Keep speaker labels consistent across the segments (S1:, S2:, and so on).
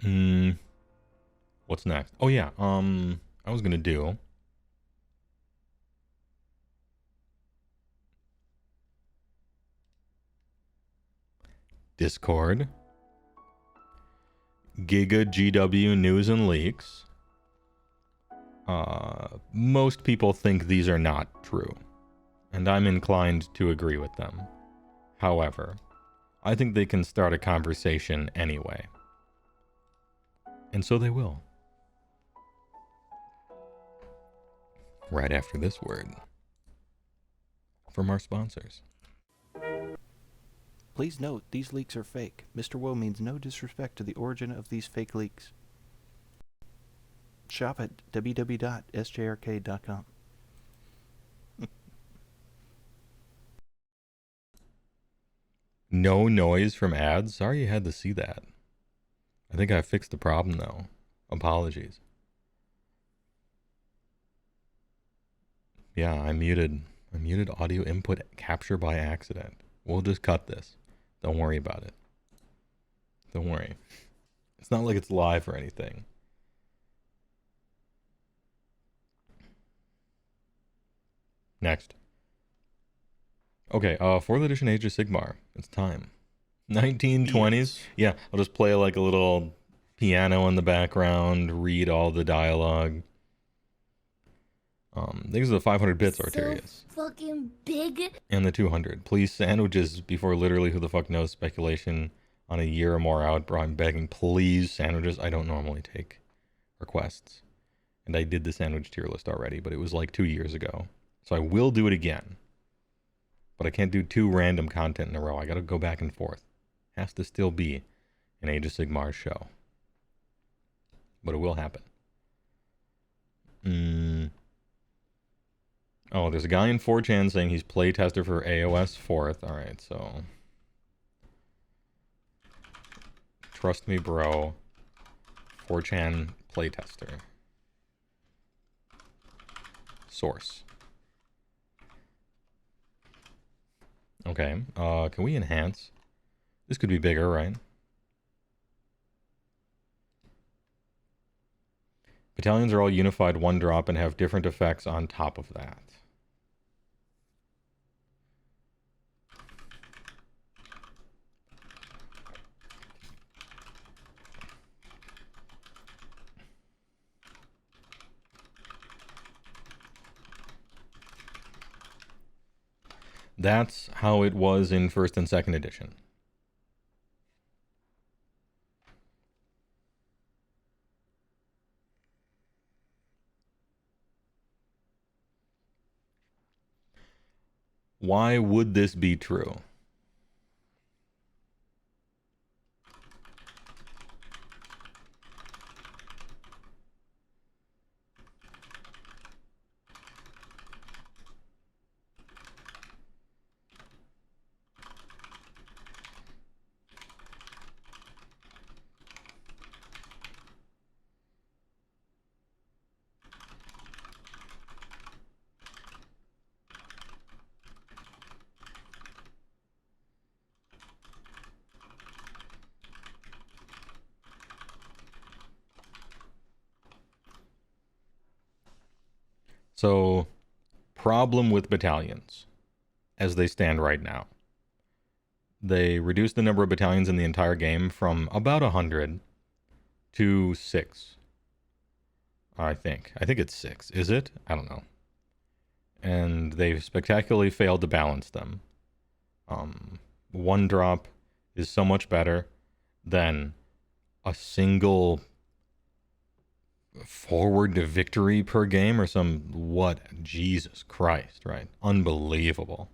S1: Mm, what's next? Oh yeah, I was gonna do Discord, Giga GW News and Leaks. Most people think these are not true, and I'm inclined to agree with them. However, I think they can start a conversation anyway. And so they will. Right after this word from our sponsors.
S2: Please note, these leaks are fake. Mr. Woe means no disrespect to the origin of these fake leaks. Shop at www.sjrk.com.
S1: No noise from ads? Sorry you had to see that. I think I fixed the problem though. Apologies. Yeah, I muted audio input capture by accident. We'll just cut this. Don't worry about it. Don't worry. It's not like it's live or anything. Next. Okay, 4th edition Age of Sigmar. It's time. 1920s.
S2: Yes.
S1: Yeah, I'll just play like a little piano in the background, read all the dialogue. These are the 500 bits, Arterius.
S3: So fucking big.
S1: And the 200. Please sandwiches before literally who the fuck knows speculation on a year or more out, bro. I'm begging, please sandwiches. I don't normally take requests. And I did the sandwich tier list already, but it was like 2 years ago. So I will do it again. But I can't do 2 random content in a row. I gotta go back and forth. Has to still be an Age of Sigmar show. But it will happen. Oh, there's a guy in 4chan saying he's playtester for AOS 4th. Alright, so... Trust me, bro. 4chan playtester. Source. Okay, can we enhance? This could be bigger, right? Battalions are all unified 1-drop and have different effects on top of that. That's how it was in 1st and 2nd edition. Why would this be true? So, problem with battalions as they stand right now. They reduced the number of battalions in the entire game from about 100 to 6. I think it's 6. Is it? I don't know. And they've spectacularly failed to balance them. 1-drop is so much better than a single forward to victory per game or what? Jesus Christ, right? Unbelievable.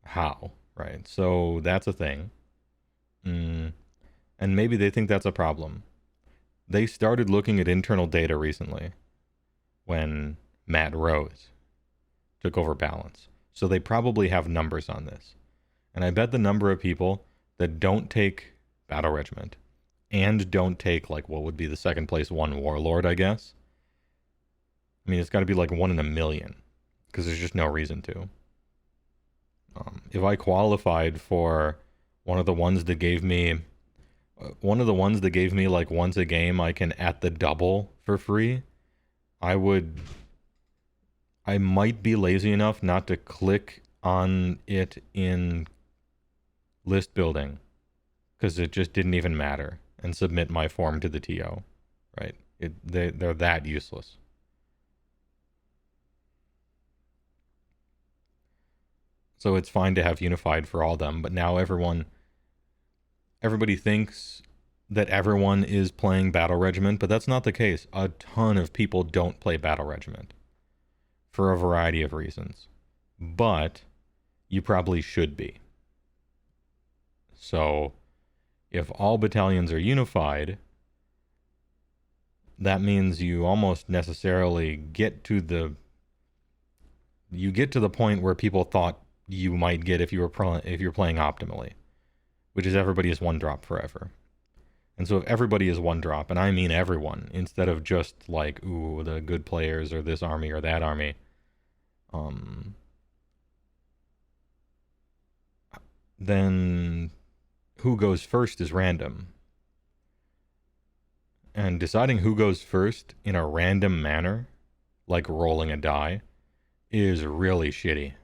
S1: How, right? So that's a thing. And maybe they think that's a problem. They started looking at internal data recently when Matt Rose took over balance. So they probably have numbers on this. And I bet the number of people that don't take Battle Regiment and don't take, like, what would be the second place one Warlord, I guess. I mean, it's got to be like 1 in a million, because there's just no reason to. If I qualified for one of the ones that gave me One of the ones that gave me like once a game I can at the double for free, I might be lazy enough not to click on it in list building because it just didn't even matter, and submit my form to the TO, right? They're that useless. So it's fine to have unified for all them, but now everybody thinks that everyone is playing Battle Regiment, but that's not the case. A ton of people don't play Battle Regiment for a variety of reasons, but you probably should be. So if all battalions are unified, that means you almost necessarily get to the point where people thought you might get if you're playing optimally, which is everybody is one drop forever. And so if everybody is one drop, and I mean everyone, instead of just like, ooh, the good players or this army or that army, then who goes first is random. And deciding who goes first in a random manner, like rolling a die, is really shitty.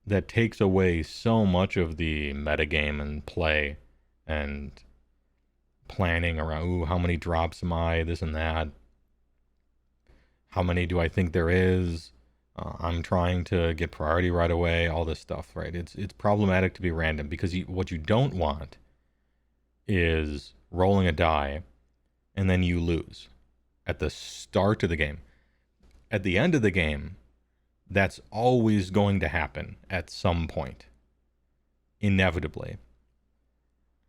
S1: That takes away so much of the metagame and play and planning around, ooh, how many drops am I, this and that. How many do I think there is? I'm trying to get priority right away, all this stuff, right? It's problematic to be random because what you don't want is rolling a die and then you lose at the start of the game. At the end of the game, that's always going to happen at some point. Inevitably.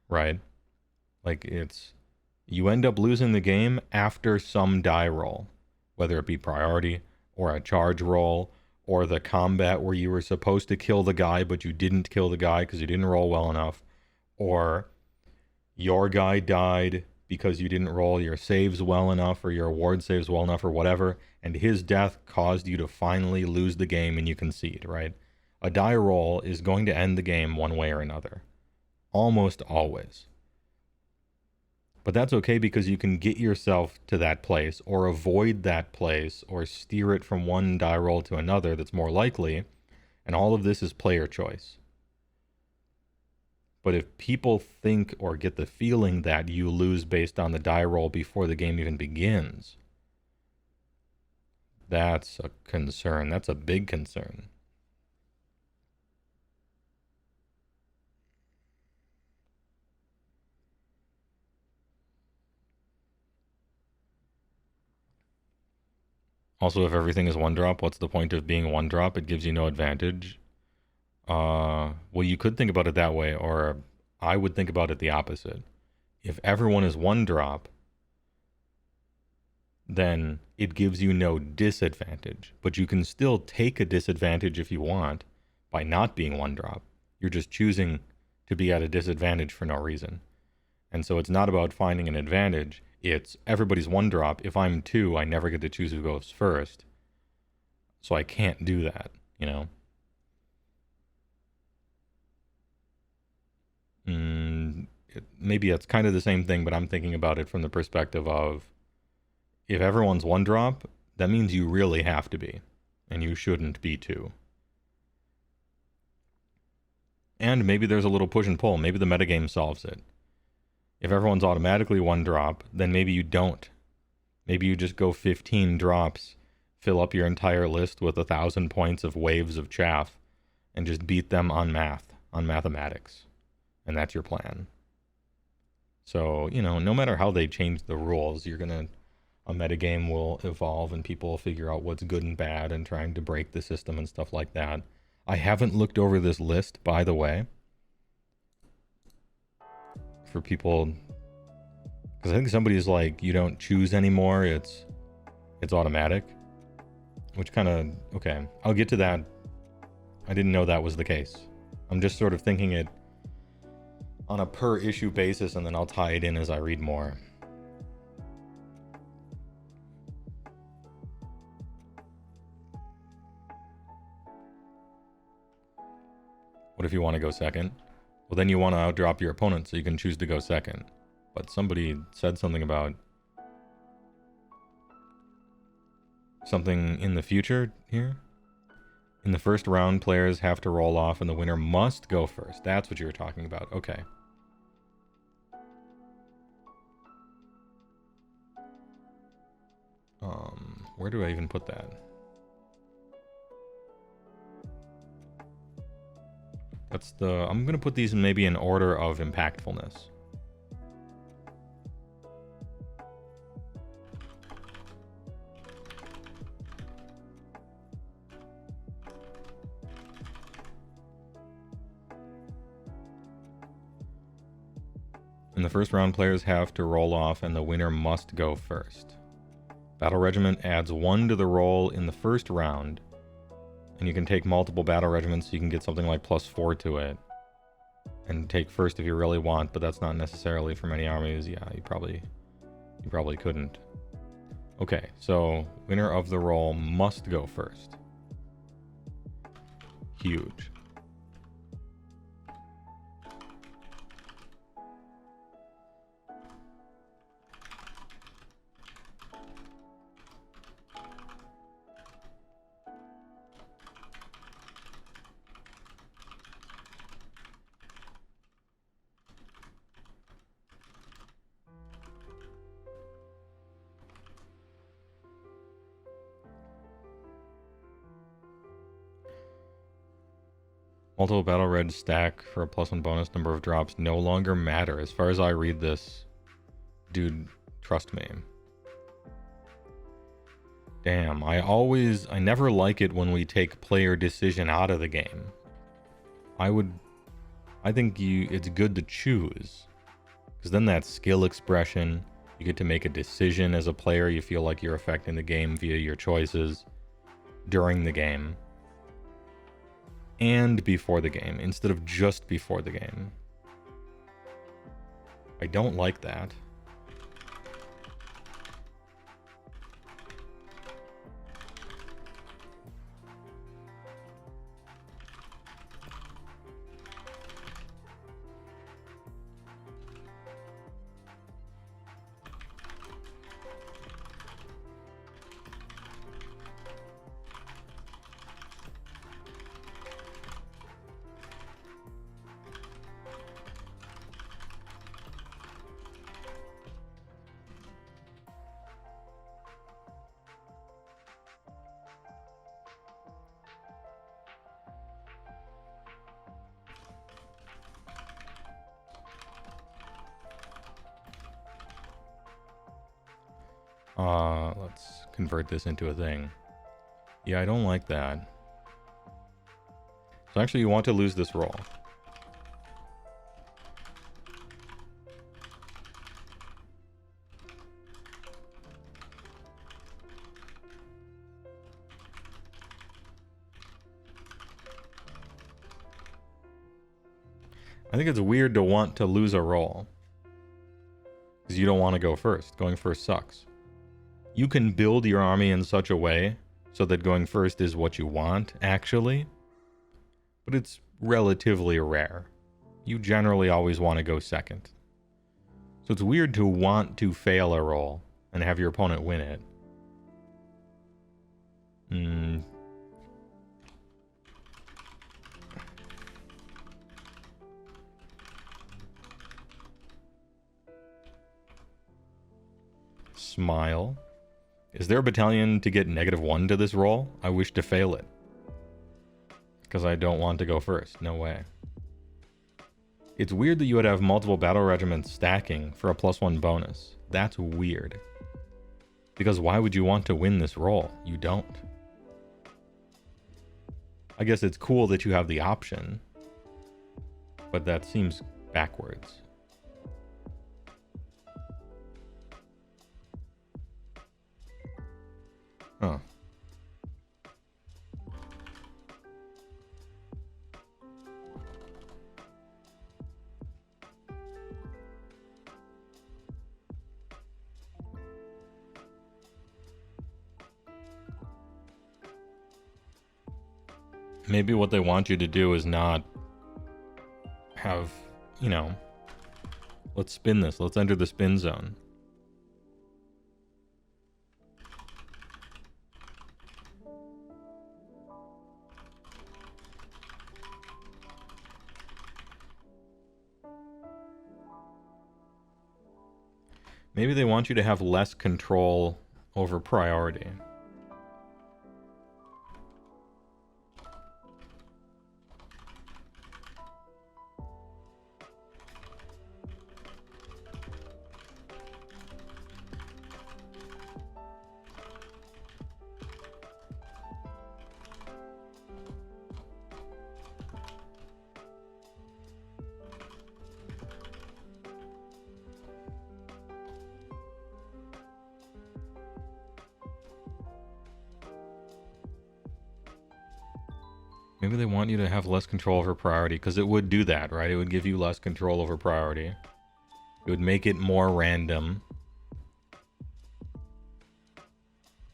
S1: Right? Like you end up losing the game after some die roll, whether it be priority or a charge roll or the combat where you were supposed to kill the guy but you didn't kill the guy because you didn't roll well enough, or your guy died because you didn't roll your saves well enough or your award saves well enough or whatever, and his death caused you to finally lose the game and you concede, right? A die roll is going to end the game one way or another. Almost always. But that's okay because you can get yourself to that place or avoid that place or steer it from one die roll to another that's more likely, and all of this is player choice. But if people think or get the feeling that you lose based on the die roll before the game even begins, that's a concern. That's a big concern. Also, if everything is one drop, what's the point of being one drop? It gives you no advantage. Well, you could think about it that way, or I would think about it the opposite. If everyone is one drop, then it gives you no disadvantage, but you can still take a disadvantage if you want by not being one drop. You're just choosing to be at a disadvantage for no reason. And so it's not about finding an advantage. It's everybody's one drop. If I'm two, I never get to choose who goes first. So I can't do that, you know? Maybe it's kind of the same thing, but I'm thinking about it from the perspective of if everyone's one drop, that means you really have to be, and you shouldn't be two. And maybe there's a little push and pull. Maybe the metagame solves it. If everyone's automatically one drop, then maybe you don't. Maybe you just go 15 drops, fill up your entire list with 1,000 points of waves of chaff, and just beat them on mathematics. And that's your plan. So, no matter how they change the rules, a metagame will evolve and people will figure out what's good and bad and trying to break the system and stuff like that. I haven't looked over this list, by the way, for people, because I think somebody's like, you don't choose anymore, it's automatic, which kind of, okay, I'll get to that. I didn't know that was the case. I'm just sort of thinking it on a per issue basis, and then I'll tie it in as I read more. What if you want to go second? Well, then you want to outdrop your opponent so you can choose to go second. But somebody said something about something in the future here. In the first round, players have to roll off and the winner must go first. That's what you were talking about. Okay. Where do I even put that? That's the... I'm going to put these in maybe in order of impactfulness. In the first round, players have to roll off and the winner must go first. Battle Regiment adds 1 to the roll in the first round. And you can take multiple battle regiments so you can get something like +4 to it. And take first if you really want, but that's not necessarily for many armies. Yeah, you probably couldn't. Okay, so winner of the roll must go first. Huge. Multiple battle red stack for a +1 bonus. Number of drops no longer matter. As far as I read this, dude, trust me. Damn, I never like it when we take player decision out of the game. I think it's good to choose. Because then that's skill expression. You get to make a decision as a player. You feel like you're affecting the game via your choices during the game. And before the game, instead of just before the game. I don't like that. Let's convert this into a thing. Yeah, I don't like that. So actually you want to lose this roll. I think it's weird to want to lose a roll. Because you don't want to go first. Going first sucks. You can build your army in such a way so that going first is what you want, actually. But it's relatively rare. You generally always want to go second. So it's weird to want to fail a roll and have your opponent win it. Smile. Is there a battalion to get -1 to this roll? I wish to fail it. Because I don't want to go first. No way. It's weird that you would have multiple battle regiments stacking for a +1 bonus. That's weird. Because why would you want to win this roll? You don't. I guess it's cool that you have the option. But that seems backwards. Huh. Maybe what they want you to do is not have, you know, let's spin this. Let's enter the spin zone. Maybe they want you to have less control over priority. Maybe they want you to have less control over priority, because it would do that, right? It would give you less control over priority. It would make it more random.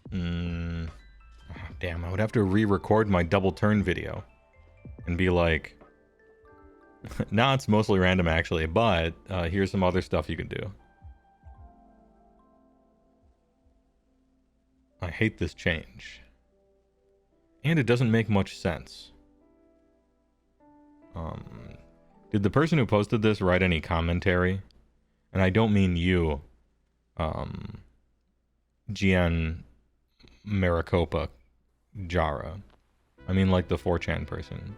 S1: Damn, I would have to re-record my double turn video and be like, now it's mostly random actually, but here's some other stuff you can do. I hate this change. And it doesn't make much sense. Did the person who posted this write any commentary? And I don't mean you, GN Maricopa Jara. I mean like the 4chan person.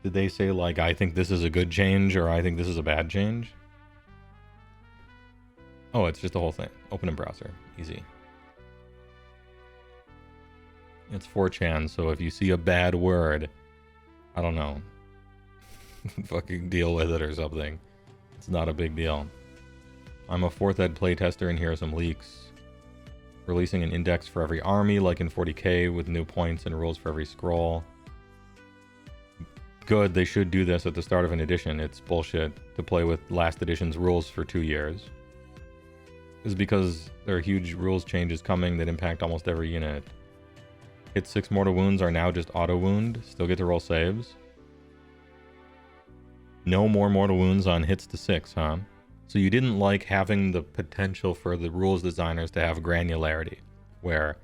S1: Did they say like, I think this is a good change or I think this is a bad change? Oh, it's just the whole thing. Open in browser. Easy. It's 4chan, so if you see a bad word, I don't know, fucking deal with it or something. It's not a big deal. I'm a 4th ed playtester, and here are some leaks. Releasing an index for every army, like in 40k, with new points and rules for every scroll. Good, they should do this at the start of an edition. It's bullshit to play with last edition's rules for 2 years. This is because there are huge rules changes coming that impact almost every unit. Hit 6 mortal wounds are now just auto wound. Still get to roll saves. No more mortal wounds on hits to 6, huh? So you didn't like having the potential for the rules designers to have granularity, where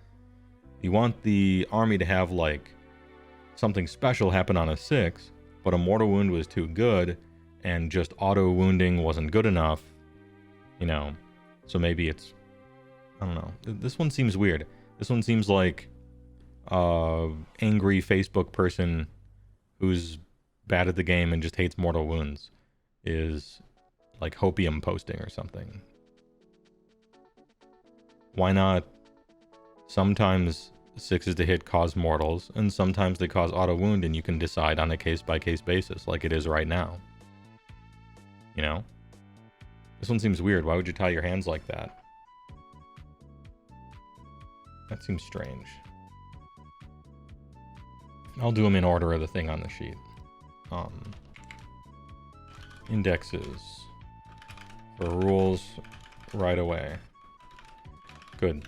S1: you want the army to have like something special happen on a 6, but a mortal wound was too good and just auto wounding wasn't good enough, you know. So maybe it's, I don't know. This one seems weird. This one seems like angry Facebook person who's bad at the game and just hates mortal wounds is like hopium posting or something. Why not sometimes 6s to hit cause mortals and sometimes they cause auto wound, and you can decide on a case-by-case basis like it is right now, you know? This one seems weird. Why would you tie your hands like that? That seems strange. I'll do them in order of the thing on the sheet. Indexes for rules right away. Good.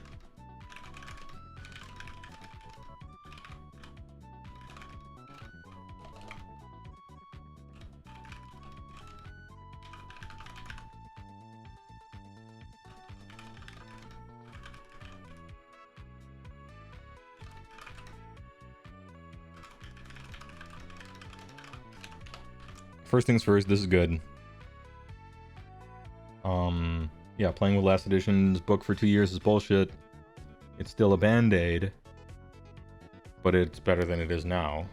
S1: First things first, this is good. Yeah, playing with last edition's book for 2 years is bullshit. It's still a band-aid, but it's better than it is now.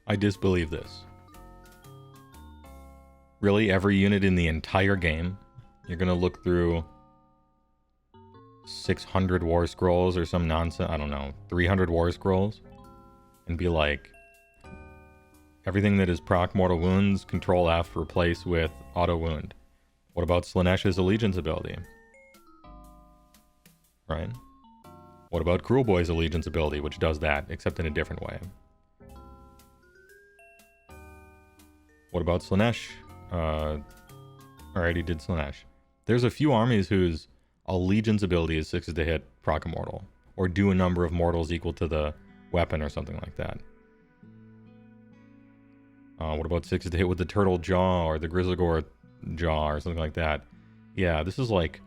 S1: I disbelieve this. Really, every unit in the entire game, you're gonna look through 600 war scrolls or some nonsense, I don't know, 300 war scrolls, and be like, everything that is proc mortal wounds, control F, replace with auto wound. What about Slanesh's allegiance ability? Right? What about Cruel Boy's allegiance ability, which does that, except in a different way? What about Slanesh? Already did Slanesh. There's a few armies whose allegiance ability is 6 to hit proc immortal, or do a number of mortals equal to the weapon or something like that. What about 6 to hit with the turtle jaw or the Grizzlegore jaw or something like that? Yeah, this is like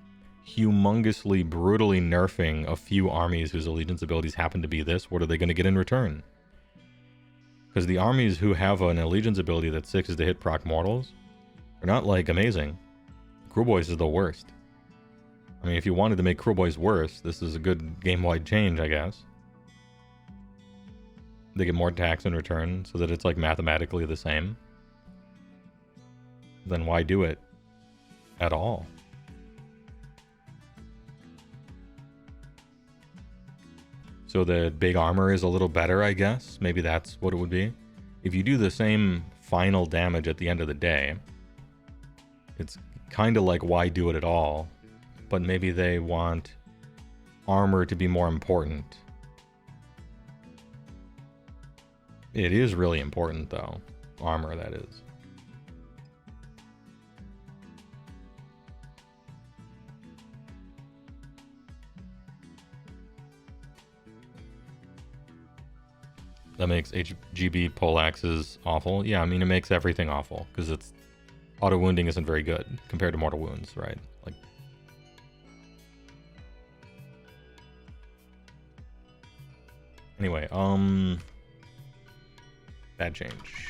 S1: humongously, brutally nerfing a few armies whose allegiance abilities happen to be this. What are they going to get in return? Because the armies who have an allegiance ability that's 6 to hit proc mortals are not, like, amazing. Cruel Boys is the worst. I mean, if you wanted to make Cruel Boys worse, this is a good game-wide change, I guess. They get more attacks in return so that it's, like, mathematically the same. Then why do it at all? So the big armor is a little better, I guess. Maybe that's what it would be. If you do the same final damage at the end of the day, it's kind of like, why do it at all? But maybe they want armor to be more important. It is really important, though. Armor, that is. That makes HGB poleaxes awful. Yeah, I mean, it makes everything awful, because it's auto wounding isn't very good compared to mortal wounds, right? Like, anyway, bad change.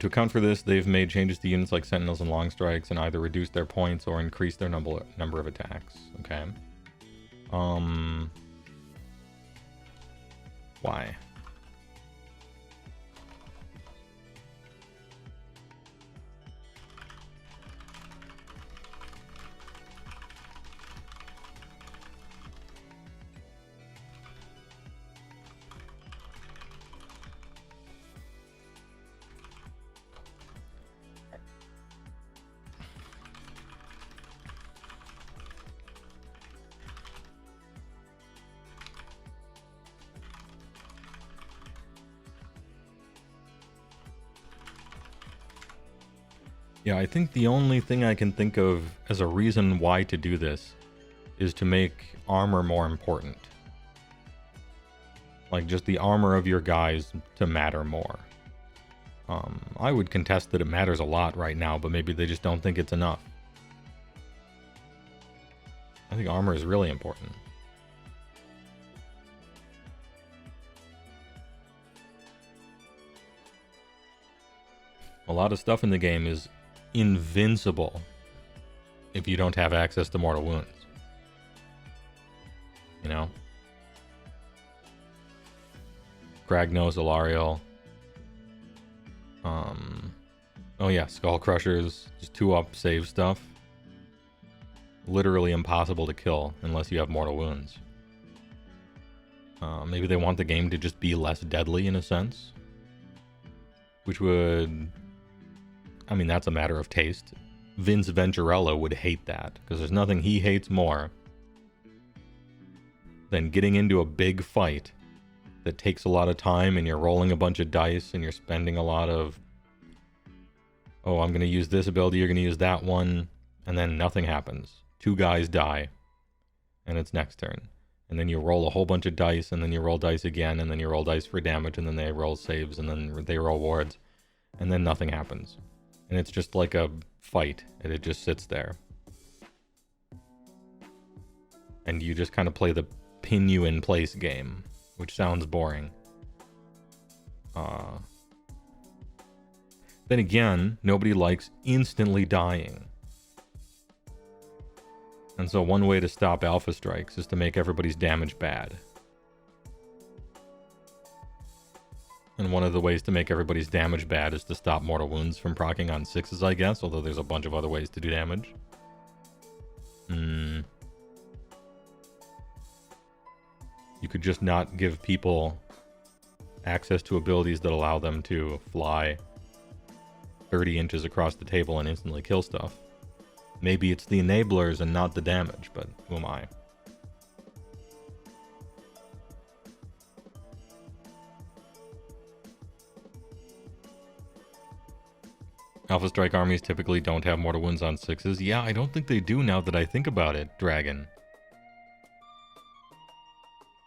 S1: To account for this, they've made changes to units like Sentinels and Long Strikes and either reduced their points or increased their number of attacks. Okay. Why? Yeah, I think the only thing I can think of as a reason why to do this is to make armor more important. Like, just the armor of your guys to matter more. I would contest that it matters a lot right now, but maybe they just don't think it's enough. I think armor is really important. A lot of stuff in the game is invincible if you don't have access to mortal wounds. You know? Kragnos, Alariel. Oh yeah, Skull Crushers. Just 2-up save stuff. Literally impossible to kill unless you have mortal wounds. Maybe they want the game to just be less deadly in a sense. Which would... I mean, that's a matter of taste. Vince Venturella would hate that, because there's nothing he hates more than getting into a big fight that takes a lot of time and you're rolling a bunch of dice and you're spending a lot of, oh, I'm going to use this ability, you're going to use that one, and then nothing happens. 2 guys die, and it's next turn. And then you roll a whole bunch of dice, and then you roll dice again, and then you roll dice for damage, and then they roll saves, and then they roll wards, and then nothing happens. And it's just like a fight, and it just sits there. And you just kind of play the pin you in place game, which sounds boring. Then again, nobody likes instantly dying. And so one way to stop alpha strikes is to make everybody's damage bad. And one of the ways to make everybody's damage bad is to stop mortal wounds from proccing on 6s, I guess, although there's a bunch of other ways to do damage. You could just not give people access to abilities that allow them to fly 30 inches across the table and instantly kill stuff. Maybe it's the enablers and not the damage, but who am I? Alpha Strike armies typically don't have mortal wounds on 6s. Yeah, I don't think they do now that I think about it, Dragon.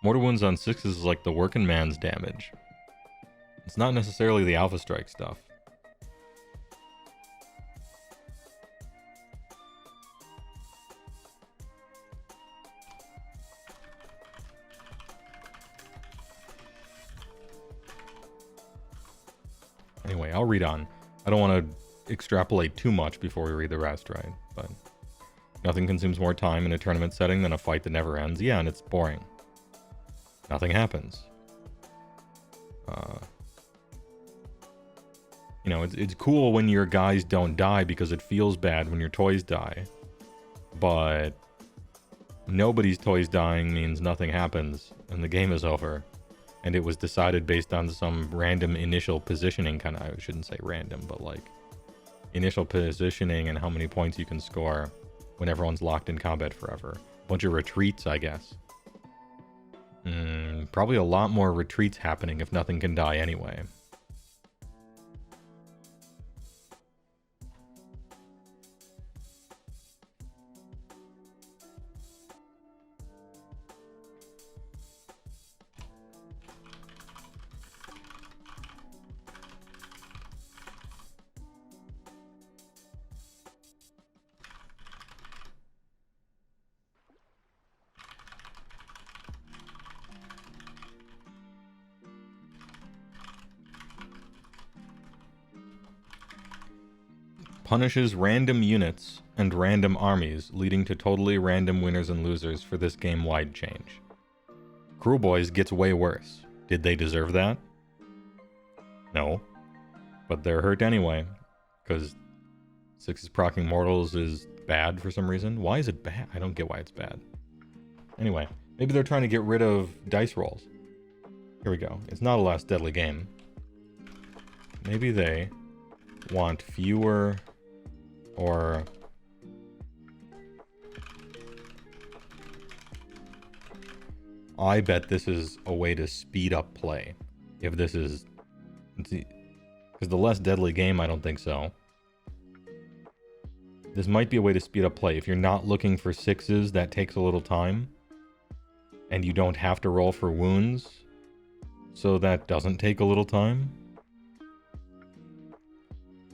S1: Mortal wounds on 6s is like the working man's damage. It's not necessarily the Alpha Strike stuff. Anyway, I'll read on. I don't want to extrapolate too much before we read the rest, right? But nothing consumes more time in a tournament setting than a fight that never ends. Yeah, and it's boring. Nothing happens. You know, it's cool when your guys don't die because it feels bad when your toys die. But nobody's toys dying means nothing happens and the game is over. And it was decided based on some random initial positioning, kind of, I shouldn't say random, but like initial positioning and how many points you can score when everyone's locked in combat forever. A bunch of retreats, I guess. Probably a lot more retreats happening if nothing can die anyway. Punishes random units and random armies, leading to totally random winners and losers for this game-wide change. Cruel Boys gets way worse. Did they deserve that? No. But they're hurt anyway, because 6's proccing mortals is bad for some reason. Why is it bad? I don't get why it's bad. Anyway, maybe they're trying to get rid of dice rolls. Here we go. It's not a less deadly game. Maybe they want fewer or I bet this is a way to speed up play. If this is, because the less deadly game, I don't think so. This might be a way to speed up play. If you're not looking for 6s, that takes a little time. And you don't have to roll for wounds, so that doesn't take a little time.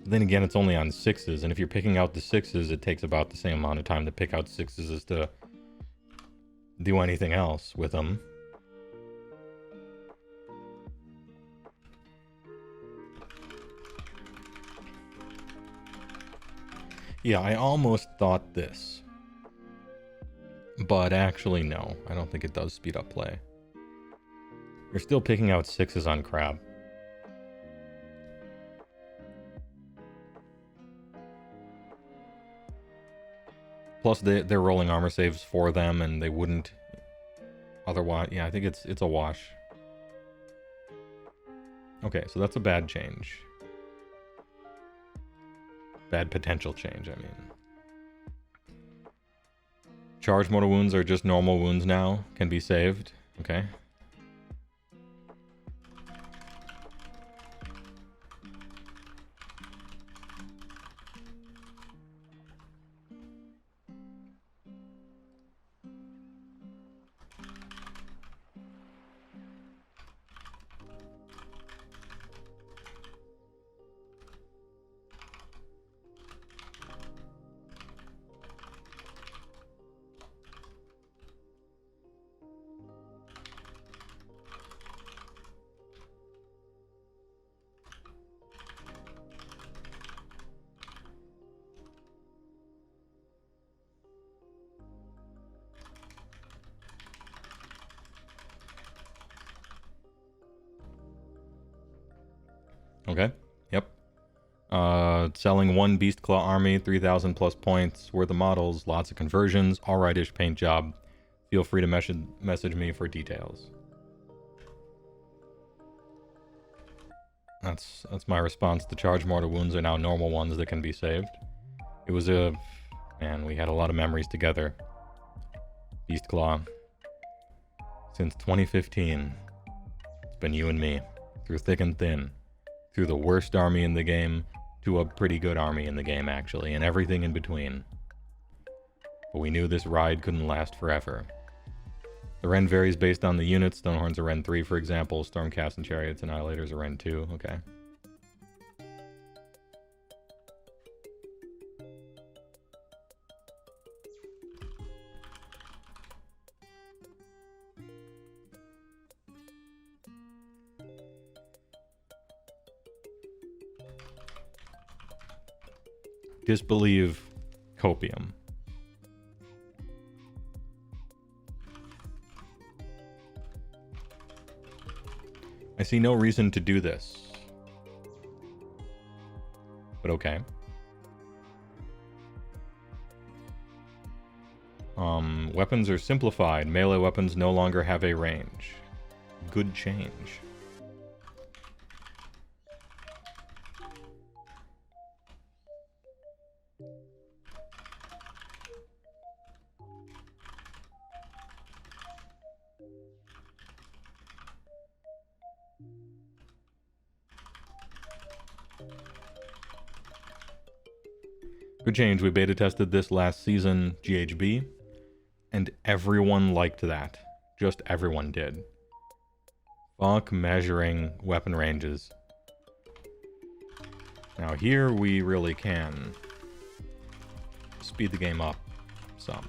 S1: Then again, it's only on 6s, and if you're picking out the 6s, it takes about the same amount of time to pick out 6s as to do anything else with them. Yeah, I almost thought this. But actually, no. I don't think it does speed up play. You're still picking out 6s on crab. Plus, they're rolling armor saves for them, and they wouldn't otherwise. Yeah, I think it's a wash. Okay, so that's a bad change. Bad potential change, I mean. Charge mortal wounds are just normal wounds now. Can be saved. Okay. Okay. Yep. Selling one Beast Claw army, 3,000 plus points worth of models, lots of conversions, alright-ish paint job. Feel free to message me for details. That's my response. The charge mortar wounds are now normal ones that can be saved. It was man, we had a lot of memories together. Beast Claw. Since 2015, it's been you and me, through thick and thin, through the worst army in the game to a pretty good army in the game, actually, and everything in between. But we knew this ride couldn't last forever. The Ren varies based on the units. Stonehorns are Ren 3, for example. Stormcasts and Chariots Annihilators are Ren 2. Okay. Disbelieve copium. I see no reason to do this. But okay. Weapons are simplified. Melee weapons no longer have a range. Good change. Good change. We beta tested this last season, GHB, and everyone liked that. Just everyone did. Fuck measuring weapon ranges. Now here we really can speed the game up some.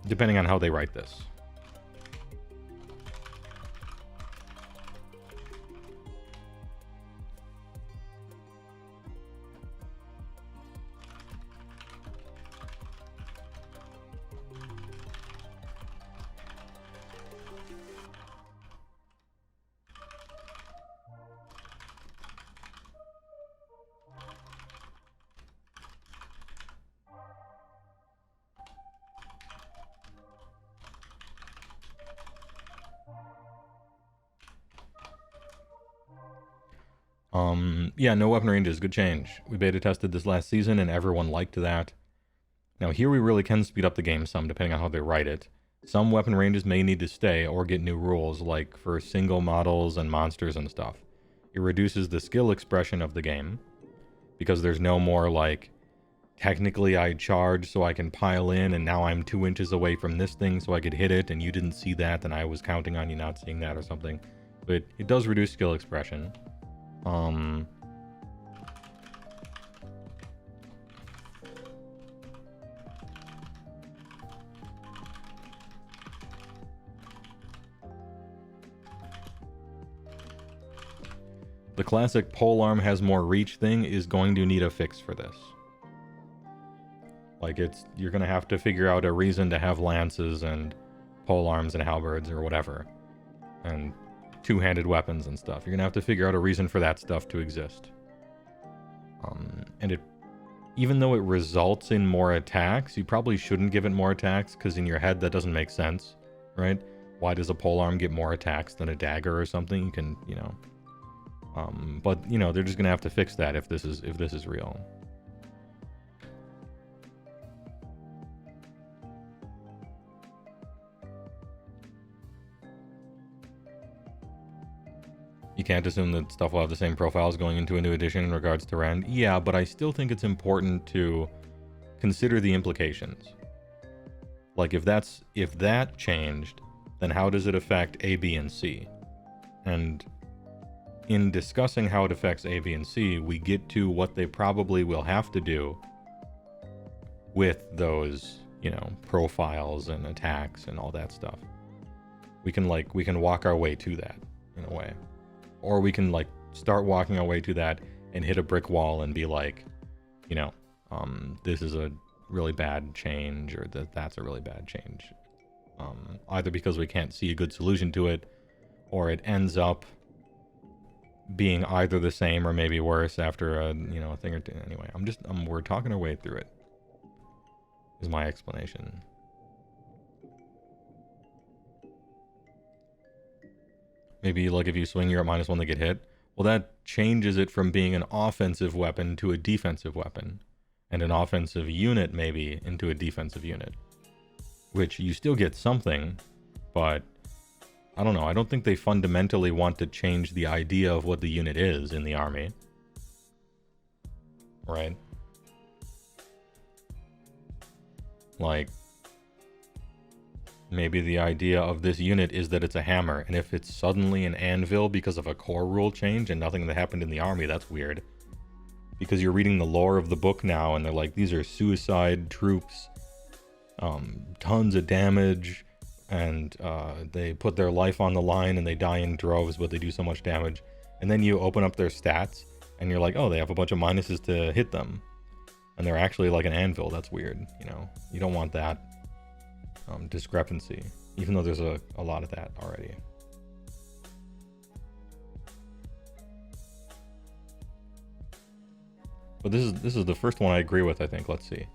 S1: Depending on how they write this. Yeah, no weapon ranges, good change. We beta tested this last season and everyone liked that. Now here we really can speed up the game some depending on how they write it. Some weapon ranges may need to stay or get new rules, like for single models and monsters and stuff. It reduces the skill expression of the game, because there's no more like, technically I charge so I can pile in and now I'm 2 inches away from this thing so I could hit it and you didn't see that and I was counting on you not seeing that or something. But it does reduce skill expression. The classic polearm has more reach thing is going to need a fix for this. Like you're gonna have to figure out a reason to have lances and polearms and halberds or whatever. And two-handed weapons and stuff. You're gonna have to figure out a reason for that stuff to exist. And even though it results in more attacks, you probably shouldn't give it more attacks, because in your head that doesn't make sense, right? Why does a polearm get more attacks than a dagger or something? You can, you know. But you know, they're just gonna have to fix that if this is real. You can't assume that stuff will have the same profiles going into a new edition in regards to Rend. Yeah, but I still think it's important to consider the implications. Like if that changed, then how does it affect A, B, and C? And in discussing how it affects A, B, and C, we get to what they probably will have to do with those, you know, profiles and attacks and all that stuff. We can walk our way to that in a way. Or we can like start walking our way to that and hit a brick wall and be like, you know, this is a really bad change, or that's a really bad change. Either because we can't see a good solution to it, or it ends up being either the same or maybe worse after a a thing or two. Anyway, we're talking our way through it. Is my explanation. Maybe like if you swing, you're at -1 to get hit. Well, that changes it from being an offensive weapon to a defensive weapon, and an offensive unit maybe into a defensive unit, which you still get something, but I don't know. I don't think they fundamentally want to change the idea of what the unit is in the army. Right? Like, maybe the idea of this unit is that it's a hammer, and if it's suddenly an anvil because of a core rule change and nothing that happened in the army, that's weird. Because you're reading the lore of the book now, and they're like, these are suicide troops, tons of damage, and they put their life on the line and they die in droves, but they do so much damage. And then you open up their stats, and you're like, oh, they have a bunch of minuses to hit them. And they're actually like an anvil. That's weird, you know? You don't want that discrepancy, even though there's a lot of that already. But this is the first one I agree with, I think. Let's see.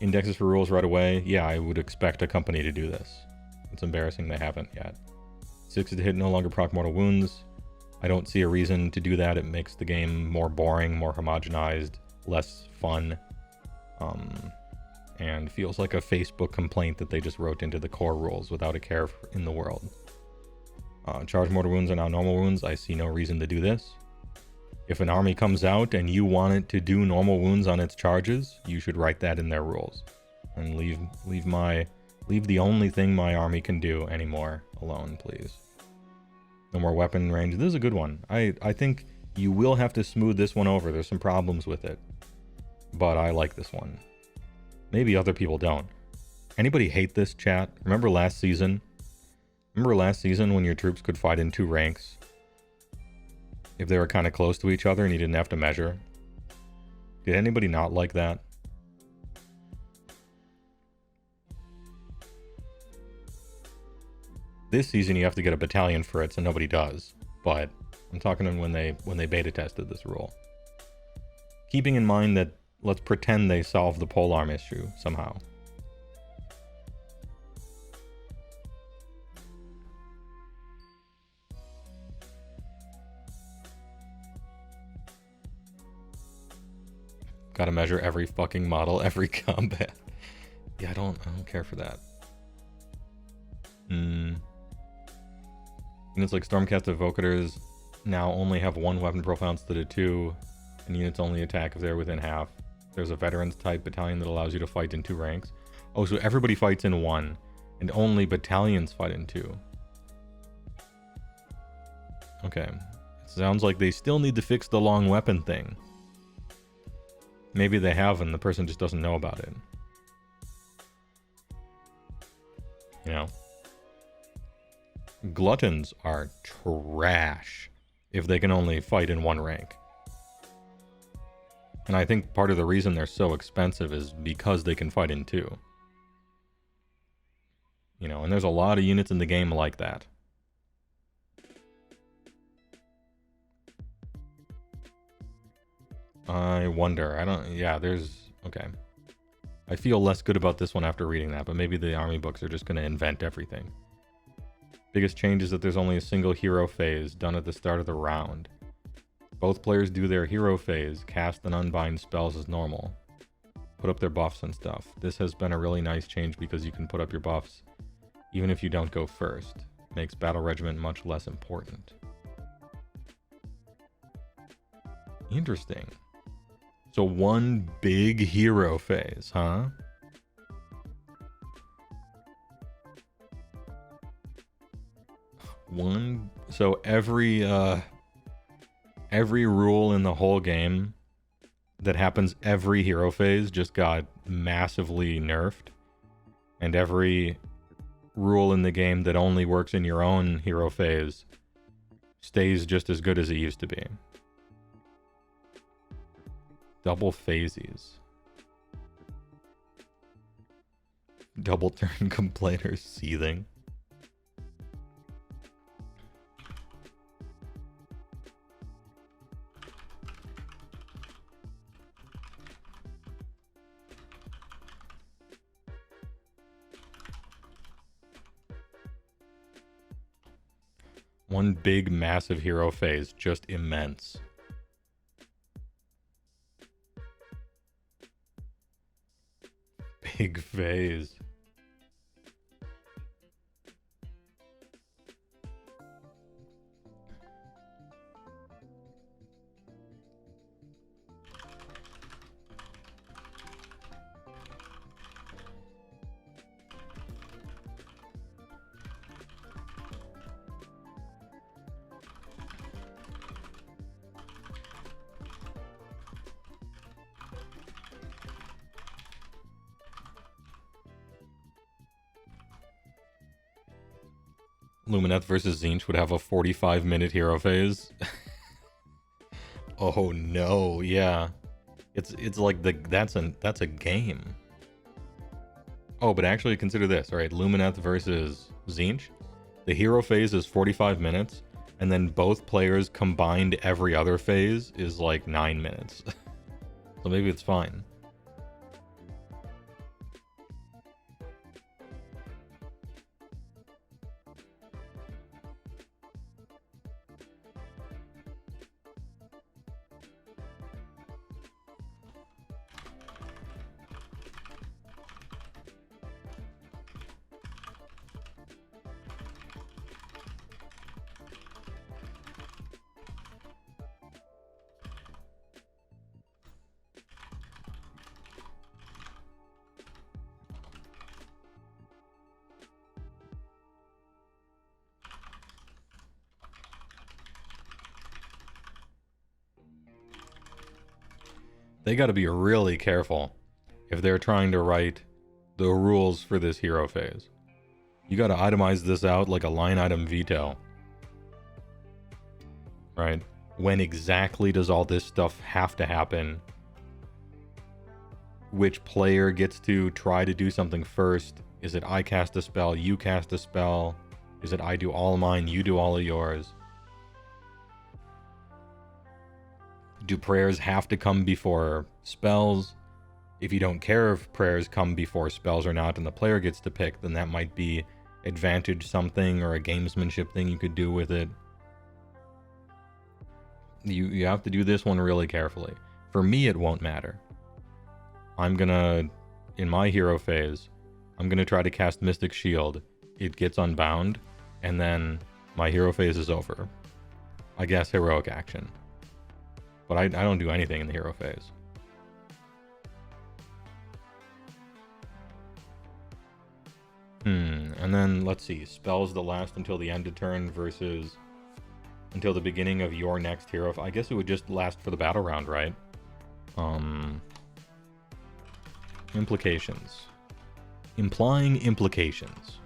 S1: Indexes for rules right away. Yeah, I would expect a company to do this. It's embarrassing they haven't yet. 6 to hit, no longer proc mortal wounds. I don't see a reason to do that. It makes the game more boring, more homogenized, less fun, and feels like a Facebook complaint that they just wrote into the core rules without a care in the world. Charge mortal wounds are now normal wounds. I see no reason to do this. If an army comes out and you want it to do normal wounds on its charges, you should write that in their rules. And leave the only thing my army can do anymore alone, please. No more weapon range. This is a good one. I think you will have to smooth this one over. There's some problems with it. But I like this one. Maybe other people don't. Anybody hate this, chat? Remember last season? Remember last season when your troops could fight in 2 ranks? If they were kind of close to each other and you didn't have to measure? Did anybody not like that? This season you have to get a battalion for it, so nobody does. But I'm talking when they beta tested this rule. Keeping in mind that let's pretend they solve the polearm issue somehow. Gotta measure every fucking model, every combat. Yeah, I don't care for that. Units like Stormcast Evocators now only have 1 weapon profile instead of 2, and units only attack if they're within half. There's a veterans type battalion that allows you to fight in 2 ranks. Oh, so everybody fights in 1, and only battalions fight in 2. Okay. It sounds like they still need to fix the long weapon thing. Maybe they have and the person just doesn't know about it. You know? Gluttons are trash if they can only fight in 1 rank. And I think part of the reason they're so expensive is because they can fight in 2. You know, and there's a lot of units in the game like that. I wonder. Okay. I feel less good about this one after reading that, but maybe the army books are just going to invent everything. Biggest change is that there's only a single hero phase done at the start of the round. Both players do their hero phase, cast and unbind spells as normal. Put up their buffs and stuff. This has been a really nice change because you can put up your buffs even if you don't go first. Makes battle regiment much less important. Interesting. So 1 big hero phase, huh? So every rule in the whole game that happens every hero phase just got massively nerfed, and every rule in the game that only works in your own hero phase stays just as good as it used to be. Double phases. Double turn complainers seething. One big, massive hero phase. Just immense. Big phase. Lumineth versus Zinch would have a 45-minute hero phase. Oh no, yeah. It's like that's a game. Oh, but actually consider this, right? Lumineth versus Zinch. The hero phase is 45 minutes, and then both players combined every other phase is like 9 minutes. So maybe it's fine. They got to be really careful if they're trying to write the rules for this hero phase. You got to itemize this out like a line item veto. Right? When exactly does all this stuff have to happen? Which player gets to try to do something first? Is it I cast a spell, you cast a spell? Is it I do all of mine, you do all of yours? Do prayers have to come before spells? If you don't care if prayers come before spells or not and the player gets to pick, then that might be advantage something or a gamesmanship thing you could do with it. You have to do this one really carefully. For me, it won't matter. I'm gonna, in my hero phase, I'm gonna try to cast Mystic Shield. It gets unbound, and then my hero phase is over. I guess heroic action. But I don't do anything in the hero phase. And then, let's see. Spells that last until the end of turn versus until the beginning of your next hero. I guess it would just last for the battle round, right? Implications. Implying implications.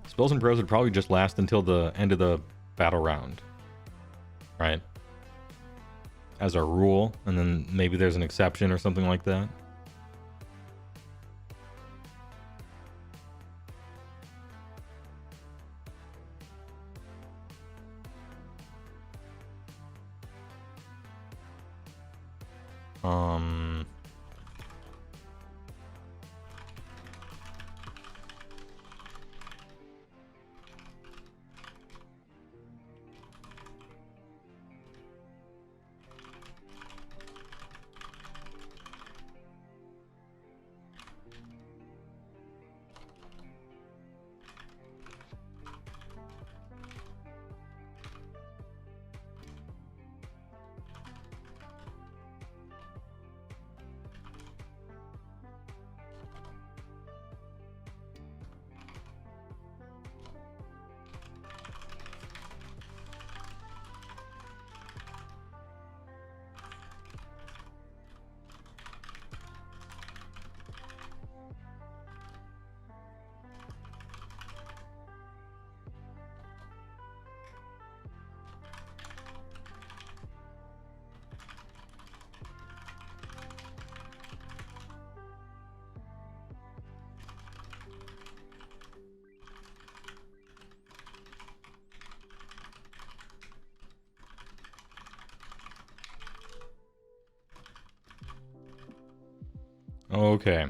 S1: Spells and prayers would probably just last until the end of the battle round. Right? As a rule, and then maybe there's an exception or something like that. Okay.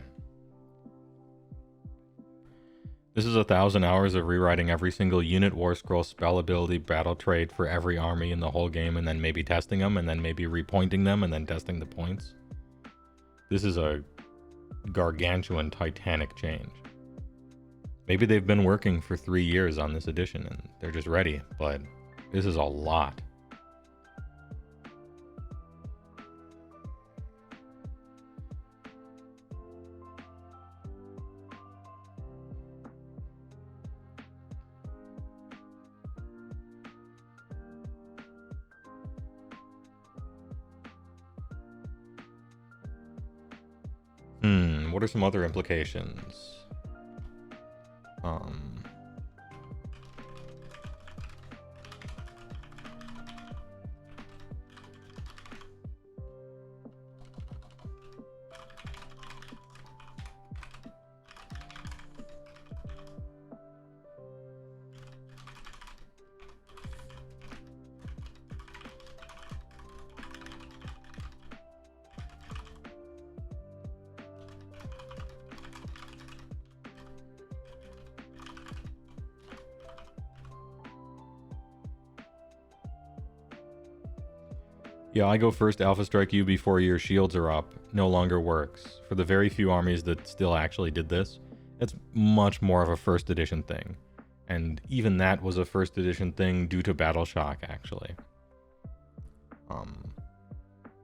S1: This is 1,000 hours of rewriting every single unit, war scroll, spell ability, battle trait for every army in the whole game, and then maybe testing them, and then maybe repointing them, and then testing the points. This is a gargantuan, titanic change. Maybe they've been working for 3 years on this edition, and they're just ready, but this is a lot. What are some other implications? Yeah, I go first Alpha Strike you before your shields are up no longer works. For the very few armies that still actually did this, it's much more of a first edition thing. And even that was a first edition thing due to Battle Shock, actually.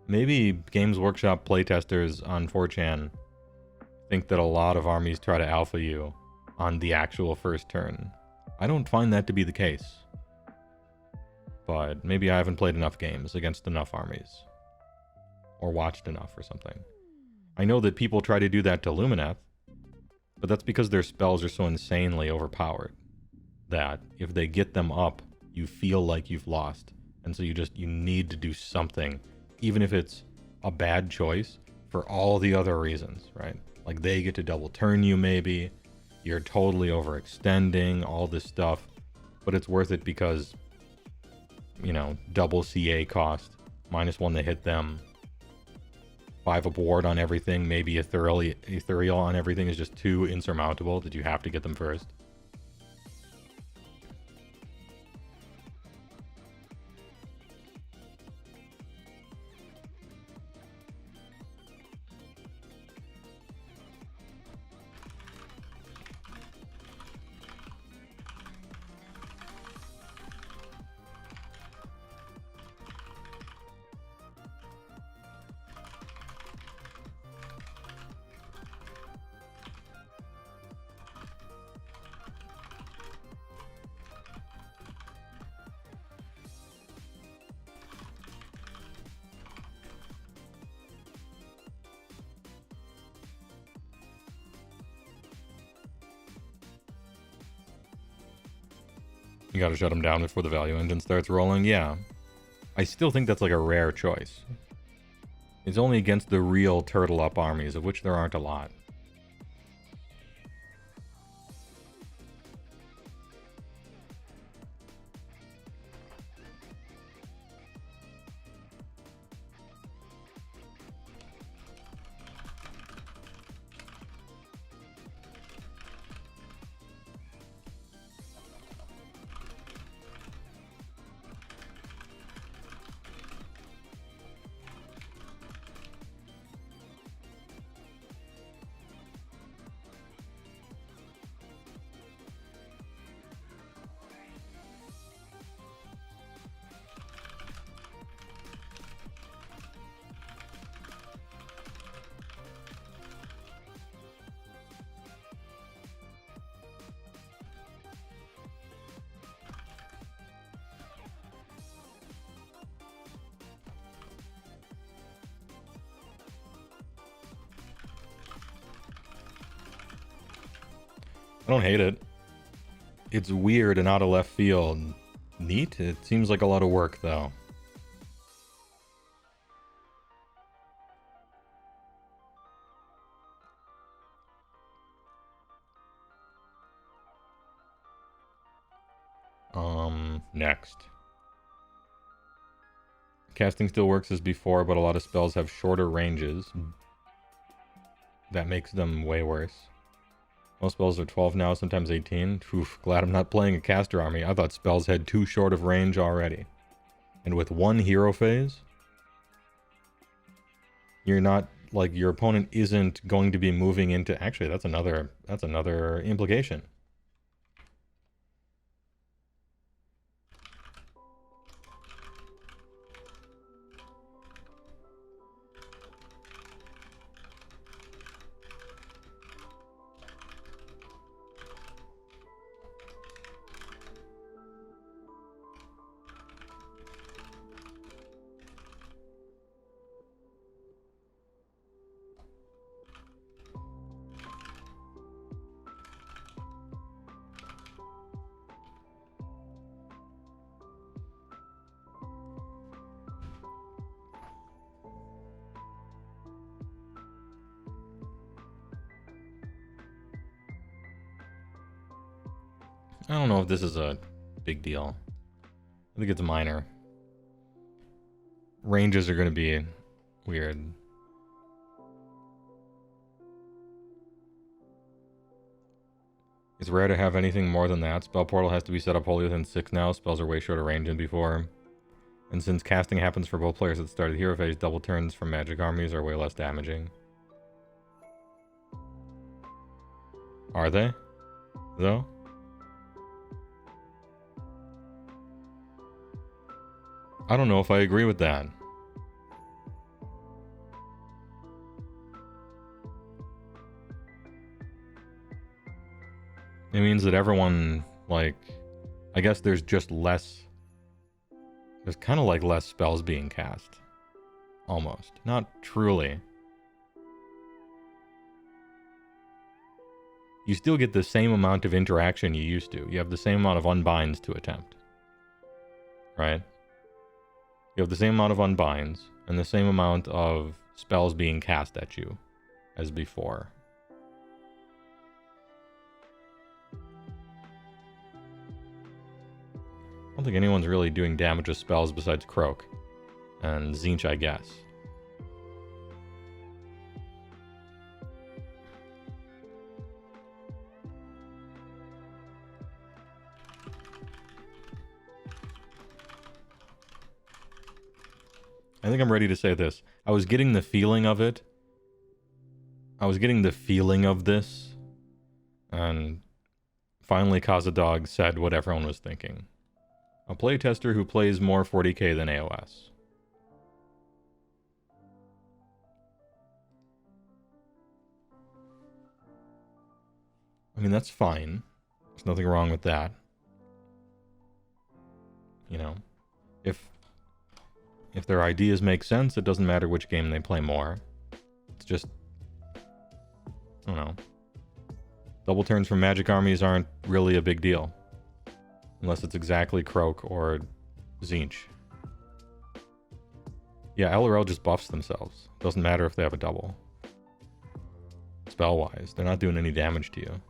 S1: Maybe Games Workshop playtesters on 4chan think that a lot of armies try to alpha you on the actual first turn. I don't find that to be the case. But maybe I haven't played enough games against enough armies. Or watched enough or something. I know that people try to do that to Lumineth, but that's because their spells are so insanely overpowered that if they get them up, you feel like you've lost. And so you need to do something, even if it's a bad choice, for all the other reasons, right? Like they get to double turn you maybe, you're totally overextending, all this stuff, but it's worth it because, you know, double CA cost, -1 to hit them, 5 a board on everything, maybe ethereal on everything is just too insurmountable that you have to get them first. You gotta shut them down before the value engine starts rolling. Yeah. I still think that's like a rare choice. It's only against the real turtle up armies, of which there aren't a lot. I don't hate it. It's weird and out of left field. Neat? It seems like a lot of work, though. Next. Casting still works as before, but a lot of spells have shorter ranges. that makes them way worse. Most spells are 12 now, sometimes 18. Oof, glad I'm not playing a caster army. I thought spells had too short of range already. And with one hero phase, you're not, like, your opponent isn't going to be moving into... Actually, that's another implication. I don't know if this is a big deal. I think it's minor. Ranges are going to be weird. It's rare to have anything more than that. Spell portal has to be set up wholly within 6 now. Spells are way shorter range than before. And since casting happens for both players at the start of the hero phase, double turns from magic armies are way less damaging. Are they? Though? I don't know if I agree with that. It means that everyone, like, I guess there's just less, there's kind of like less spells being cast. Almost. Not truly. You still get the same amount of interaction you used to. You have the same amount of unbinds to attempt. Right? You have the same amount of unbinds and the same amount of spells being cast at you as before. I don't think anyone's really doing damage with spells besides Croak and Tzeentch, I guess. I think I'm ready to say this. I was getting the feeling of it. I was getting the feeling of this. And finally Kazadog said what everyone was thinking. A playtester who plays more 40k than AOS. I mean, that's fine. There's nothing wrong with that. You know, if their ideas make sense, it doesn't matter which game they play more. It's just, I don't know. Double turns from magic armies aren't really a big deal. Unless it's exactly Croak or Tzeentch. Yeah, LRL just buffs themselves. Doesn't matter if they have a double. Spell-wise, they're not doing any damage to you.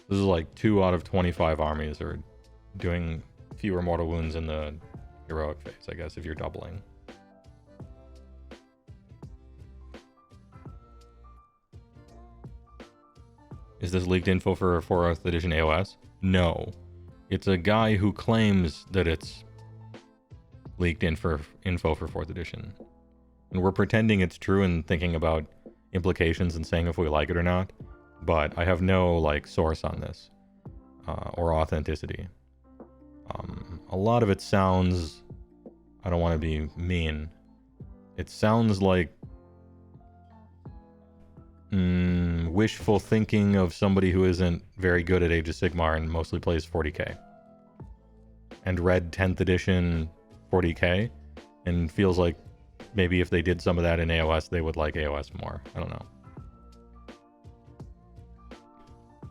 S1: This is like 2 out of 25 armies are doing fewer mortal wounds in the heroic phase, I guess, if you're doubling. Is this leaked info for 4th edition AOS? No. It's a guy who claims that it's leaked info for 4th edition. And we're pretending it's true and thinking about implications and saying if we like it or not. But I have no, like, source on this. Or authenticity. A lot of it sounds... I don't want to be mean. It sounds like... wishful thinking of somebody who isn't very good at Age of Sigmar and mostly plays 40k. And read 10th edition 40k and feels like maybe if they did some of that in AOS, they would like AOS more. I don't know.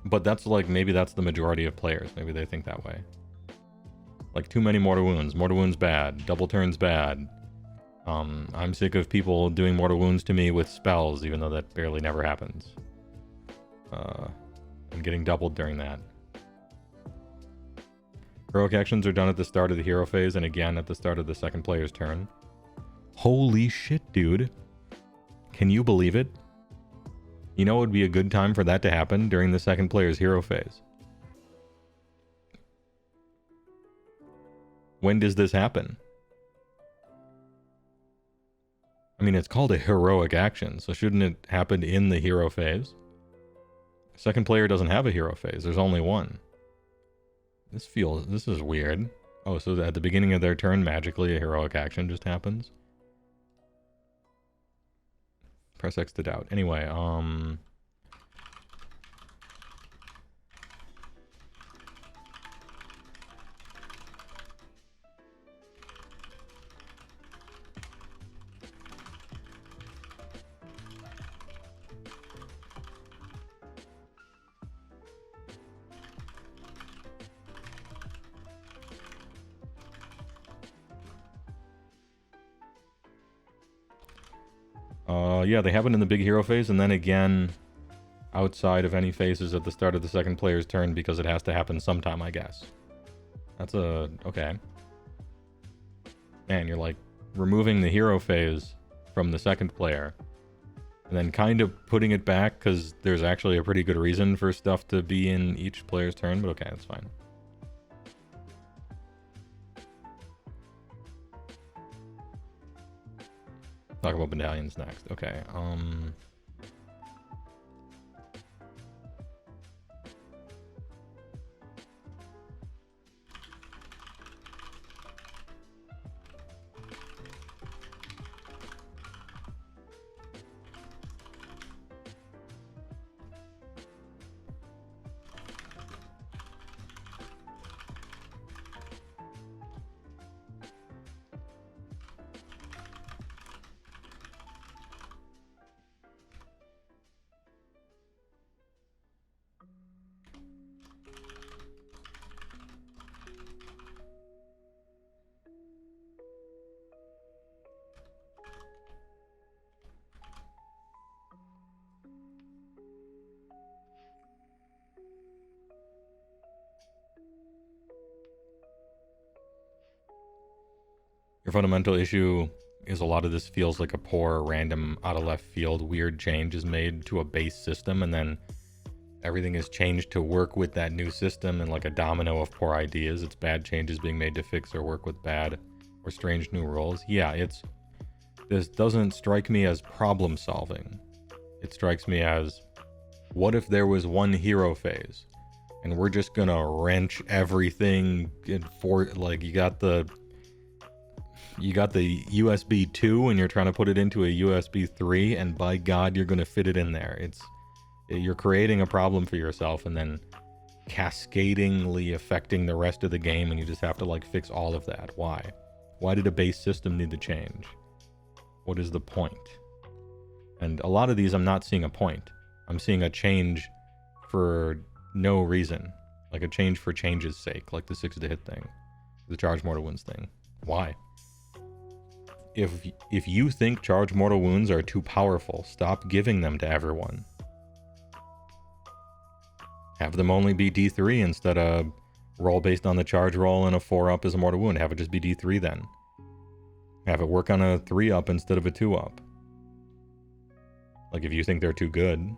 S1: But that's like, maybe that's the majority of players. Maybe they think that way. Like, too many mortal wounds. Mortal wounds bad. Double turns bad. I'm sick of people doing mortal wounds to me with spells, even though that barely never happens. And getting doubled during that. Heroic actions are done at the start of the hero phase and again at the start of the second player's turn. Holy shit, dude. Can you believe it? You know, it would be a good time for that to happen during the second player's hero phase. When does this happen? I mean, it's called a heroic action, so shouldn't it happen in the hero phase? Second player doesn't have a hero phase. There's only one. This is weird. Oh, so at the beginning of their turn, magically a heroic action just happens? Press X to doubt. Anyway, yeah, they happen in the big hero phase, and then again outside of any phases at the start of the second player's turn because it has to happen sometime, I guess. That's okay. Man, you're like removing the hero phase from the second player and then kind of putting it back because there's actually a pretty good reason for stuff to be in each player's turn, but okay, that's fine. Talk about battalions next. Okay, your fundamental issue is a lot of this feels like a poor, random, out of left field, weird change is made to a base system, and then everything is changed to work with that new system, and like a domino of poor ideas. It's bad changes being made to fix or work with bad or strange new rules. Yeah, this doesn't strike me as problem solving. It strikes me as, what if there was one hero phase and we're just gonna wrench everything like you got the USB 2 and you're trying to put it into a USB 3, and by God, you're going to fit it in there. You're creating a problem for yourself and then cascadingly affecting the rest of the game, and you just have to like fix all of that. Why? Why did a base system need to change? What is the point? And a lot of these, I'm not seeing a point. I'm seeing a change for no reason. Like a change for change's sake, like the 6 to hit thing, the charge mortal wounds thing. Why? If you think charge mortal wounds are too powerful, stop giving them to everyone. Have them only be D3 instead of roll based on the charge roll, and a 4-up is a mortal wound. Have it just be D3 then. Have it work on a 3-up instead of a 2-up. Like if you think they're too good.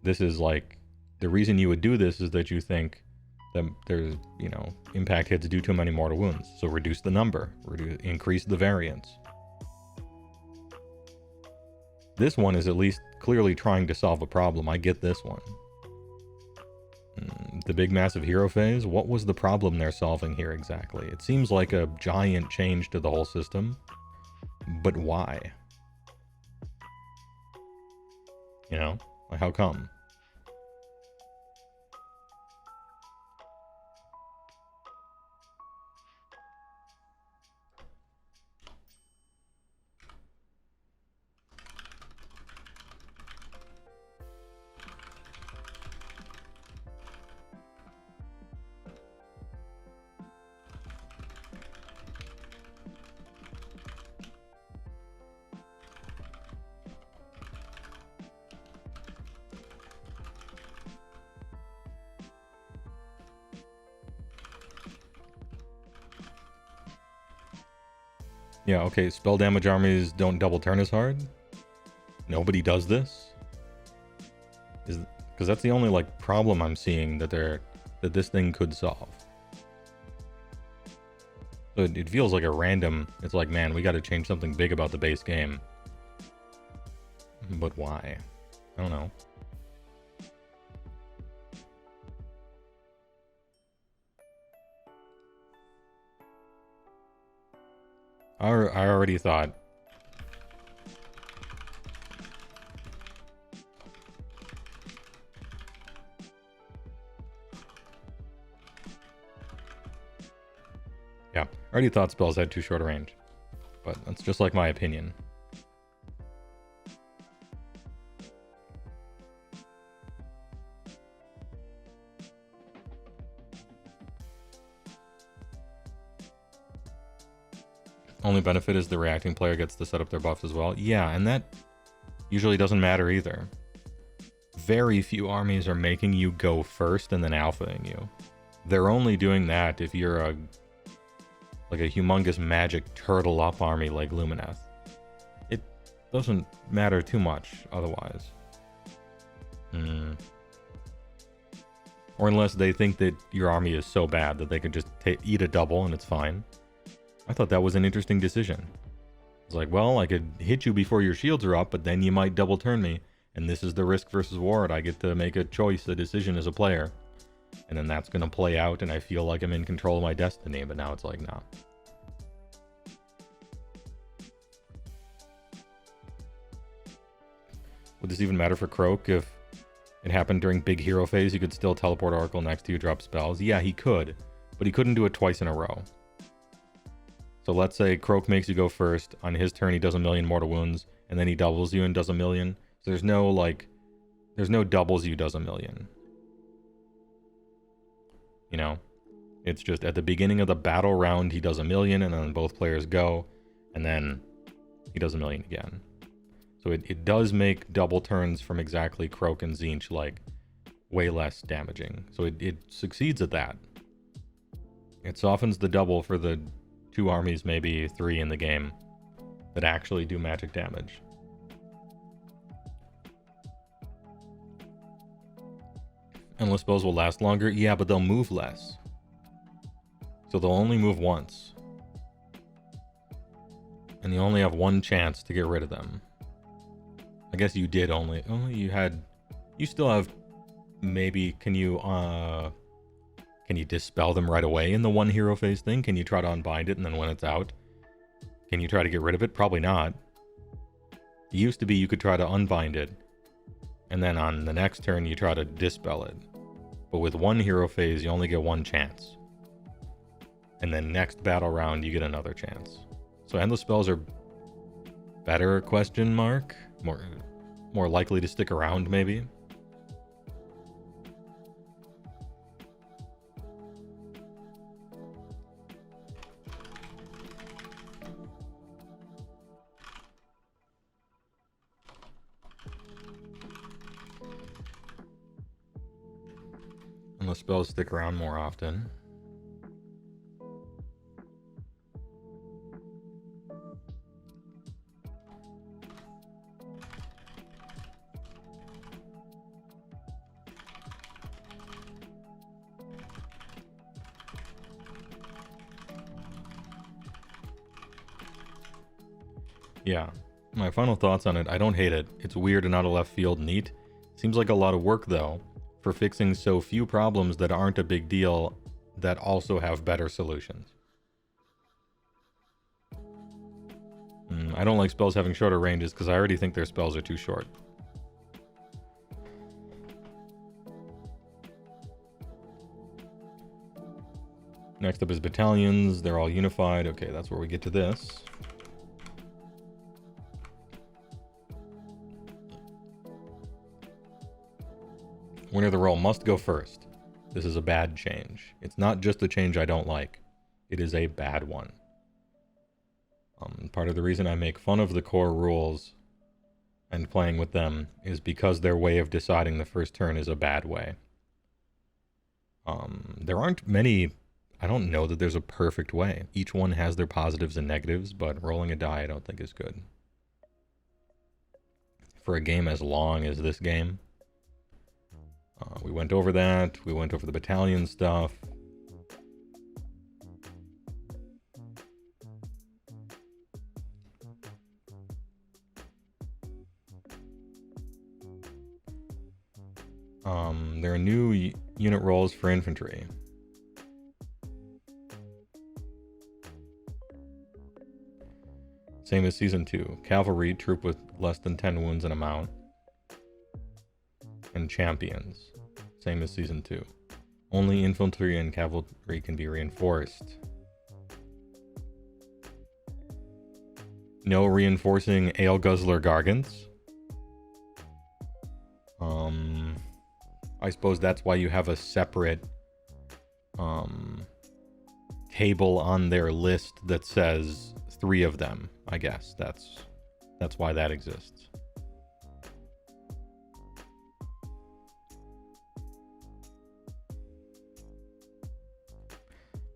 S1: This is like, the reason you would do this is that you think that there's, impact hits do too many mortal wounds. So reduce the number, increase the variance. This one is at least clearly trying to solve a problem. I get this one. The big massive hero phase, what was the problem they're solving here exactly? It seems like a giant change to the whole system, but why? Like how come? Yeah, okay, spell damage armies don't double turn as hard. Nobody does this? Because that's the only like problem I'm seeing that this thing could solve. So it feels like a random. It's like, man, we got to change something big about the base game. But why? I don't know. I already thought. Yeah, I already thought spells had too short a range. But that's just like my opinion. Only benefit is the reacting player gets to set up their buffs as well. Yeah, and that usually doesn't matter either. Very few armies are making you go first and then alphaing you. They're only doing that if you're a humongous magic turtle up army like Lumineth. It doesn't matter too much otherwise. Or unless they think that your army is so bad that they can just eat a double and it's fine. I thought that was an interesting decision. It's like, well, I could hit you before your shields are up, but then you might double turn me. And this is the risk versus reward. I get to make a choice, a decision as a player. And then that's going to play out, and I feel like I'm in control of my destiny. But now it's like, nah. Would this even matter for Croak if it happened during big hero phase? You could still teleport Oracle next to you, drop spells. Yeah, he could. But he couldn't do it twice in a row. So let's say Croak makes you go first. On his turn, he does 1,000,000 mortal wounds, and then he doubles you and does 1,000,000. So there's no doubles you does 1,000,000. You know, it's just at the beginning of the battle round, he does 1,000,000, and then both players go, and then he does 1,000,000 again. So it does make double turns from exactly Croak and Tzeentch like way less damaging. So it succeeds at that. It softens the double for the 2 armies, maybe 3 in the game, that actually do magic damage. Endless spells will last longer? Yeah, but they'll move less. So they'll only move once. And you only have one chance to get rid of them. I guess you did only... Oh, you still have... Maybe, can you dispel them right away in the one hero phase thing? Can you try to unbind it, and then when it's out, can you try to get rid of it? Probably not. It used to be you could try to unbind it, and then on the next turn you try to dispel it. But with one hero phase, you only get one chance. And then next battle round, you get another chance. So endless spells are better, question mark? More likely to stick around, maybe? Unless spells stick around more often. Yeah, my final thoughts on it. I don't hate it. It's weird and out of left field neat. Seems like a lot of work though, for fixing so few problems that aren't a big deal that also have better solutions. I don't like spells having shorter ranges because I already think their spells are too short. Next up is Battalions. They're all unified. Okay, that's where we get to this. Winner of the roll must go first. This is a bad change. It's not just a change I don't like. It is a bad one. Part of the reason I make fun of the core rules and playing with them is because their way of deciding the first turn is a bad way. There aren't many... I don't know that there's a perfect way. Each one has their positives and negatives, but rolling a die I don't think is good. for a game as long as this game. We went over that. We went over the battalion stuff. There are new unit roles for infantry. Same as Season 2. Cavalry, troop with less than 10 wounds in amount. And champions. Same as Season 2. Only infantry and cavalry can be reinforced. No reinforcing ale guzzler gargants. I suppose that's why you have a separate table on their list that says 3 of them. I guess that's why that exists.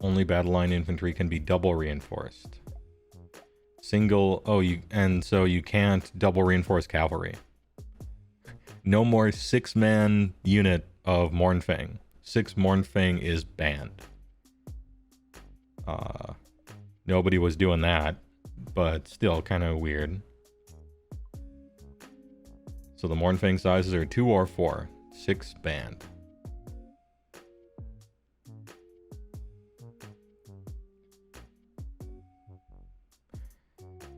S1: Only battle line infantry can be double reinforced. Single, so you can't double reinforce cavalry. No more 6-man unit of Mournfang. 6 Mournfang is banned. Nobody was doing that, but still kind of weird. So the Mournfang sizes are 2 or 4. 6 banned.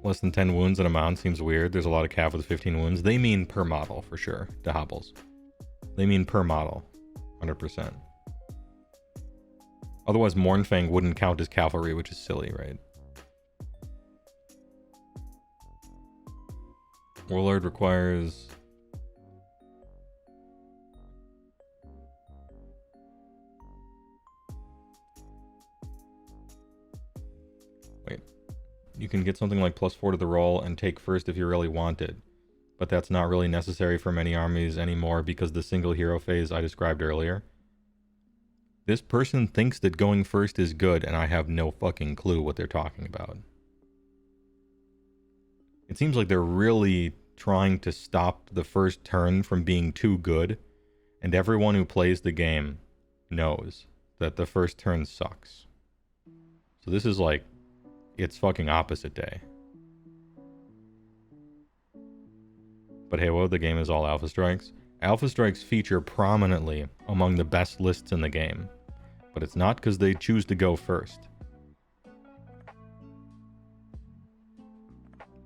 S1: Less than 10 wounds in a mount seems weird. There's a lot of cav with 15 wounds. They mean per model, for sure. The hobbles. They mean per model. 100%. Otherwise, Mournfang wouldn't count as cavalry, which is silly, right? Warlord requires... Wait. You can get something like +4 to the roll and take first if you really want it. But that's not really necessary for many armies anymore because the single hero phase I described earlier. This person thinks that going first is good, and I have no fucking clue what they're talking about. It seems like they're really trying to stop the first turn from being too good, and everyone who plays the game knows that the first turn sucks. So this is like, it's fucking opposite day. But Heywoah, the game is all Alpha Strikes. Alpha Strikes feature prominently among the best lists in the game, but it's not because they choose to go first.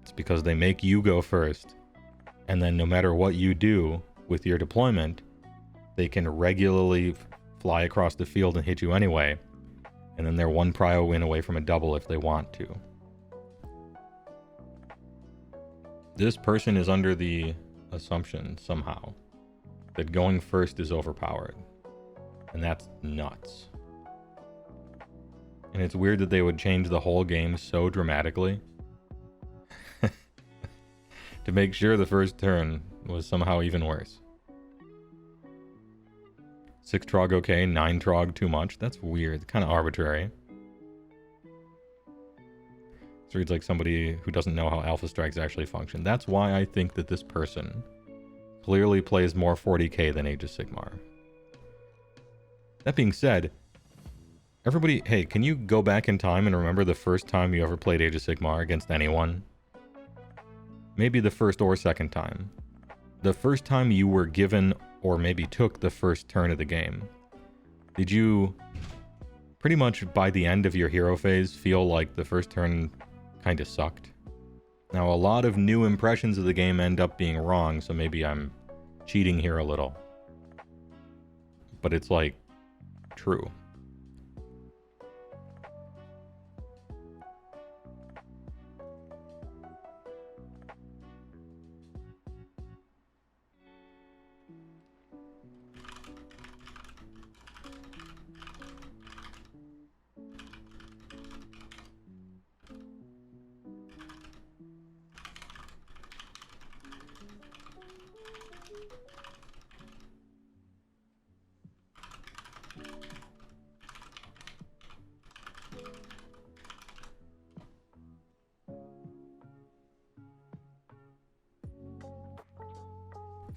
S1: It's because they make you go first, and then no matter what you do with your deployment, they can regularly fly across the field and hit you anyway, and then they're 1 prio win away from a double if they want to. This person is under the assumption, somehow, that going first is overpowered. And that's nuts. And it's weird that they would change the whole game so dramatically to make sure the first turn was somehow even worse. 6 Trog okay, 9 Trog too much. That's weird, kind of arbitrary. This reads like somebody who doesn't know how Alpha Strikes actually function. That's why I think that this person clearly plays more 40k than Age of Sigmar. That being said, everybody, hey, can you go back in time and remember the first time you ever played Age of Sigmar against anyone? Maybe the first or second time. The first time you were given, or maybe took the first turn of the game. Did you, pretty much by the end of your hero phase, feel like the first turn kind of sucked? Now, a lot of new impressions of the game end up being wrong, so maybe I'm cheating here a little. But it's like, true.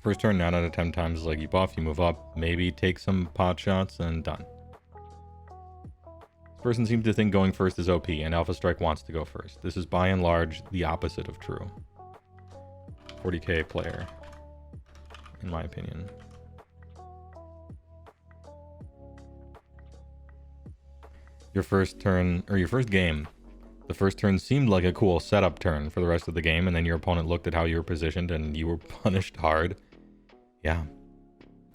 S1: First turn, 9 out of 10 times is like you buff, you move up, maybe take some pot shots, and done. This person seems to think going first is OP, and Alpha Strike wants to go first. This is by and large the opposite of true. 40k player, in my opinion. Your first turn, or your first game, the first turn seemed like a cool setup turn for the rest of the game, and then your opponent looked at how you were positioned and you were punished hard. Yeah.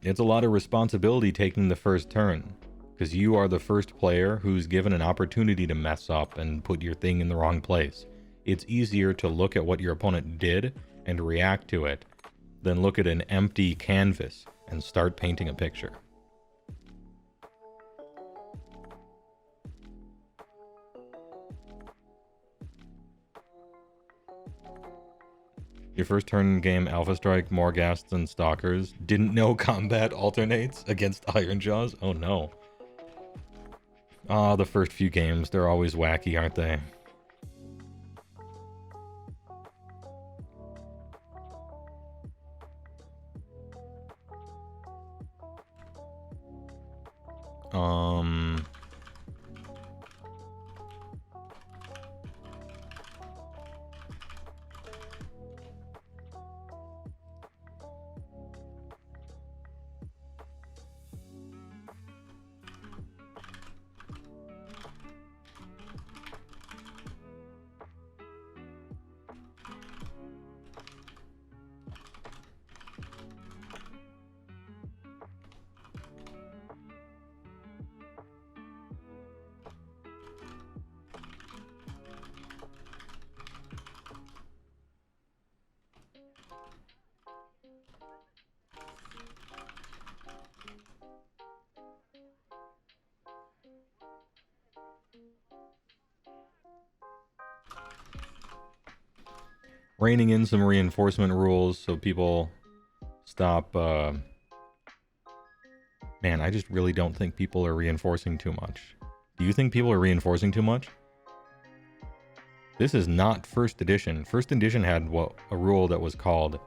S1: It's a lot of responsibility taking the first turn, because you are the first player who's given an opportunity to mess up and put your thing in the wrong place. It's easier to look at what your opponent did and react to it than look at an empty canvas and start painting a picture. Your first turn game, Alpha Strike, more gas than Stalkers. Didn't know combat alternates against Iron Jaws? Oh no. Ah, the first few games, they're always wacky, aren't they? Reining in some reinforcement rules so people stop, man, I just really don't think people are reinforcing too much. Do you think people are reinforcing too much? This is not first edition. First edition had a rule that was called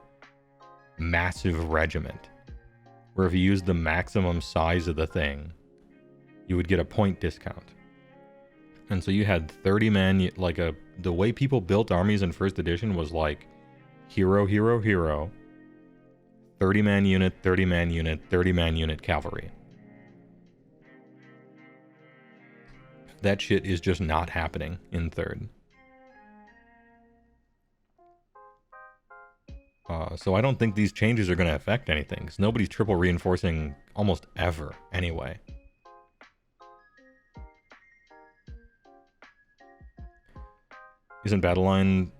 S1: massive regiment, where if you used the maximum size of the thing, you would get a point discount. And so you had 30 men, like the way people built armies in first edition was like hero, hero, hero, 30-man unit, 30-man unit, 30-man unit cavalry. That shit is just not happening in third. So I don't think these changes are going to affect anything, because nobody's triple reinforcing almost ever anyway. Isn't Battleline...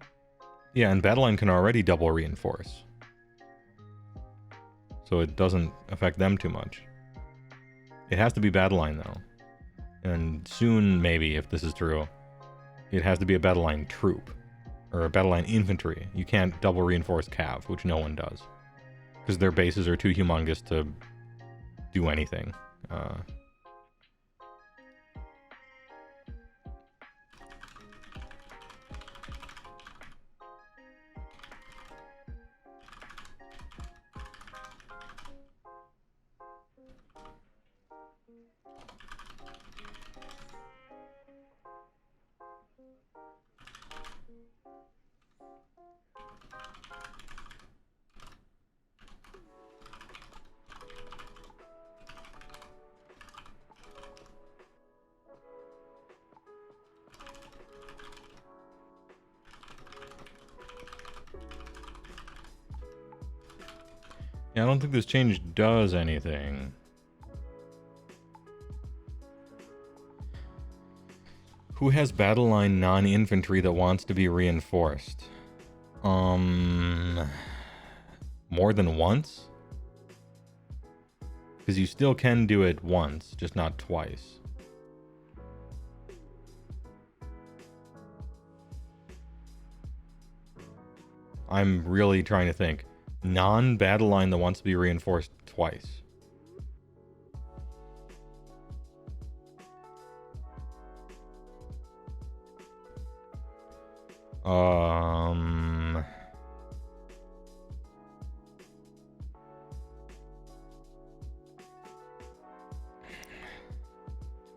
S1: Yeah, and Battleline can already double reinforce. So it doesn't affect them too much. It has to be Battleline, though. And soon, maybe, if this is true, it has to be a Battleline troop. Or a Battleline infantry. You can't double reinforce Cav, which no one does. Because their bases are too humongous to do anything. Yeah, I don't think this change does anything. Who has Battleline non-infantry that wants to be reinforced? More than once? Because you still can do it once, just not twice. I'm really trying to think. Non-Battleline that wants to be reinforced twice.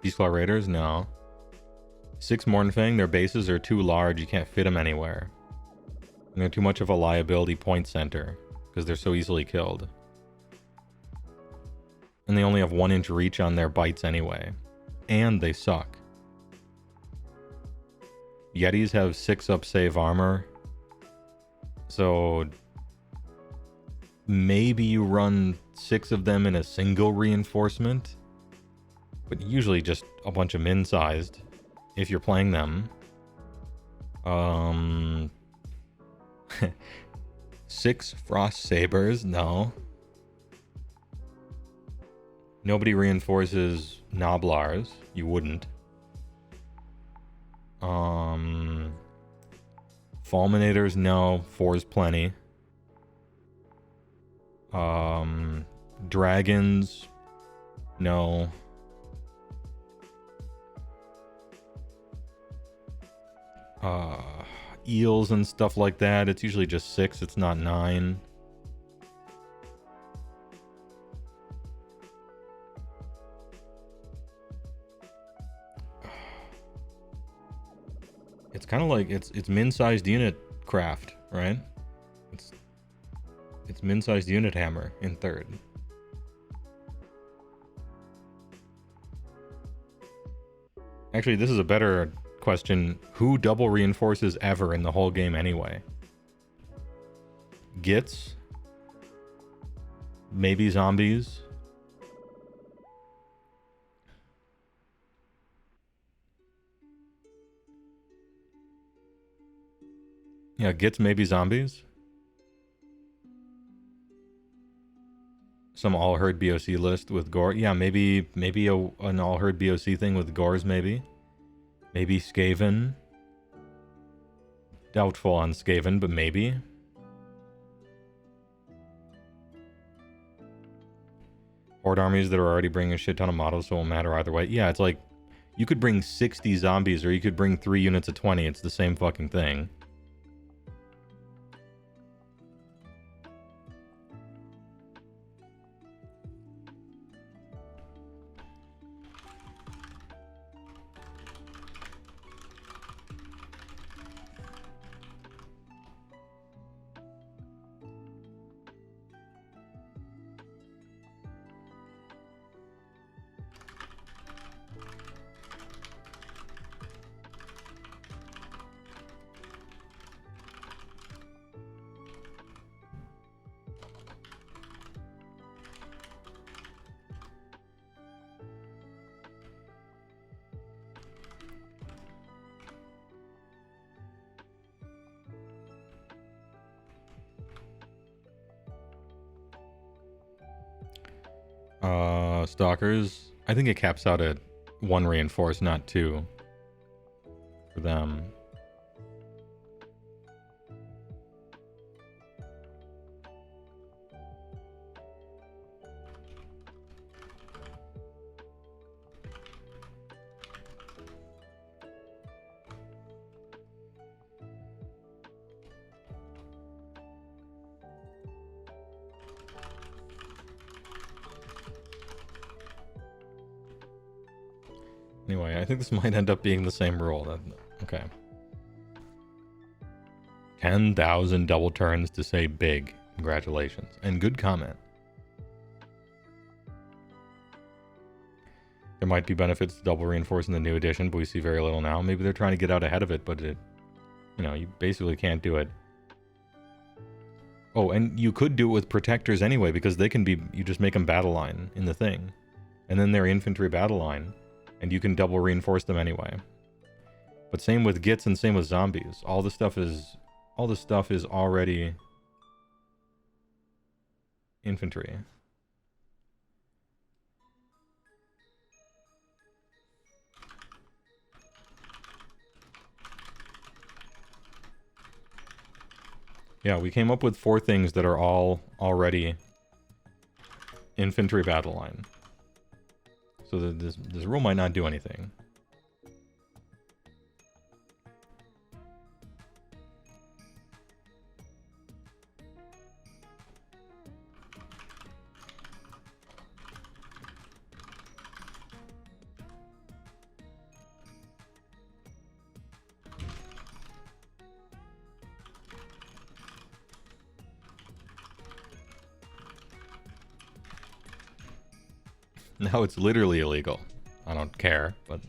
S1: Beastclaw Raiders? No. 6 Mornfang, their bases are too large. You can't fit them anywhere. And they're too much of a liability point center because they're so easily killed. And they only have 1-inch reach on their bites anyway. And they suck. Yetis have 6 up save armor. So maybe you run 6 of them in a single reinforcement. But usually just a bunch of min-sized if you're playing them. 6 Frost Sabers? No. Nobody reinforces Noblars. You wouldn't. Fulminators? No. 4's plenty. Dragons? No. Eels and stuff like that, it's usually just 6, it's not 9. It's kind of like it's min-sized unit craft, right? It's min-sized unit hammer in 3rd. Actually, this is a better question. Who double reinforces ever in the whole game anyway? Gits? Maybe zombies? Yeah, Gits, maybe zombies? Some all-herd BOC list with gore. Yeah, maybe an all-herd BOC thing with gores, maybe. Maybe Skaven. Doubtful on Skaven, but maybe. Horde armies that are already bringing a shit ton of models, so it won't matter either way. Yeah, it's like, you could bring 60 zombies, or you could bring 3 units of 20. It's the same fucking thing. Stalkers. I think it caps out at 1 reinforced, not 2. For them. Anyway, I think this might end up being the same rule. Okay. 10,000 double turns to say big. Congratulations. And good comment. There might be benefits to double reinforce in the new edition, but we see very little now. Maybe they're trying to get out ahead of it, but you basically can't do it. Oh, and you could do it with protectors anyway, because they can be, you just make them battle line in the thing. And then they're infantry battle line. And you can double reinforce them anyway. But same with Gits and same with zombies. All this stuff is already infantry. Yeah, we came up with 4 things that are all already infantry battle line. So this rule might not do anything. Now it's literally illegal. I don't care, but...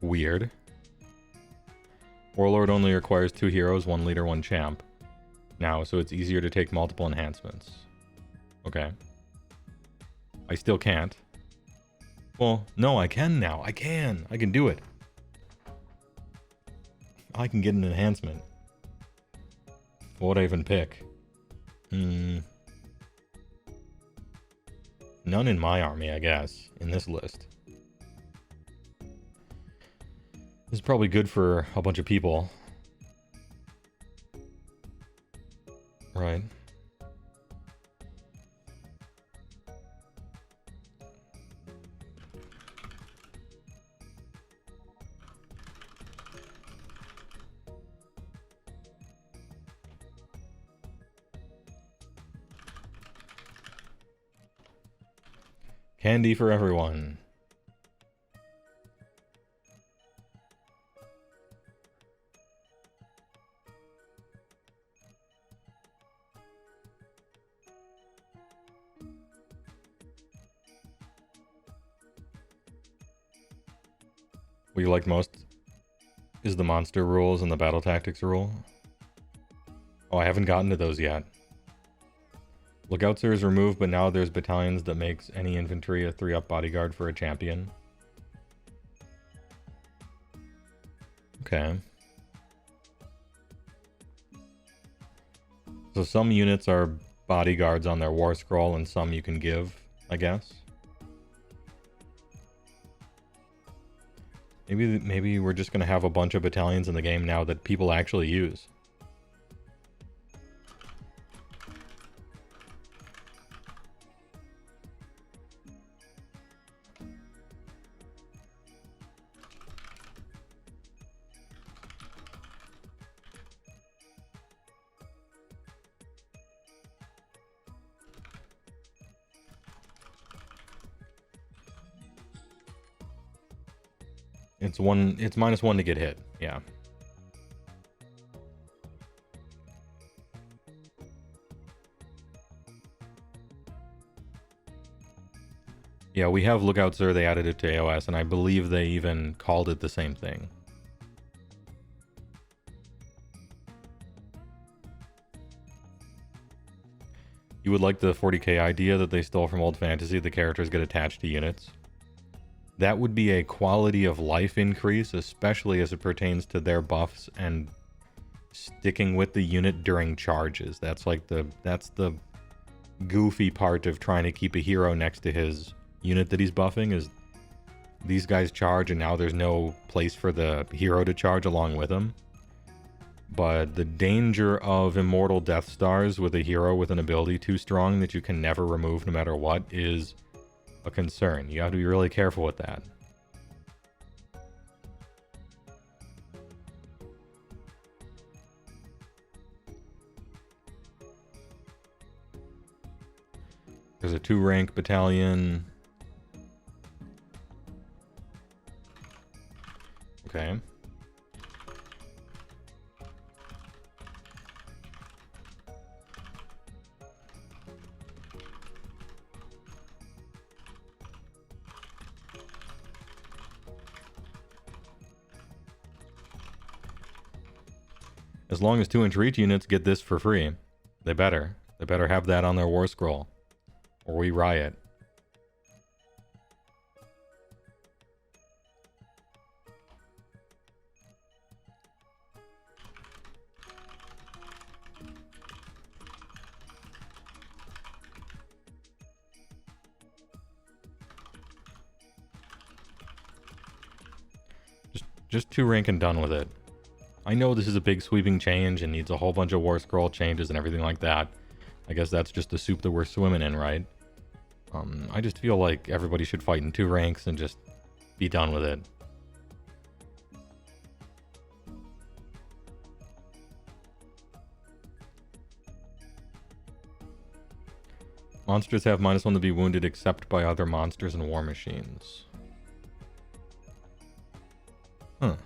S1: Weird. Warlord only requires 2 heroes, 1 leader, 1 champ. Now, so it's easier to take multiple enhancements. Okay. I still can't. Well, no, I can now. I can do it. I can get an enhancement. What would I even pick? None in my army, I guess, in this list. This is probably good for a bunch of people. Right. Candy for everyone. What you like most is the monster rules and the battle tactics rule. Oh, I haven't gotten to those yet. Lookout Sir is removed, but now there's battalions that makes any infantry a 3-up bodyguard for a champion. Okay. So some units are bodyguards on their war scroll and some you can give, I guess. Maybe we're just going to have a bunch of battalions in the game now that people actually use. It's -1 to get hit, yeah. Yeah, we have Lookout Sir, they added it to AOS, and I believe they even called it the same thing. You would like the 40k idea that they stole from Old Fantasy, the characters get attached to units? That would be a quality of life increase, especially as it pertains to their buffs and sticking with the unit during charges. That's like that's the goofy part of trying to keep a hero next to his unit that he's buffing, is these guys charge and now there's no place for the hero to charge along with him. But the danger of immortal Death Stars with a hero with an ability too strong that you can never remove no matter what is a concern. You have to be really careful with that. There's a 2-rank battalion. Okay. As long as 2-inch reach units get this for free, they better have that on their war scroll, or we riot. Just 2-rank and done with it. I know this is a big sweeping change and needs a whole bunch of war scroll changes and everything like that. I guess that's just the soup that we're swimming in, right? I just feel like everybody should fight in 2 ranks and just be done with it. Monsters have -1 to be wounded except by other monsters and war machines. Huh.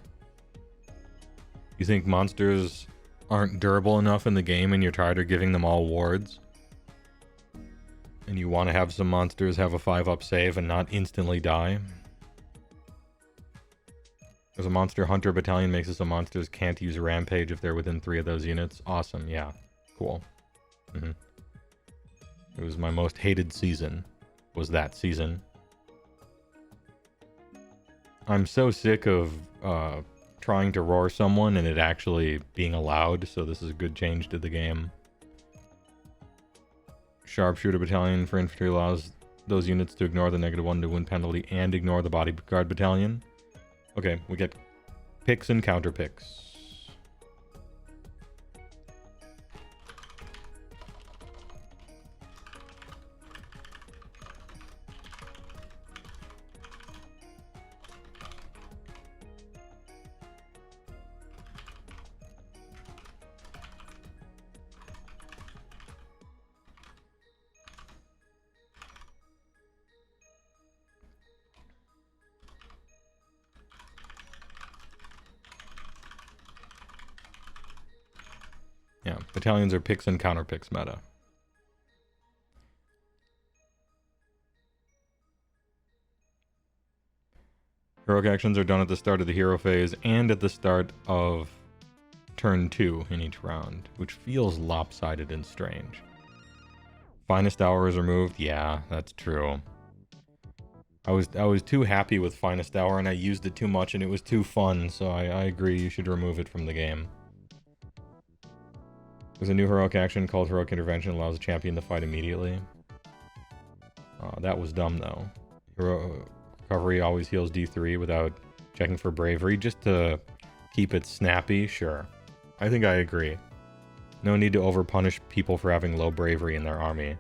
S1: You think monsters aren't durable enough in the game and you're tired of giving them all wards, and you want to have some monsters have a 5-up save and not instantly die. There's a monster hunter battalion makes it so monsters can't use rampage if they're within 3 of those units. Awesome, yeah. Cool. It was my most hated season, was that season. I'm so sick of trying to roar someone and it actually being allowed, so this is a good change to the game. Sharpshooter battalion for infantry allows those units to ignore the -1 to wound penalty and ignore the bodyguard battalion. Okay, we get picks and counter picks. Yeah, battalions are picks and counter picks meta. Heroic actions are done at the start of the hero phase and at the start of turn 2 in each round, which feels lopsided and strange. Finest hour is removed. Yeah, that's true. I was too happy with Finest Hour and I used it too much and it was too fun, so I agree you should remove it from the game. There's a new heroic action called Heroic Intervention, allows a champion to fight immediately. That was dumb though. Hero recovery always heals D3 without checking for bravery, just to keep it snappy, sure. I think I agree. No need to overpunish people for having low bravery in their army.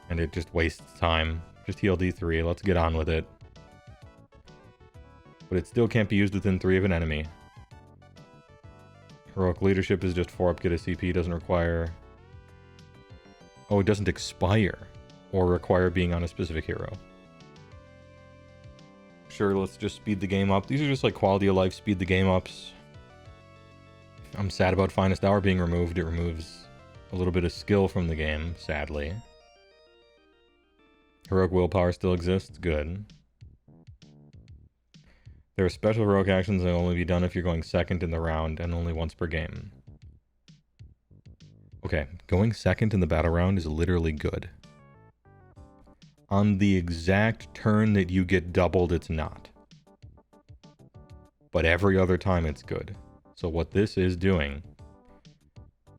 S1: And it just wastes time. Just heal D3, let's get on with it. But it still can't be used within 3 of an enemy. Heroic Leadership is just 4-up, get a CP, doesn't require... Oh, it doesn't expire. Or require being on a specific hero. Sure, let's just speed the game up. These are just like quality of life speed the game ups. I'm sad about Finest Hour being removed. It removes a little bit of skill from the game, sadly. Heroic Willpower still exists, good. There are special heroic actions that will only be done if you're going second in the round and only once per game. Okay, going second in the battle round is literally good. On the exact turn that you get doubled, it's not. But every other time it's good. So what this is doing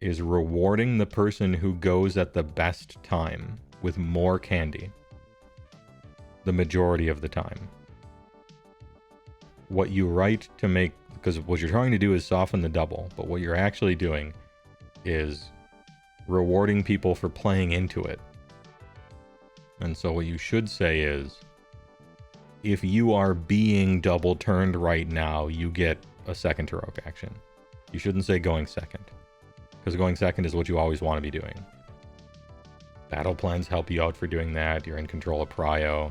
S1: is rewarding the person who goes at the best time with more candy. The majority of the time. What you write to make... Because what you're trying to do is soften the double, but what you're actually doing is rewarding people for playing into it. And so what you should say is, if you are being double turned right now, you get a second heroic action. You shouldn't say going second, because going second is what you always want to be doing. Battle plans help you out for doing that. You're in control of prio.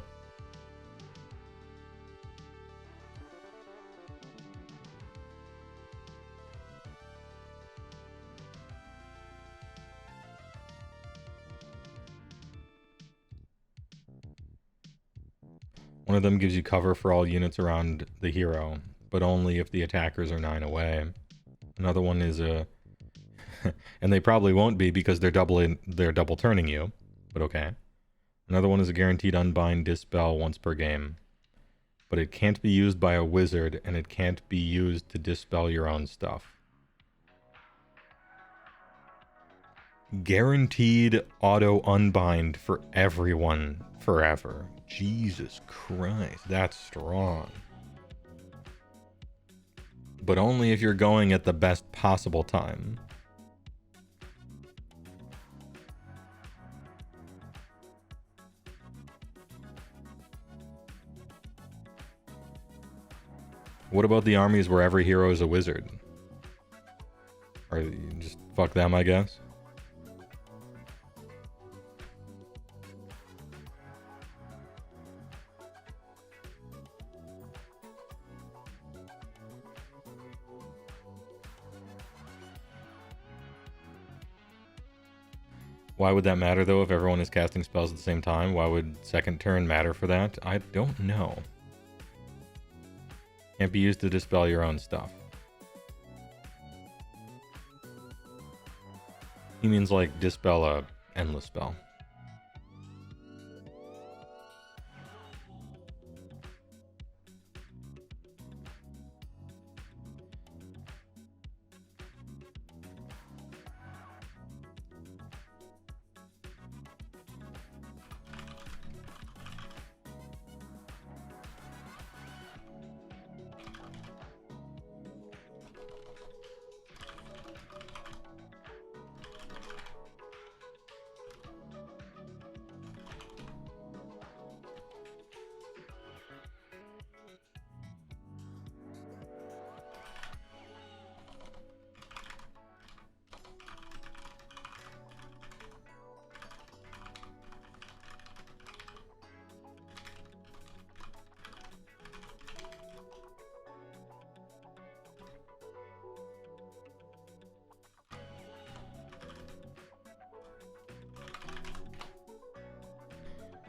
S1: One of them gives you cover for all units around the hero, but only if the attackers are 9 away. Another one is a... and they probably won't be because they're double turning you, but okay. Another one is a guaranteed unbind dispel once per game. But it can't be used by a wizard, and it can't be used to dispel your own stuff. Guaranteed auto unbind for everyone forever. Jesus Christ, that's strong. But only if you're going at the best possible time. What about the armies where every hero is a wizard? Or you just fuck them, I guess? Why would that matter, though, if everyone is casting spells at the same time? Why would second turn matter for that? I don't know. Can't be used to dispel your own stuff. He means, like, dispel a endless spell.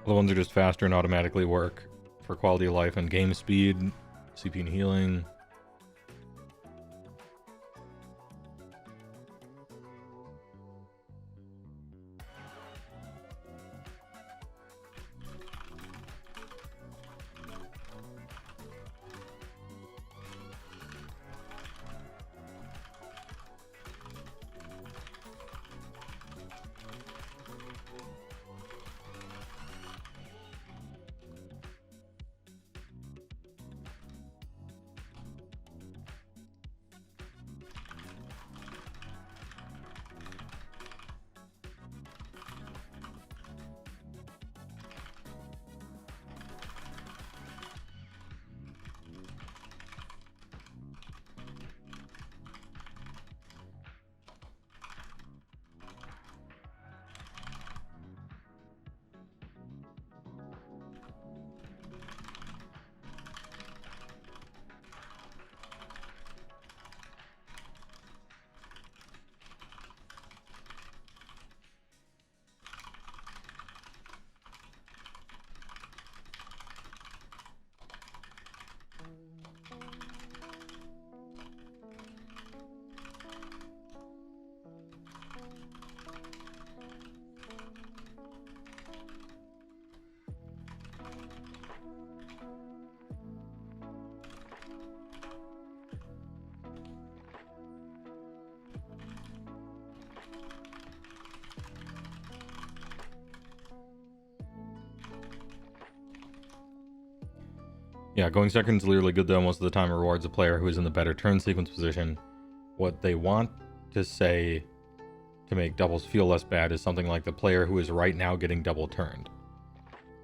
S1: The ones are just faster and automatically work for quality of life and game speed, CP and healing. Yeah, going second is literally good, though. Most of the time rewards a player who is in the better turn sequence position. What they want to say to make doubles feel less bad is something like the player who is right now getting double turned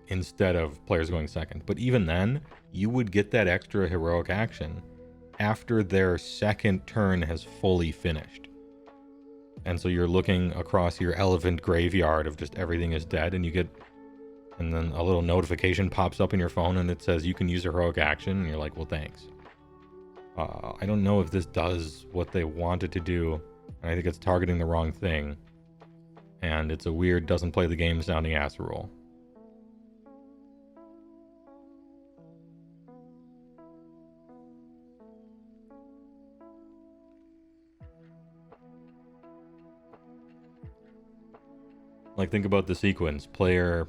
S1: instead of players going second. But even then, you would get that extra heroic action after their second turn has fully finished. And so you're looking across your elephant graveyard of just everything is dead, and you get... and then a little notification pops up in your phone and it says you can use a heroic action, and you're like, well, thanks. I don't know if this does what they want it to do, and I think it's targeting the wrong thing. And it's a weird doesn't play the game sounding ass rule. Like, think about the sequence. Player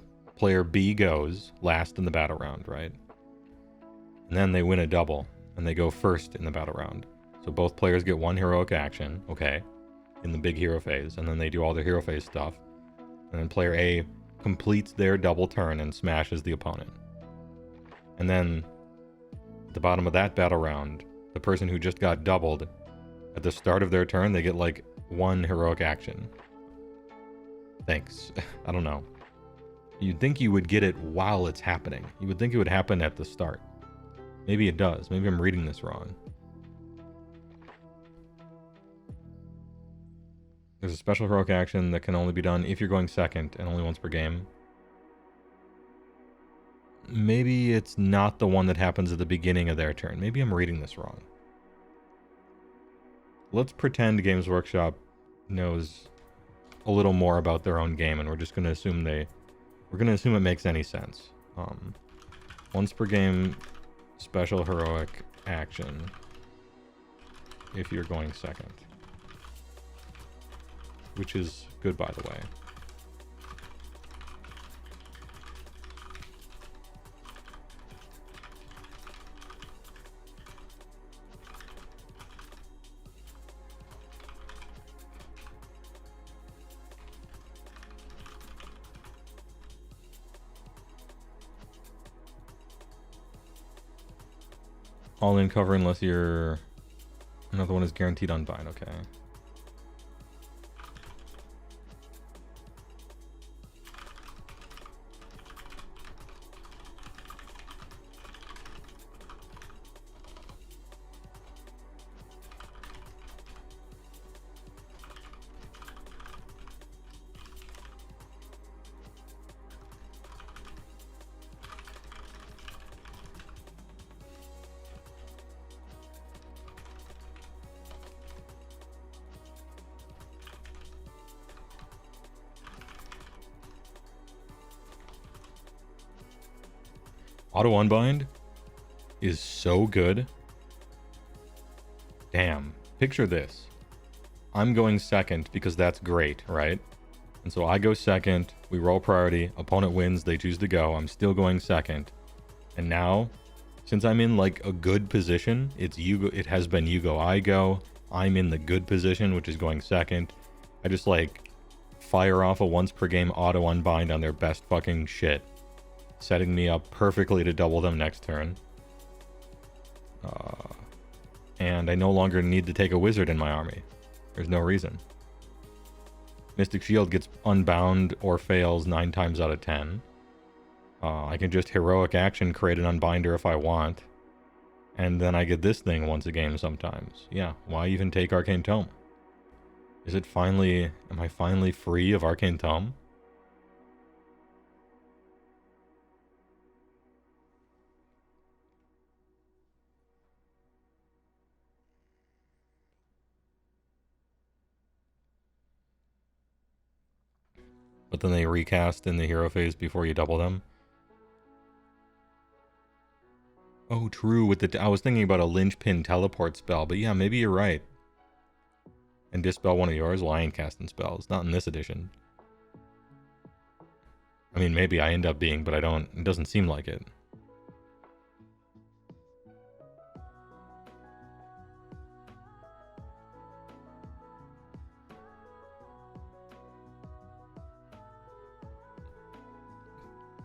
S1: B goes last in the battle round, right? And then they win a double, and they go first in the battle round. So both players get one heroic action, okay, in the big hero phase, and then they do all their hero phase stuff. And then player A completes their double turn and smashes the opponent. And then at the bottom of that battle round, the person who just got doubled, at the start of their turn, they get like one heroic action. Thanks. I don't know. You'd think you would get it while it's happening. You would think it would happen at the start. Maybe it does. Maybe I'm reading this wrong. There's a special heroic action that can only be done if you're going second and only once per game. Maybe it's not the one that happens at the beginning of their turn. Maybe I'm reading this wrong. Let's pretend Games Workshop knows a little more about their own game, and we're just gonna assume it makes any sense. Once per game, special heroic action. If you're going second, which is good, by the way. All in cover unless you're... Another one is guaranteed unbind, okay. Auto unbind is so good. Damn. Picture this. I'm going second because that's great, right? And so I go second. We roll priority. Opponent wins. They choose to go. I'm still going second. And now, since I'm in like a good position, it's you go, it has been you go, I go. I'm in the good position, which is going second. I just like fire off a once per game auto unbind on their best fucking shit, setting me up perfectly to double them next turn. And I no longer need to take a wizard in my army. There's no reason. Mystic Shield gets unbound or fails 9 times out of 10. I can just heroic action create an unbinder if I want. And then I get this thing once a game sometimes. Yeah, why even take Arcane Tome? Is it finally... Am I finally free of Arcane Tome? But then they recast in the hero phase before you double them. Oh, true. With the I was thinking about a linchpin teleport spell, but yeah, maybe you're right. And dispel one of yours? Well, I ain't casting spells. Not in this edition. I mean, maybe I end up being, but I don't. It doesn't seem like it.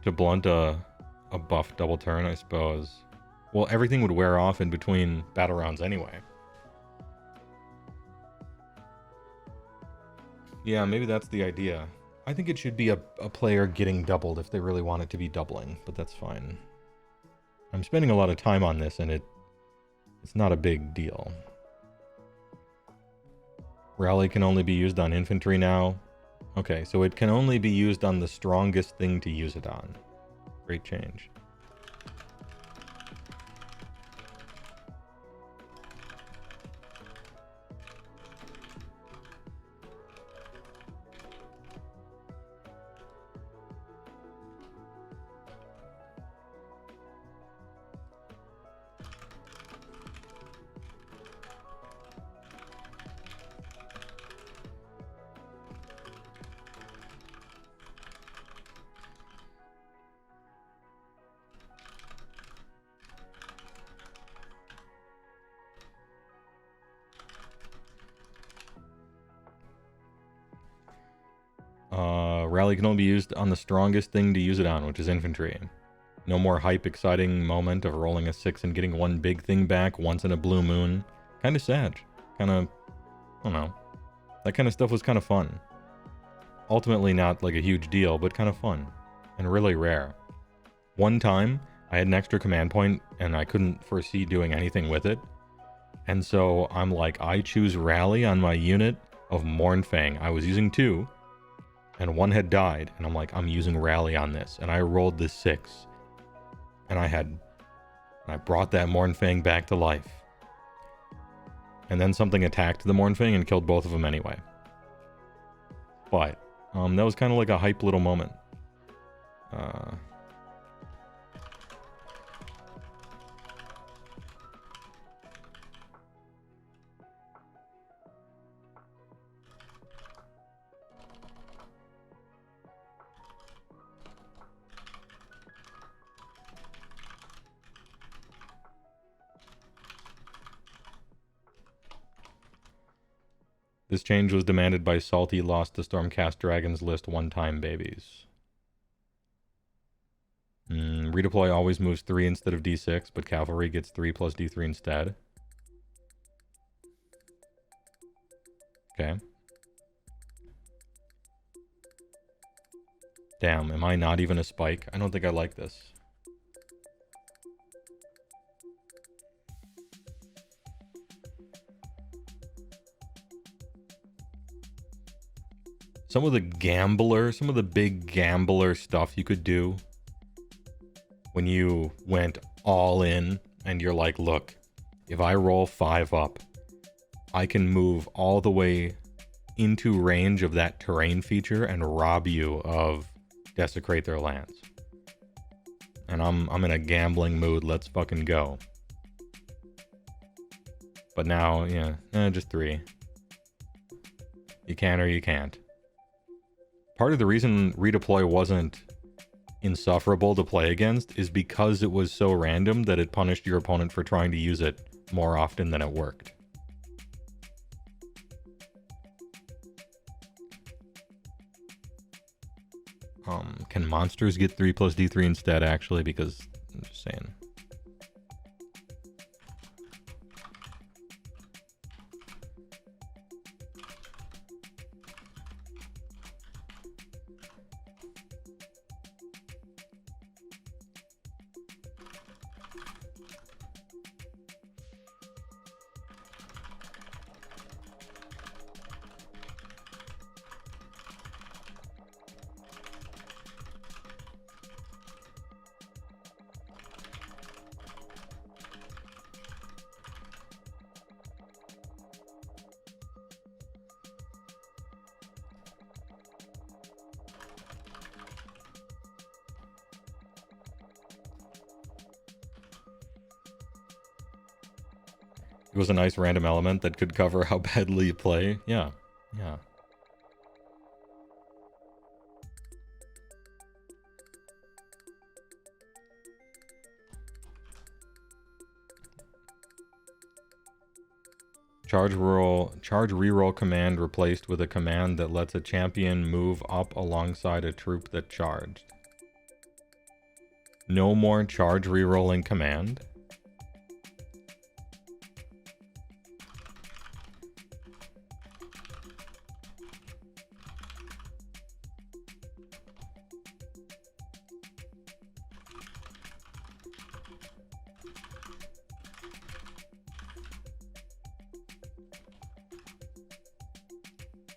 S1: To blunt a buff double turn, I suppose. Well, everything would wear off in between battle rounds anyway. Yeah, maybe that's the idea. I think it should be a player getting doubled if they really want it to be doubling, but that's fine. I'm spending a lot of time on this, and it's not a big deal. Rally can only be used on infantry now. Okay, so it can only be used on the strongest thing to use it on. Great change. Rally can only be used on the strongest thing to use it on, which is infantry. No more hype, exciting moment of rolling a 6 and getting one big thing back once in a blue moon. Kind of sad. Kind of, I don't know. That kind of stuff was kind of fun. Ultimately not like a huge deal, but kind of fun. And really rare. One time, I had an extra command point, and I couldn't foresee doing anything with it. And so I'm like, I choose Rally on my unit of Mournfang. I was using 2. And 1 had died, and I'm like, I'm using Rally on this. And I rolled this 6. And I brought that Mournfang back to life. And then something attacked the Mournfang and killed both of them anyway. But that was kind of like a hype little moment. This change was demanded by Salty lost the Stormcast Dragons list one-time babies. Redeploy always moves 3 instead of D6, but Cavalry gets 3 plus D3 instead. Okay. Damn, am I not even a spike? I don't think I like this. Some of the big gambler stuff you could do when you went all in and you're like, look, if I roll 5 up, I can move all the way into range of that terrain feature and rob you of desecrate their lands. And I'm in a gambling mood, let's fucking go. But now, yeah, just 3. You can or you can't. Part of the reason Redeploy wasn't insufferable to play against is because it was so random that it punished your opponent for trying to use it more often than it worked. Can monsters get 3 plus D3 instead, actually? Because, I'm just saying. It was a nice random element that could cover how badly you play. Yeah, yeah. Charge reroll command replaced with a command that lets a champion move up alongside a troop that charged. No more charge rerolling command.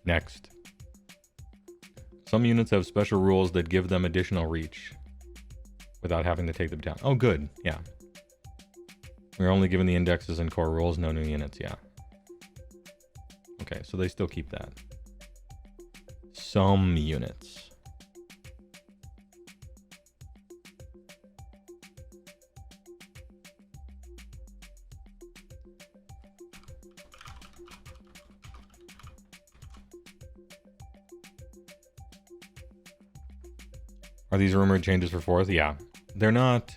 S1: Next. Some units have special rules that give them additional reach without having to take them down. Oh, good. Yeah. We're only given the indexes and core rules, no new units. Yeah. Okay, so they still keep that. Some units. Are these rumored changes for 4th? Yeah. They're not...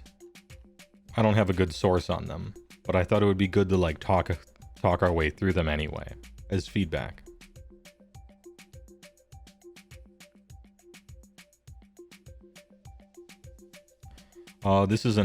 S1: I don't have a good source on them, but I thought it would be good to like talk our way through them anyway, as feedback. This is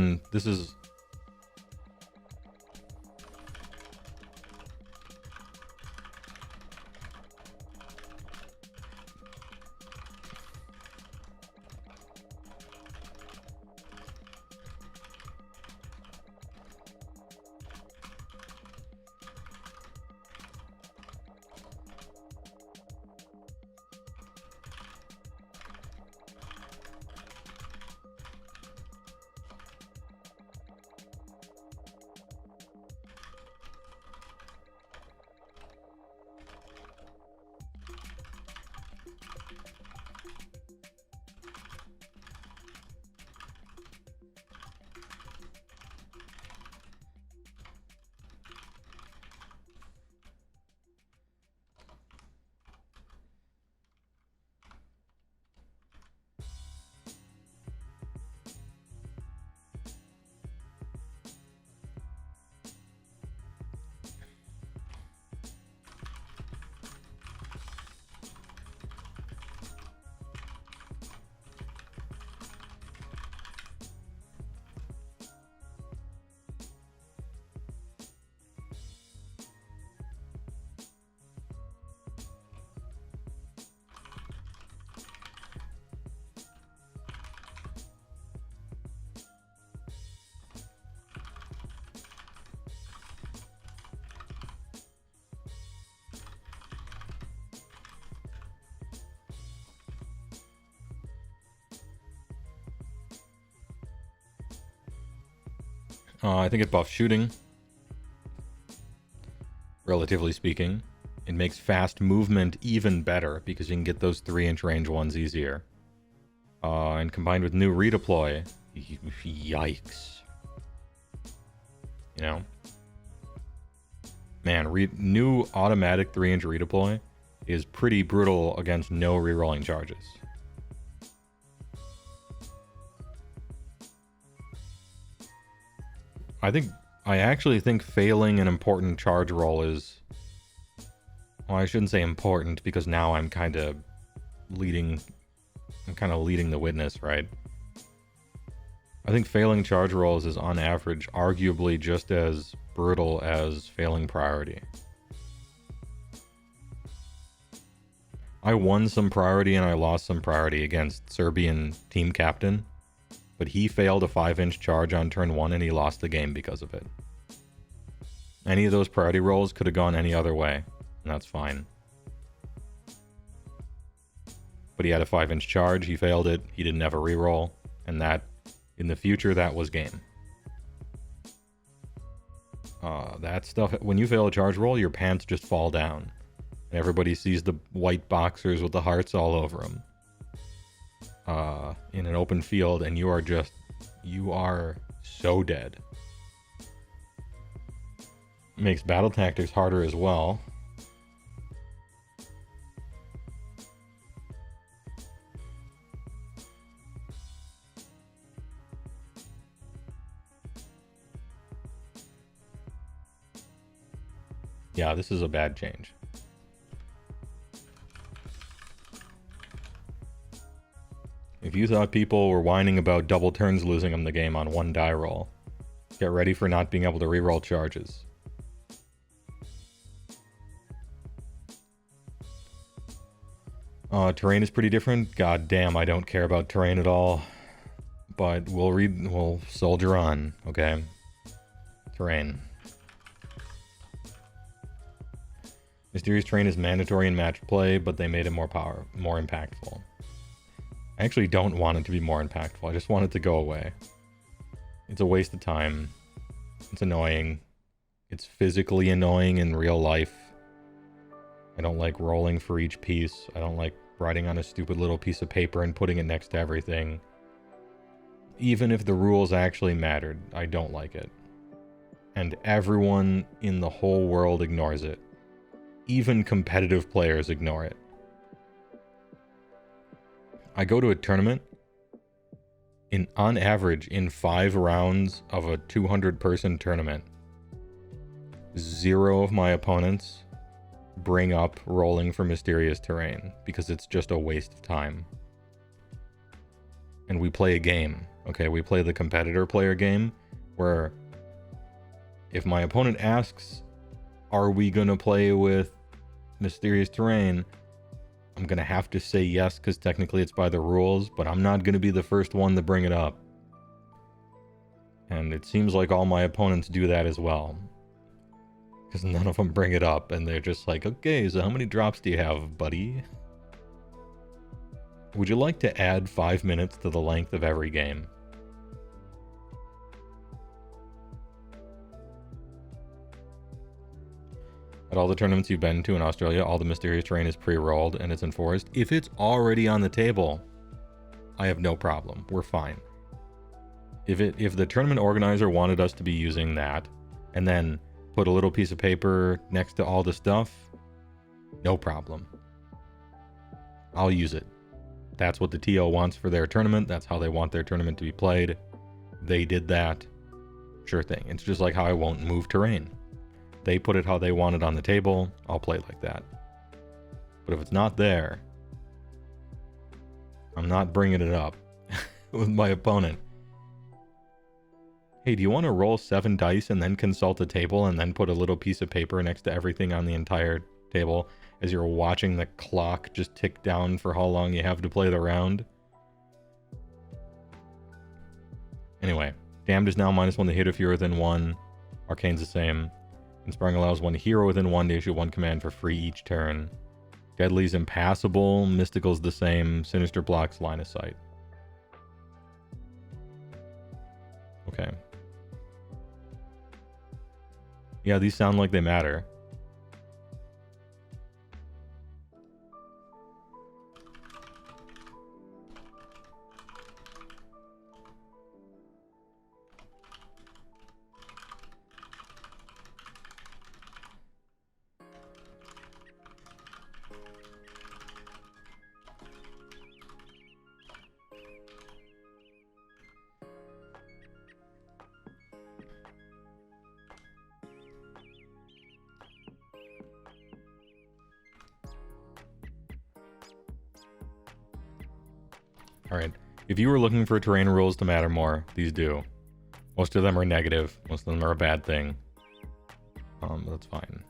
S1: I think it buffs shooting, relatively speaking. It makes fast movement even better because you can get those 3-inch range ones easier. And combined with new redeploy, yikes. You know? Man, new automatic 3-inch redeploy is pretty brutal against no rerolling charges. I actually think failing an important charge roll is... Well, I shouldn't say important because now I'm kind of leading the witness, right? I think failing charge rolls is on average arguably just as brutal as failing priority. I won some priority and I lost some priority against Serbian team captain, but he failed a 5-inch charge on turn 1 and he lost the game because of it. Any of those priority rolls could have gone any other way, and that's fine. But he had a 5-inch charge, he failed it, he didn't have a reroll, and that, in the future, that was game. That stuff, when you fail a charge roll, your pants just fall down. And everybody sees the white boxers with the hearts all over them. In an open field, and you are so dead. Makes battle tactics harder as well. Yeah, this is a bad change. If you thought people were whining about double turns losing them the game on one die roll, get ready for not being able to reroll charges. Terrain is pretty different. God damn, I don't care about terrain at all. But we'll soldier on, okay? Terrain. Mysterious terrain is mandatory in match play, but they made it more impactful. I actually don't want it to be more impactful. I just want it to go away. It's a waste of time. It's annoying. It's physically annoying in real life. I don't like rolling for each piece. I don't like writing on a stupid little piece of paper and putting it next to everything. Even if the rules actually mattered, I don't like it. And everyone in the whole world ignores it. Even competitive players ignore it. I go to a tournament, on average, in 5 rounds of a 200-person tournament, 0 of my opponents bring up rolling for mysterious terrain, because it's just a waste of time. And we play a game, okay? We play the competitor player game, where if my opponent asks, are we gonna play with mysterious terrain, I'm gonna have to say yes because technically it's by the rules, but I'm not gonna be the first one to bring it up. And it seems like all my opponents do that as well, because none of them bring it up, and they're just like, okay, so how many drops do you have, buddy? Would you like to add 5 minutes to the length of every game? At all the tournaments you've been to in Australia, all the mysterious terrain is pre-rolled and it's enforced. If it's already on the table, I have no problem. We're fine. If the tournament organizer wanted us to be using that and then put a little piece of paper next to all the stuff, no problem. I'll use it. That's what the TO wants for their tournament. That's how they want their tournament to be played. They did that. Sure thing. It's just like how I won't move terrain. They put it how they want it on the table, I'll play it like that. But if it's not there, I'm not bringing it up with my opponent. Hey, do you want to roll 7 dice and then consult the table and then put a little piece of paper next to everything on the entire table as you're watching the clock just tick down for how long you have to play the round? Anyway, Damned is now -1 to hit if you're within 1. Arcane's the same. Inspiring allows 1 hero within 1 to issue 1 command for free each turn. Deadly's impassable. Mystical's the same. Sinister blocks line of sight. Okay. Yeah, these sound like they matter. Alright, if you were looking for terrain rules to matter more, these do. Most of them are negative, most of them are a bad thing. That's fine.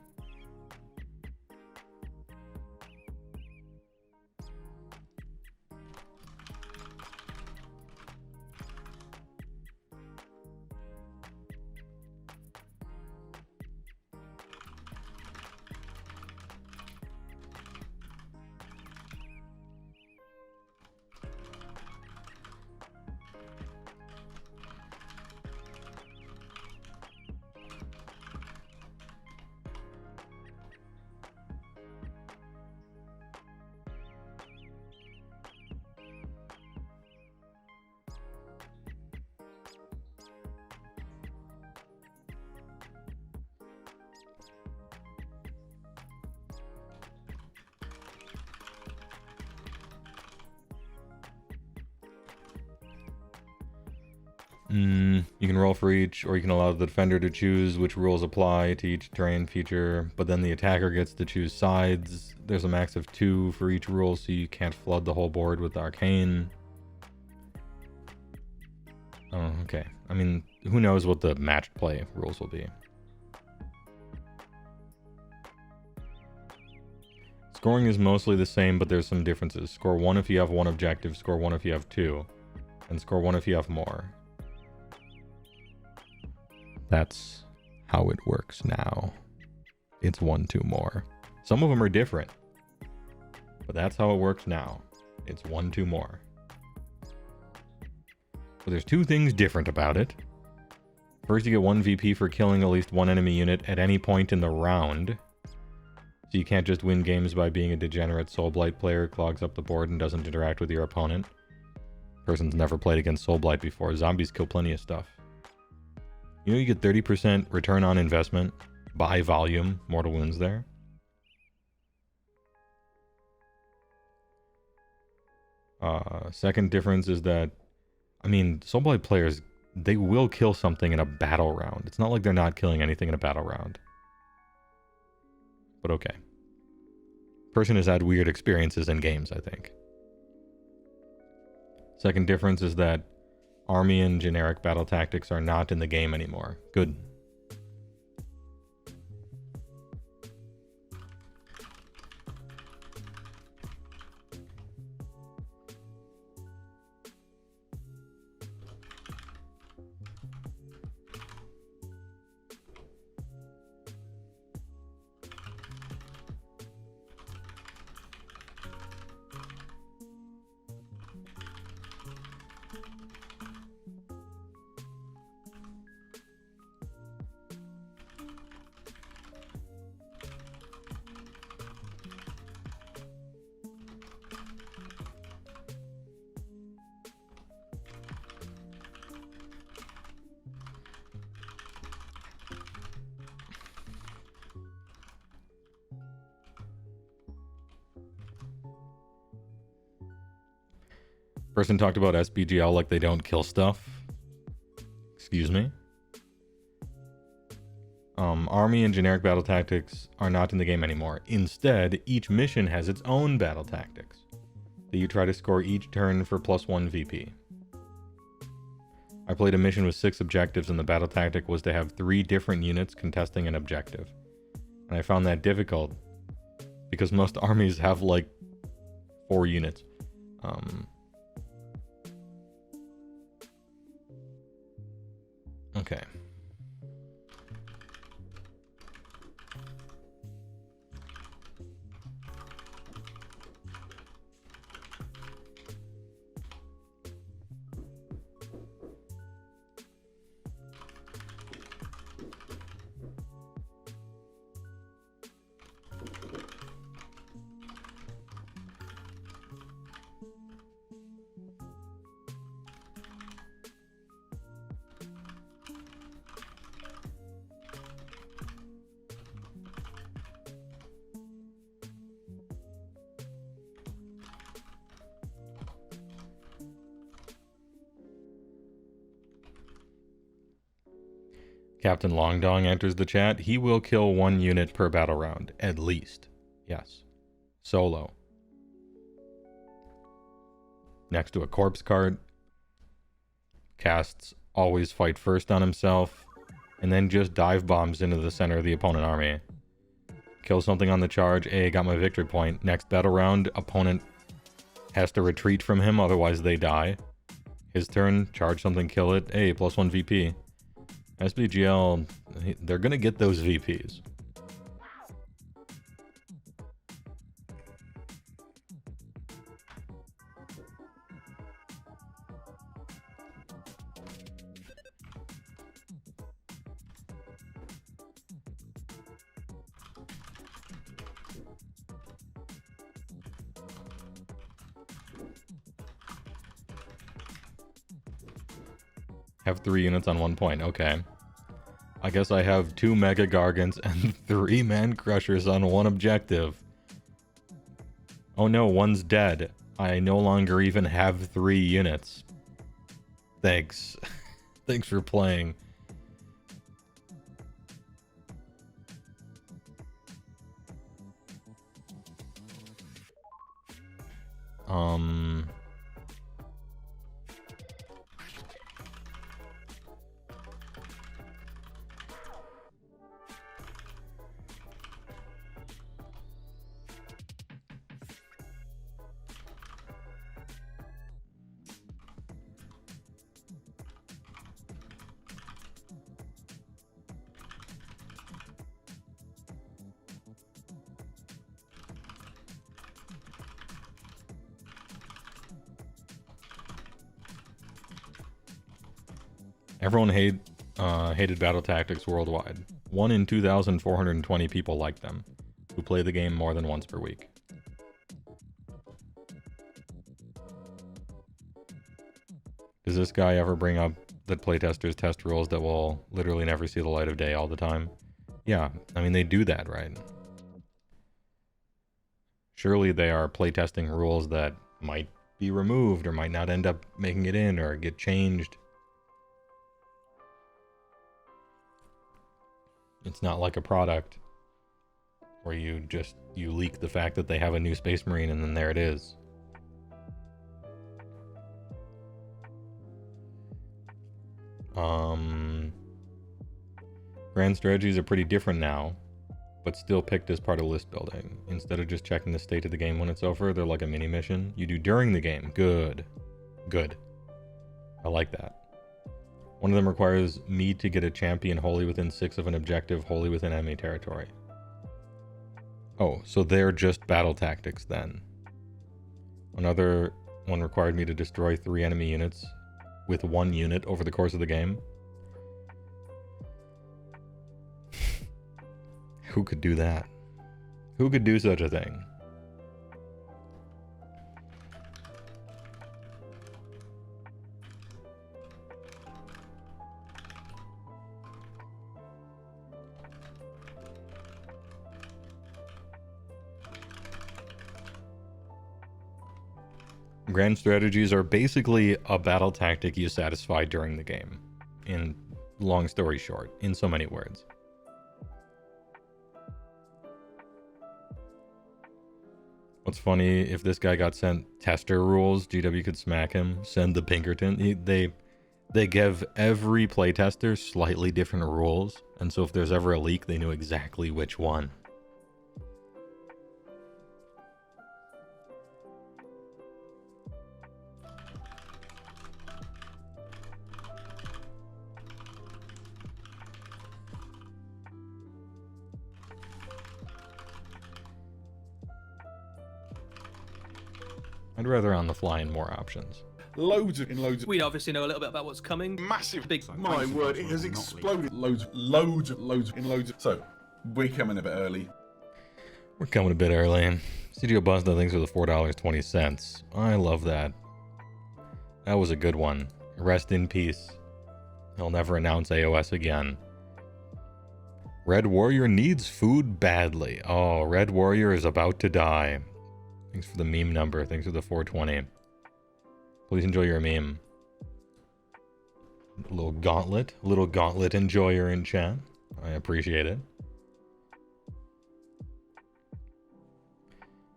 S1: You can roll for each, or you can allow the defender to choose which rules apply to each terrain feature, but then the attacker gets to choose sides. There's a max of 2 for each rule, so you can't flood the whole board with arcane. Oh, okay. I mean, who knows what the matched play rules will be. Scoring is mostly the same, but there's some differences. Score 1 if you have 1 objective, score 1 if you have 2, and score 1 if you have more. That's how it works now. It's 1, 2 more. Some of them are different, but that's how it works now. It's 1, 2 more. So there's 2 things different about it. First, you get 1 VP for killing at least 1 enemy unit at any point in the round. So you can't just win games by being a degenerate Soulblight player who clogs up the board and doesn't interact with your opponent. Person's never played against Soulblight before. Zombies kill plenty of stuff. You know you get 30% return on investment by volume, Mortal Wounds there. Second difference is that, I mean, Soulblight players, they will kill something in a battle round. It's not like they're not killing anything in a battle round. But okay. Person has had weird experiences in games, I think. Second difference is that army and generic battle tactics are not in the game anymore. Good. Person talked about SBGL like they don't kill stuff. Excuse me. Army and generic battle tactics are not in the game anymore. Instead, each mission has its own battle tactics that you try to score each turn for +1 VP. I played a mission with 6 objectives, and the battle tactic was to have 3 different units contesting an objective. And I found that difficult because most armies have like 4 units. Okay. Captain Longdong enters the chat. He will kill 1 unit per battle round, at least. Yes. Solo. Next to a corpse cart. Casts always fight first on himself. And then just dive bombs into the center of the opponent army. Kill something on the charge. Hey, got my victory point. Next battle round, opponent has to retreat from him, otherwise they die. His turn, charge something, kill it. Hey, +1 VP. SBGL, they're gonna get those VPs. Have 3 units on 1 point. Okay. I guess I have 2 Mega Gargants and 3 Man Crushers on 1 objective. Oh no, 1's dead. I no longer even have 3 units. Thanks. Thanks for playing. Everyone hated battle tactics worldwide. 1 in 2,420 people like them, who play the game more than once per week. Does this guy ever bring up that playtesters test rules that will literally never see the light of day all the time? Yeah, I mean, they do that, right? Surely they are playtesting rules that might be removed or might not end up making it in or get changed. It's not like a product where you leak the fact that they have a new Space Marine and then there it is. Grand strategies are pretty different now, but still picked as part of list building. Instead of just checking the state of the game when it's over, they're like a mini mission you do during the game. Good. Good. I like that. One of them requires me to get a champion wholly within 6 of an objective, wholly within enemy territory. Oh, so they're just battle tactics then. Another one required me to destroy 3 enemy units with 1 unit over the course of the game. Who could do that? Who could do such a thing? Grand strategies are basically a battle tactic you satisfy during the game. In long story short, in so many words. What's funny, if this guy got sent tester rules, GW could smack him, send the Pinkerton. They give every playtester slightly different rules, and so if there's ever a leak, they know exactly which one. I'd rather on the fly and more options.
S3: Loads.
S4: We obviously know a little bit about what's coming.
S3: Massive.
S4: Big.
S3: My word, it has exploded. Loads. So, we're coming a bit early.
S1: We're coming a bit early. CGO Buzda, thanks for the $4.20. I love that. That was a good one. Rest in peace. He'll never announce AOS again. Red Warrior needs food badly. Oh, Red Warrior is about to die. Thanks for the meme number. Thanks for the 420. Please enjoy your meme. A little gauntlet enjoyer in chat. I appreciate it.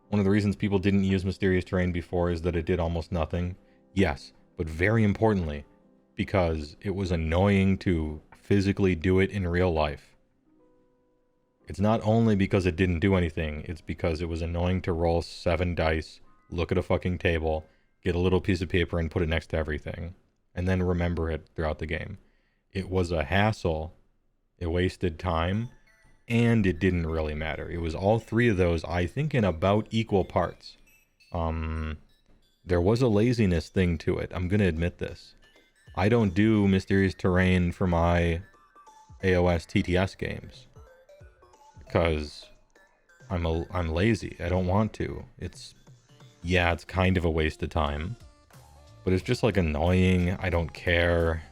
S1: One of the reasons people didn't use Mysterious Terrain before is that it did almost nothing. Yes, but very importantly, because it was annoying to physically do it in real life. It's not only because it didn't do anything, it's because it was annoying to roll 7 dice, look at a fucking table, get a little piece of paper and put it next to everything, and then remember it throughout the game. It was a hassle, it wasted time, and it didn't really matter. It was all 3 of those, I think, in about equal parts. There was a laziness thing to it, I'm gonna admit this. I don't do Mysterious Terrain for my AOS TTS games. Because I'm lazy. I don't want to. It's kind of a waste of time. But it's just like annoying. I don't care.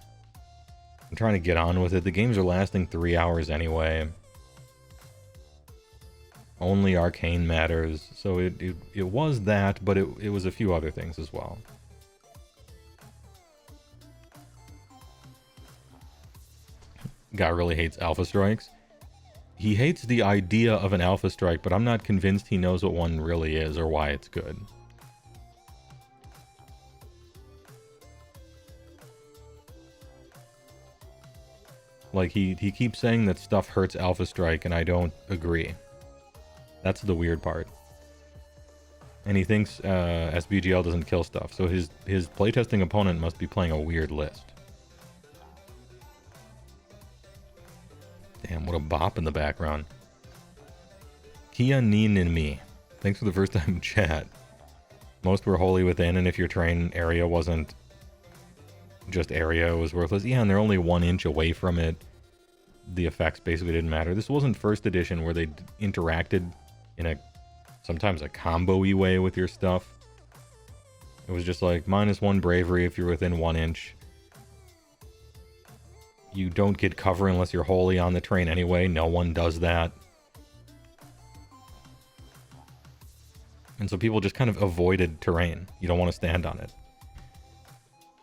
S1: I'm trying to get on with it. The games are lasting 3 hours anyway. Only Arcane matters. So it was that, but it was a few other things as well. Guy really hates Alpha Strikes. He hates the idea of an Alpha Strike, but I'm not convinced he knows what one really is or why it's good. Like, he keeps saying that stuff hurts Alpha Strike, and I don't agree. That's the weird part. And he thinks SBGL doesn't kill stuff, so his playtesting opponent must be playing a weird list. Damn, what a bop in the background. Kia Neen and me. Thanks for the first time chat. Most were wholly within, and if your terrain area wasn't just area, it was worthless. Yeah, and they're only 1 inch away from it. The effects basically didn't matter. This wasn't first edition where they interacted in sometimes a combo-y way with your stuff. It was just like -1 bravery if you're within 1 inch. You don't get cover unless you're wholly on the terrain anyway. No one does that. And so people just kind of avoided terrain. You don't want to stand on it.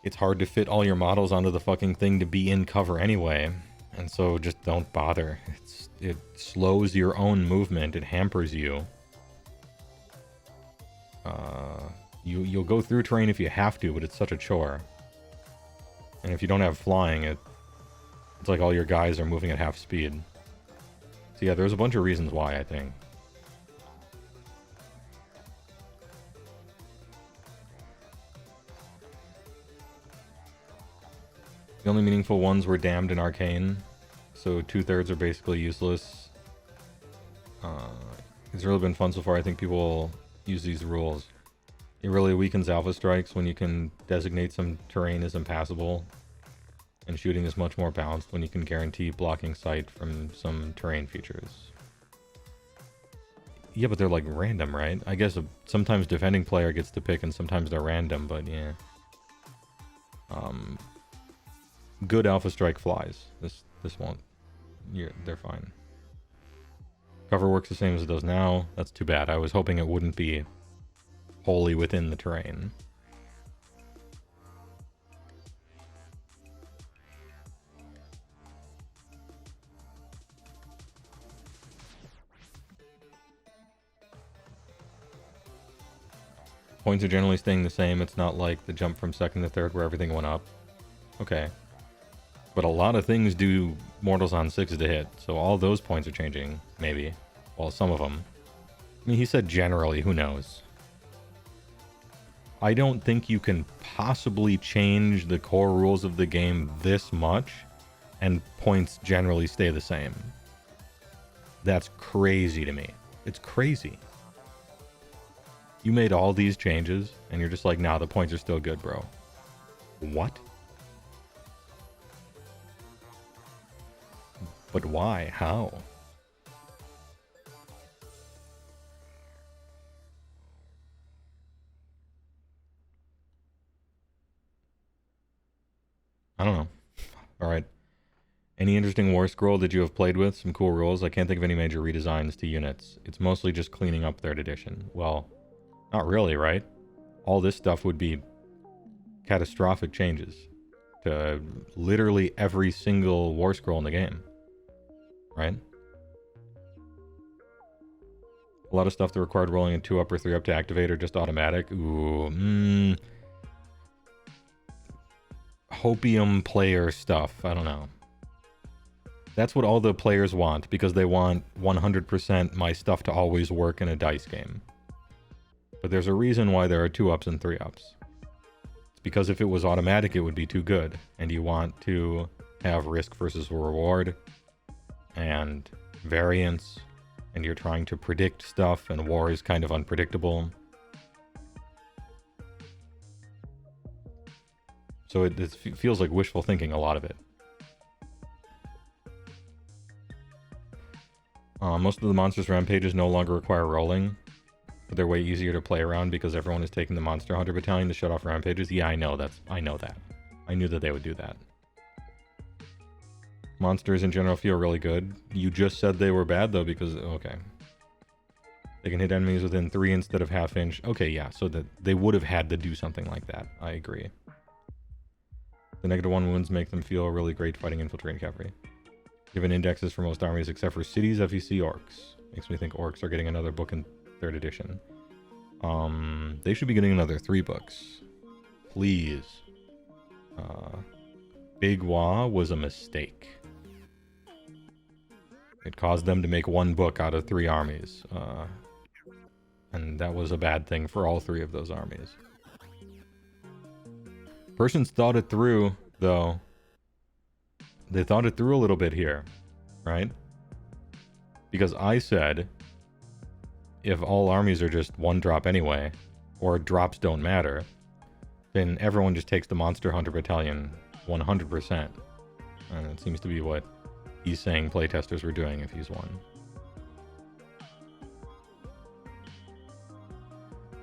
S1: It's hard to fit all your models onto the fucking thing to be in cover anyway. And so just don't bother. It slows your own movement. It hampers you. You'll go through terrain if you have to, but it's such a chore. And if you don't have flying, it's like all your guys are moving at half speed. So yeah, there's a bunch of reasons why, I think. The only meaningful ones were damned in Arcane, so 2/3 are basically useless. It's really been fun so far. I think people will use these rules. It really weakens Alpha Strikes when you can designate some terrain as impassable. And shooting is much more balanced when you can guarantee blocking sight from some terrain features. Yeah, but they're like random, right? I guess sometimes defending player gets to pick and sometimes they're random, but yeah. Good Alpha Strike flies. This won't. They're fine. Cover works the same as it does now. That's too bad. I was hoping it wouldn't be wholly within the terrain. Points are generally staying the same. It's not like the jump from 2nd to 3rd where everything went up. Okay. But a lot of things do mortals on 6 to hit, so all those points are changing, maybe. Well, some of them. I mean, he said generally, who knows? I don't think you can possibly change the core rules of the game this much, and points generally stay the same. That's crazy to me. It's crazy. You made all these changes, and you're just like, nah, the points are still good, bro. What? But why? How? I don't know. Alright. Any interesting war scroll that you have played with? Some cool rules? I can't think of any major redesigns to units. It's mostly just cleaning up 3rd edition. Well, not really, right? All this stuff would be catastrophic changes. to literally every single war scroll in the game, right? A lot of stuff that required rolling a 2-up or 3-up to activate or just automatic. Ooh, Hopium player stuff. I don't know. That's what all the players want, because they want 100% my stuff to always work in a dice game. But there's a reason why there are 2-ups and 3-ups. It's because if it was automatic, it would be too good. And you want to have risk versus reward and variance. And you're trying to predict stuff, and war is kind of unpredictable. So it feels like wishful thinking, a lot of it. Most of the monsters rampages no longer require rolling, but they're way easier to play around because everyone is taking the Monster Hunter Battalion to shut off rampages. Yeah, I know that. I knew that they would do that. Monsters in general feel really good. You just said they were bad though, because okay. They can hit enemies within 3 instead of half inch. Okay, yeah, so that they would have had to do something like that. I agree. The -1 wounds make them feel really great fighting infiltrating cavalry. Given indexes for most armies except for cities, FEC, orcs. Makes me think orcs are getting another book in 3rd edition. They should be getting another 3 books. Please. Big Wa was a mistake. It caused them to make 1 book out of 3 armies. And that was a bad thing for all 3 of those armies. Persians thought it through, though. They thought it through a little bit here, right? Because I said, if all armies are just 1 drop anyway, or drops don't matter, then everyone just takes the Monster Hunter Battalion 100%. And it seems to be what he's saying playtesters were doing if he's one.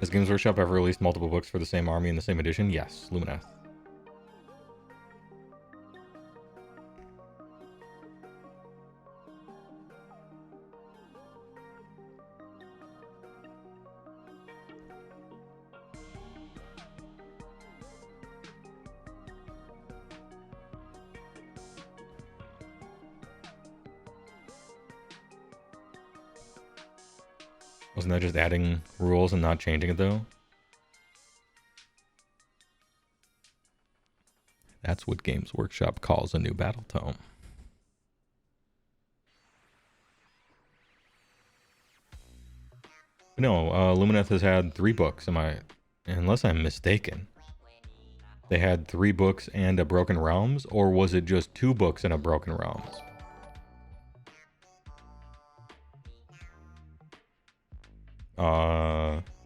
S1: Has Games Workshop ever released multiple books for the same army in the same edition? Yes, Lumineth. Wasn't that just adding rules and not changing it, though? That's what Games Workshop calls a new battle tome. No, Lumineth has had 3 books, unless I'm mistaken. They had 3 books and a Broken Realms, or was it just 2 books and a Broken Realms?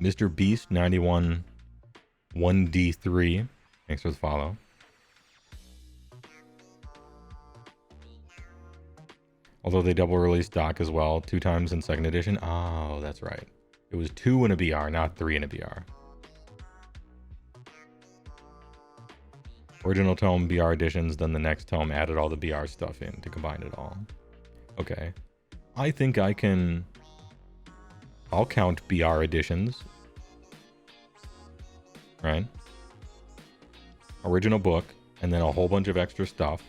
S1: Mr. Beast 91 1D3. Thanks for the follow. Although they double released Doc as well, 2 times in 2nd edition. Oh, that's right. It was 2 in a BR, not 3 in a BR. Original tome BR editions, then the next tome added all the BR stuff in to combine it all. Okay. I think I'll count BR editions. Right? Original book, and then a whole bunch of extra stuff.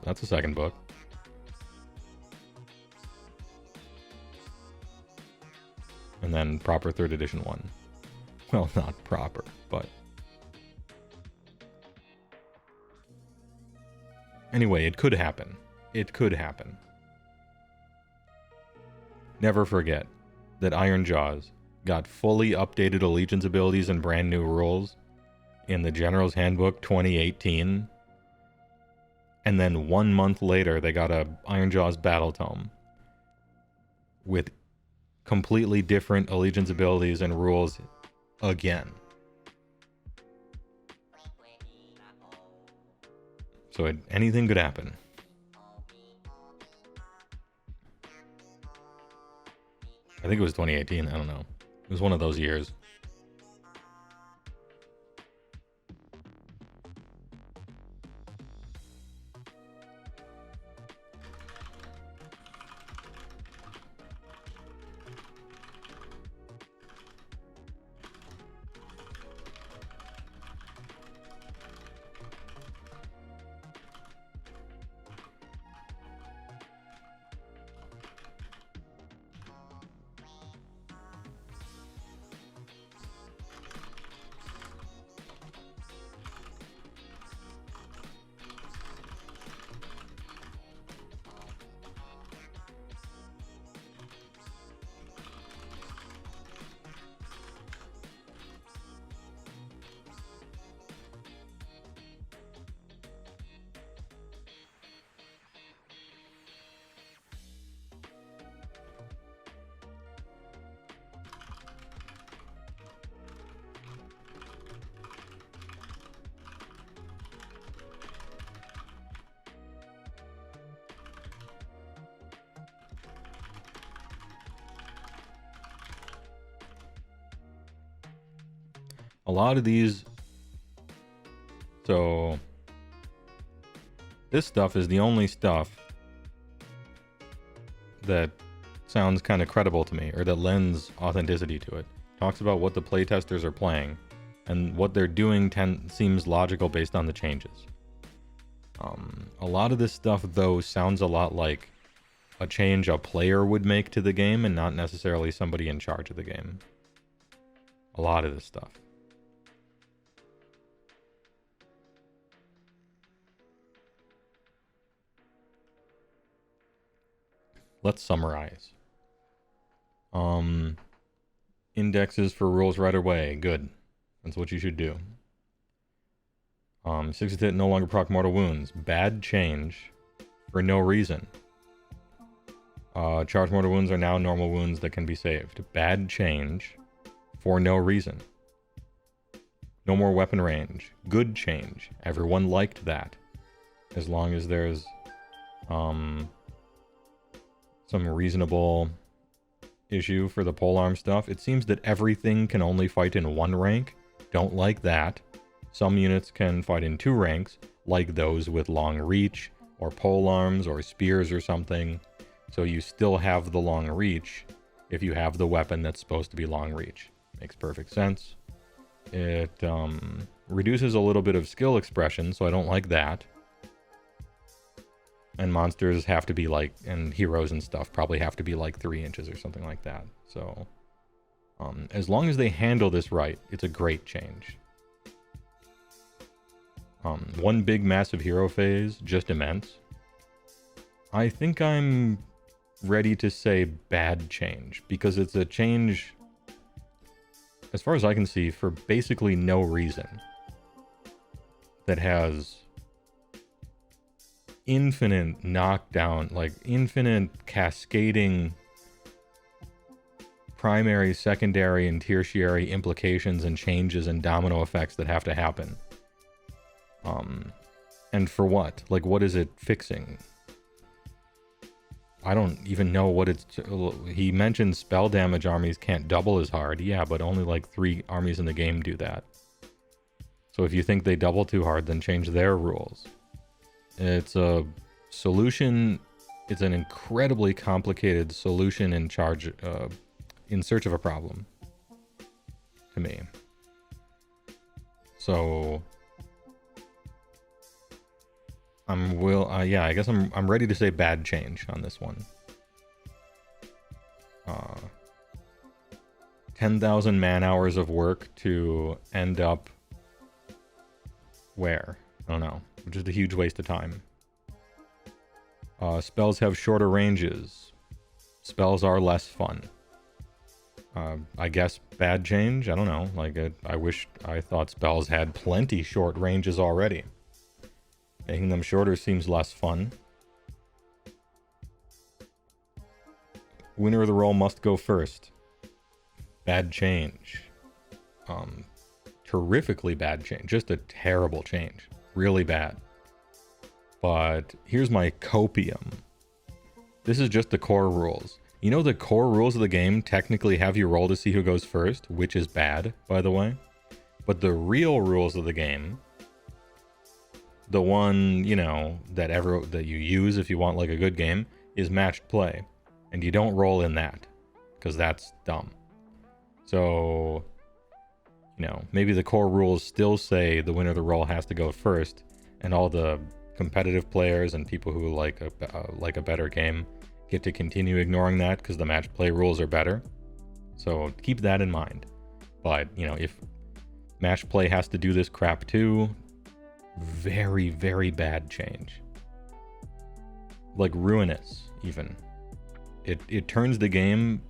S1: That's a 2nd book. And then proper 3rd edition one. Well, not proper, but... Anyway, it could happen. It could happen. Never forget that Iron Jaws got fully updated Allegiance abilities and brand new rules in the General's Handbook 2018. And then 1 month later, they got a Iron Jaws Battle Tome with completely different Allegiance abilities and rules again. So anything could happen. I think it was 2018. I don't know. It was one of those years. a lot of these... So, this stuff is the only stuff that sounds kind of credible to me, or that lends authenticity to it. Talks about what the playtesters are playing, and what they're doing seems logical based on the changes. A lot of this stuff, though, sounds a lot like a change a player would make to the game, and not necessarily somebody in charge of the game. A lot of this stuff. Let's summarize. Indexes for rules right away. Good. That's what you should do. 6th hit no longer proc mortal wounds. Bad change for no reason. Charged mortal wounds are now normal wounds that can be saved. Bad change for no reason. No more weapon range. Good change. Everyone liked that. As long as there's some reasonable issue for the polearm stuff. It seems that everything can only fight in one rank. Don't like that. Some units can fight in 2 ranks, like those with long reach, or polearms, or spears or something. So you still have the long reach if you have the weapon that's supposed to be long reach. Makes perfect sense. It reduces a little bit of skill expression, so I don't like that. And monsters have to be like, and heroes and stuff probably have to be like 3 inches or something like that. So, as long as they handle this right, it's a great change. One big massive hero phase, just immense. I think I'm ready to say bad change, because it's a change, as far as I can see, for basically no reason. That has infinite knockdown, like infinite cascading primary, secondary, and tertiary implications and changes and domino effects that have to happen. And for what? Like, what is it fixing? I don't even know what it's... He mentioned spell damage armies can't double as hard. Yeah, but only like 3 armies in the game do that. So if you think they double too hard, then change their rules. It's a solution. It's an incredibly complicated solution in search of a problem, to me. So I guess I'm ready to say bad change on this one. 10,000 man hours of work to end up where? I don't know. Which is a huge waste of time. Spells have shorter ranges. Spells are less fun. I guess bad change? I don't know. Like, I thought spells had plenty short ranges already. Making them shorter seems less fun. Winner of the roll must go first. Bad change. Terrifically bad change. Just a terrible change. Really bad. But here's my copium. This is just the core rules. You know, the core rules of the game technically have you roll to see who goes first, which is bad, by the way. But the real rules of the game, the one, you know, that you use if you want like a good game, is matched play. And you don't roll in that, because that's dumb. So, you know, maybe the core rules still say the winner of the roll has to go first, and all the competitive players and people who like a better game get to continue ignoring that because the match play rules are better. So keep that in mind. But, you know, if match play has to do this crap too, very, very bad change. Like ruinous, even. It turns the game...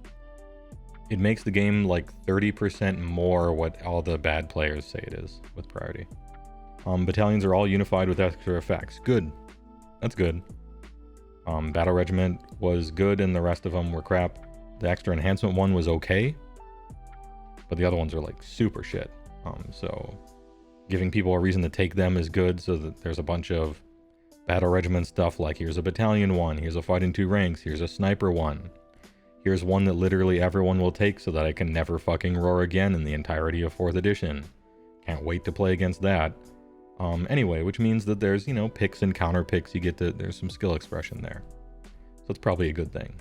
S1: It makes the game like 30% more what all the bad players say it is with priority. Battalions are all unified with extra effects. Good. That's good. Battle Regiment was good and the rest of them were crap. The extra enhancement one was okay, but the other ones are like super shit. So giving people a reason to take them is good, so that there's a bunch of Battle Regiment stuff like here's a Battalion one, here's a Fight in 2 ranks, here's a Sniper one. Here's one that literally everyone will take so that I can never fucking roar again in the entirety of 4th edition. Can't wait to play against that. Anyway, which means that there's, you know, picks and counter picks. There's some skill expression there. So it's probably a good thing.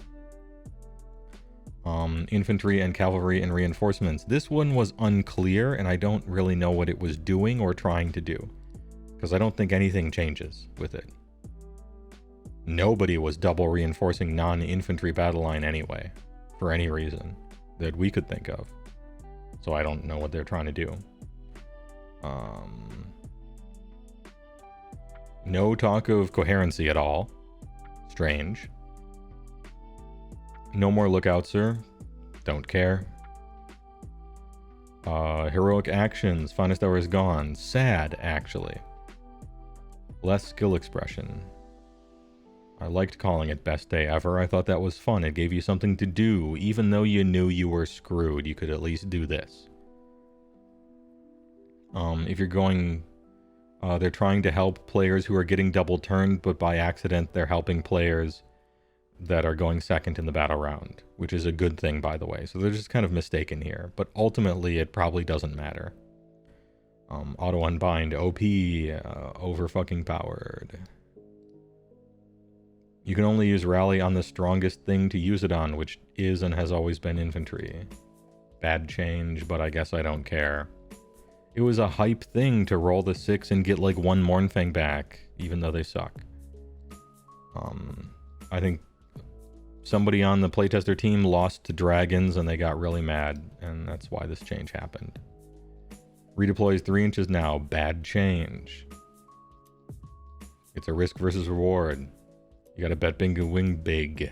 S1: Infantry and cavalry and reinforcements. This one was unclear, and I don't really know what it was doing or trying to do, because I don't think anything changes with it. Nobody was double reinforcing non-infantry battle line anyway, for any reason that we could think of. So I don't know what they're trying to do. No talk of coherency at all. Strange. No more lookout, sir. Don't care. Heroic actions. Finest hour is gone. Sad, actually. Less skill expression. I liked calling it best day ever. I thought that was fun. It gave you something to do. Even though you knew you were screwed, you could at least do this. If you're going... they're trying to help players who are getting double turned, but by accident they're helping players that are going second in the battle round, which is a good thing, by the way. So they're just kind of mistaken here, but ultimately it probably doesn't matter. Auto unbind, OP, over fucking powered. You can only use rally on the strongest thing to use it on, which is and has always been infantry. Bad change, but I guess I don't care. It was a hype thing to roll the 6 and get like one Mournfang back, even though they suck. I think somebody on the playtester team lost to dragons and they got really mad, and that's why this change happened. Redeploys 3 inches now. Bad change. It's a risk versus reward. You gotta bet big and win big.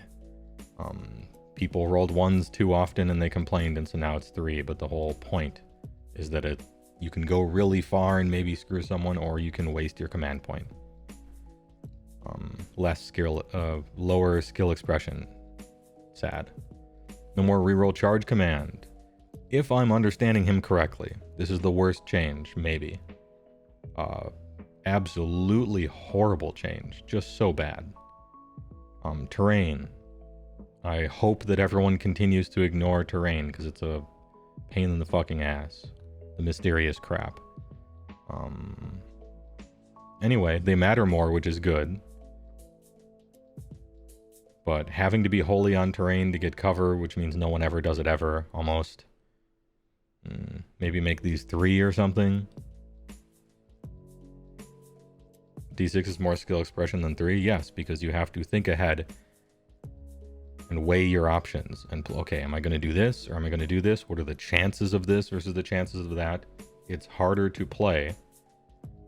S1: People rolled 1s too often and they complained, and so now it's 3, but the whole point is that you can go really far and maybe screw someone, or you can waste your command point. Lower skill expression. Sad. No more reroll charge command. If I'm understanding him correctly, this is the worst change, maybe. Absolutely horrible change. Just so bad. Terrain. I hope that everyone continues to ignore terrain, because it's a pain in the fucking ass. The mysterious crap. Anyway, they matter more, which is good. But having to be wholly on terrain to get cover, which means no one ever does it ever, almost. Maybe make these 3 or something. D6 is more skill expression than 3? Yes, because you have to think ahead and weigh your options. And, okay, am I going to do this or am I going to do this? What are the chances of this versus the chances of that? It's harder to play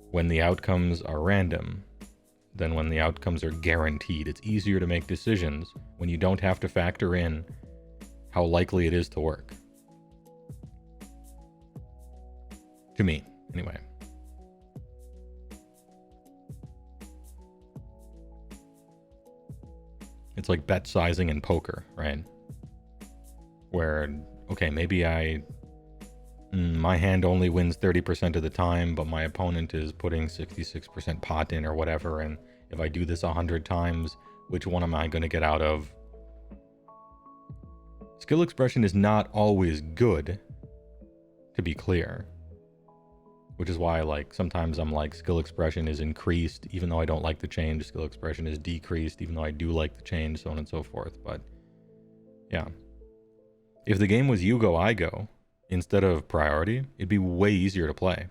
S1: when the outcomes are random than when the outcomes are guaranteed. It's easier to make decisions when you don't have to factor in how likely it is to work. To me, anyway. It's like bet sizing in poker, right? Where, okay, maybe my hand only wins 30% of the time, but my opponent is putting 66% pot in or whatever, and if I do this 100 times, which one am I going to get out of? Skill expression is not always good, to be clear. Which is why, like, sometimes I'm like, skill expression is increased, even though I don't like the change. Skill expression is decreased, even though I do like the change, so on and so forth. But, yeah. If the game was you go, I go, instead of priority, it'd be way easier to play.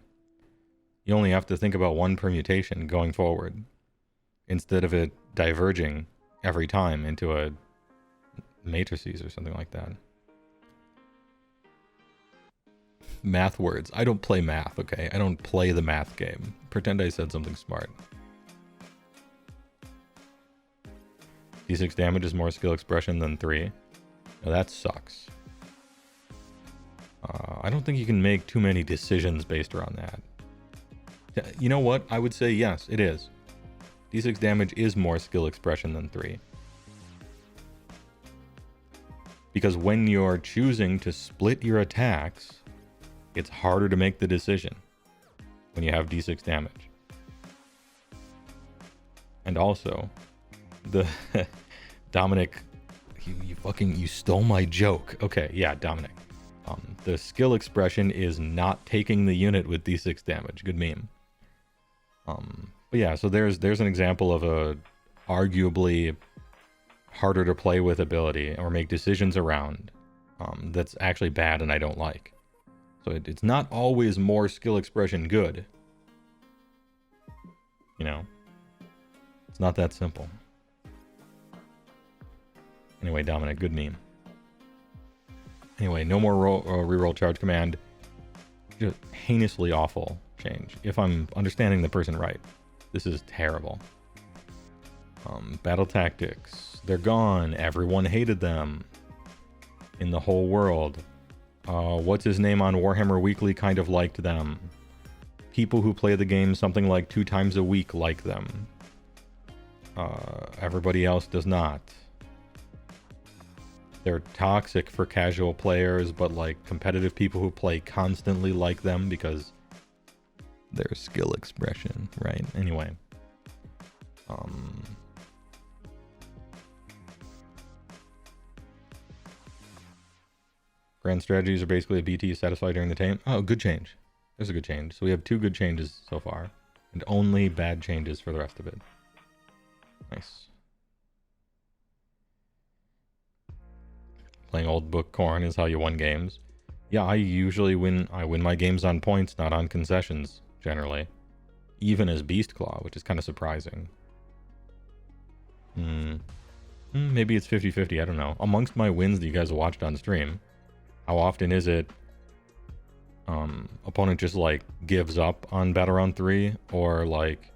S1: You only have to think about one permutation going forward, instead of it diverging every time into a matrices or something like that. Math words. I don't play math, okay? I don't play the math game. Pretend I said something smart. D6 damage is more skill expression than 3. Now that sucks. I don't think you can make too many decisions based around that. You know what? I would say yes, it is. D6 damage is more skill expression than 3. Because when you're choosing to split your attacks, it's harder to make the decision when you have D6 damage. And also, the Dominic, you stole my joke. Okay, yeah, Dominic. The skill expression is not taking the unit with D6 damage. Good meme. But yeah, so there's an example of a arguably harder to play with ability or make decisions around that's actually bad and I don't like. So it's not always more skill expression good. You know? It's not that simple. Anyway, Dominic, good meme. Anyway, no more reroll charge command. Just heinously awful change. If I'm understanding the person right. This is terrible. Battle tactics. They're gone. Everyone hated them. In the whole world. What's his name on Warhammer Weekly kind of liked them. People who play the game something like 2 times a week like them. Everybody else does not. They're toxic for casual players, but like competitive people who play constantly like them because their skill expression, right? Anyway. Grand strategies are basically a BT satisfied during the time. Oh, good change. There's a good change. So we have 2 good changes so far. And only bad changes for the rest of it. Nice. Playing old book corn is how you win games. Yeah, I usually win my games on points, not on concessions, generally. Even as Beast Claw, which is kind of surprising. Maybe it's 50-50, I don't know. Amongst my wins that you guys watched on stream, how often is it opponent just like gives up on Battle Round 3, or like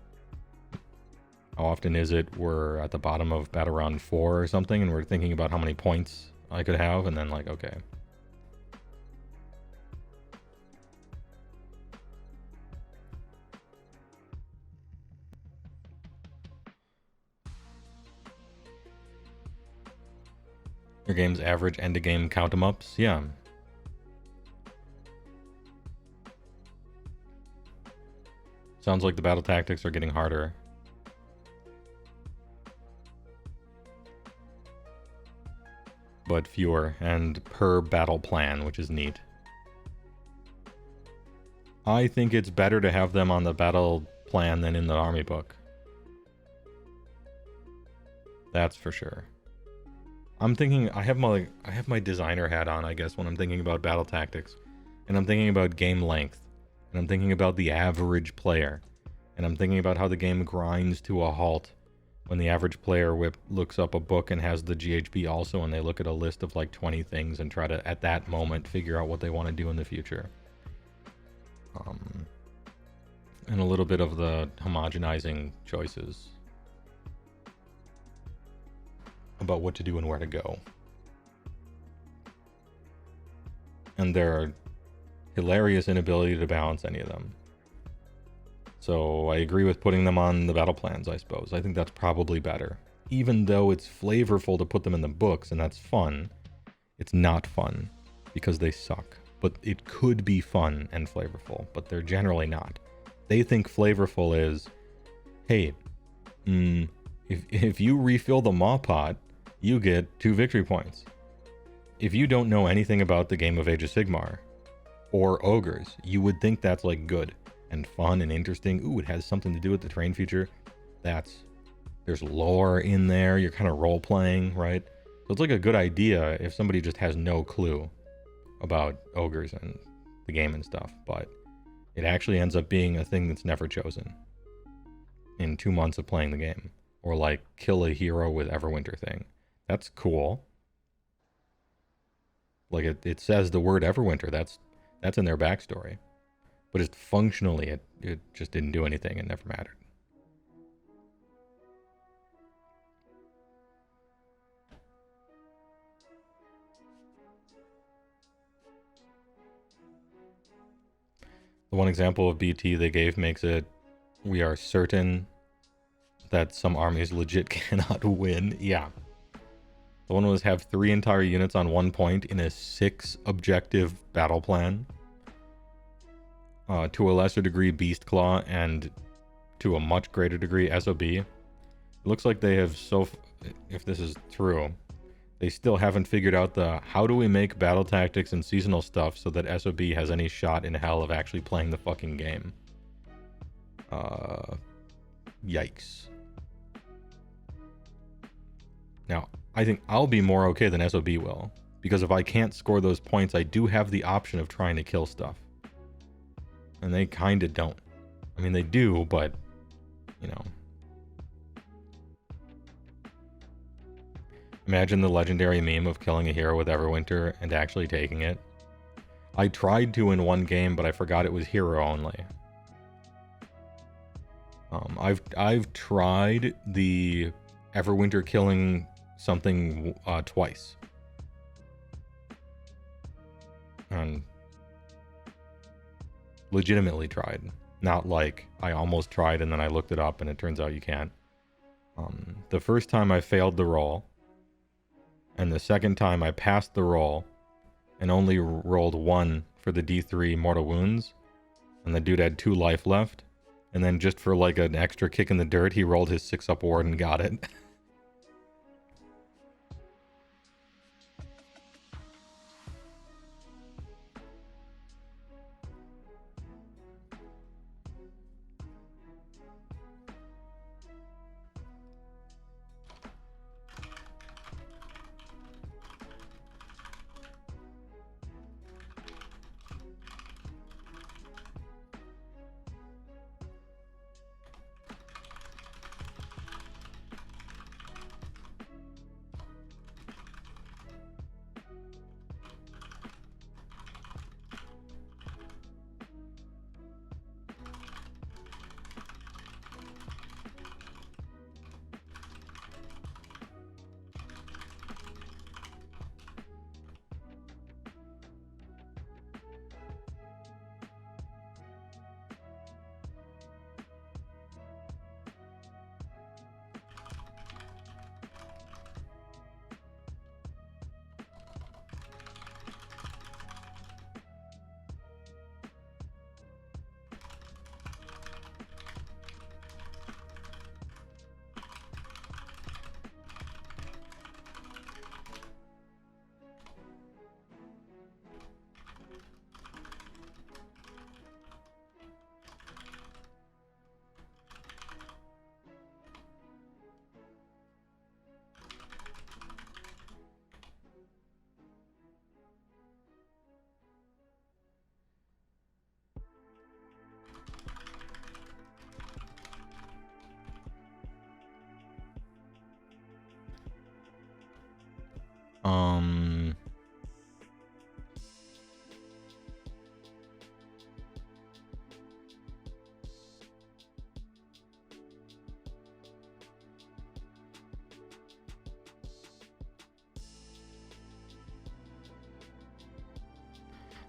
S1: how often is it we're at the bottom of Battle Round 4 or something and we're thinking about how many points I could have, and then like, okay. Your game's average end-to-game count-em-ups? Yeah. Sounds like the battle tactics are getting harder. But fewer, and per battle plan, which is neat. I think it's better to have them on the battle plan than in the army book. That's for sure. I'm thinking, I have my designer hat on, I guess, when I'm thinking about battle tactics. And I'm thinking about game length. And I'm thinking about the average player. And I'm thinking about how the game grinds to a halt when the average player looks up a book and has the GHB also, and they look at a list of like 20 things and try to, at that moment, figure out what they want to do in the future. And a little bit of the homogenizing choices about what to do and where to go. And their hilarious inability to balance any of them. So I agree with putting them on the battle plans, I suppose. I think that's probably better. Even though it's flavorful to put them in the books, and that's fun, it's not fun because they suck. But it could be fun and flavorful, but they're generally not. They think flavorful is, hey, if you refill the maw pot, you get 2 victory points. If you don't know anything about the game of Age of Sigmar or ogres, you would think that's like good and fun and interesting. Ooh, it has something to do with the train feature. There's lore in there. You're kind of role playing, right? So it's like a good idea if somebody just has no clue about ogres and the game and stuff, but it actually ends up being a thing that's never chosen in 2 months of playing the game. Or like kill a hero with Everwinter thing. That's cool. Like it says the word Everwinter. That's in their backstory. But just functionally, it just didn't do anything. It never mattered. The one example of BT they gave makes it, we are certain that some armies legit cannot win. Yeah. The one was have 3 entire units on 1 point in a 6 objective battle plan. To a lesser degree Beast Claw, and to a much greater degree SOB. It looks like they have if this is true, They still haven't figured out the how do we make battle tactics and seasonal stuff so that SOB has any shot in hell of actually playing the fucking game. Yikes. Now, I think I'll be more okay than SOB will, because if I can't score those points, I do have the option of trying to kill stuff. And they kinda don't. I mean, they do, but, you know. Imagine the legendary meme of killing a hero with Everwinter and actually taking it. I tried to in one game, but I forgot it was hero only. I've tried the Everwinter killing something twice. And legitimately tried. Not like I almost tried and then I looked it up and it turns out you can't. The first time I failed the roll, and the second time I passed the roll and only rolled 1 for the D3 mortal wounds, and the dude had 2 life left, and then just for like an extra kick in the dirt, he rolled his 6-up ward and got it.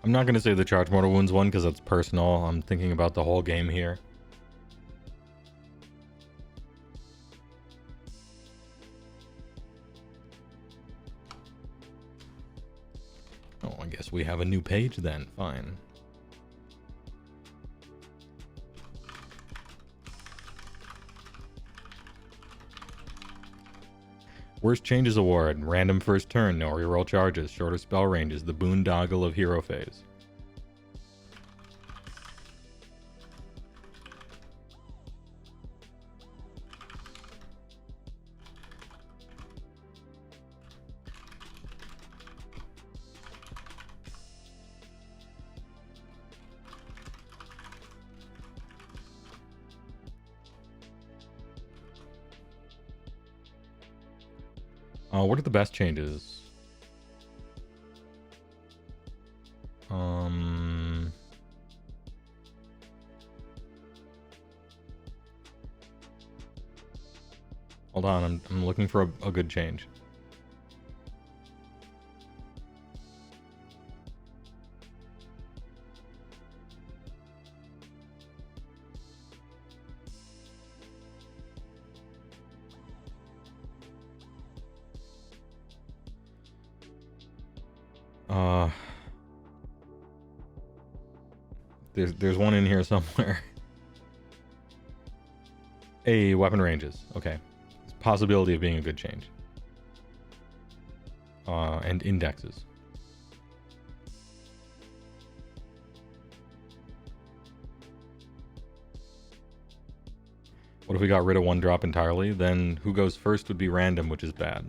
S1: I'm not going to say the charge mortal wounds one because that's personal. I'm thinking about the whole game here. Oh, I guess we have a new page then. Fine. Worst changes award, random first turn, no reroll charges, shorter spell ranges, the boondoggle of hero phase. What are the best changes? Hold on, I'm looking for a good change. There's one in here somewhere. Weapon ranges. Okay. Possibility of being a good change. and indexes. What if we got rid of one drop entirely? Then who goes first would be random, which is bad.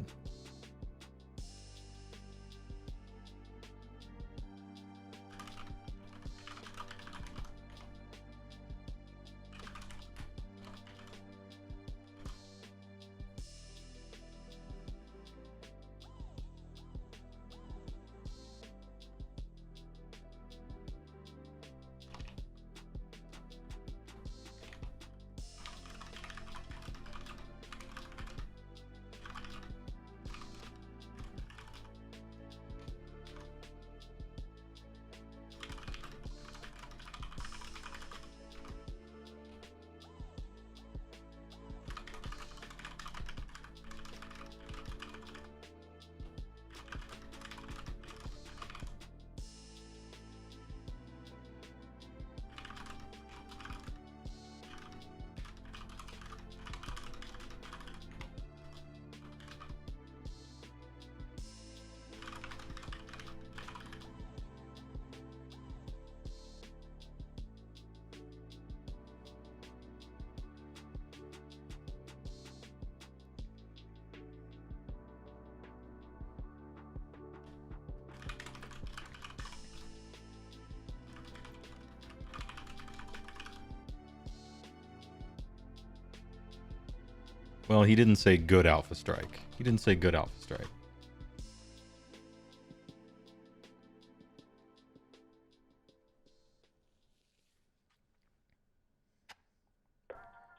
S1: Well, he didn't say good Alpha Strike. He didn't say good Alpha Strike.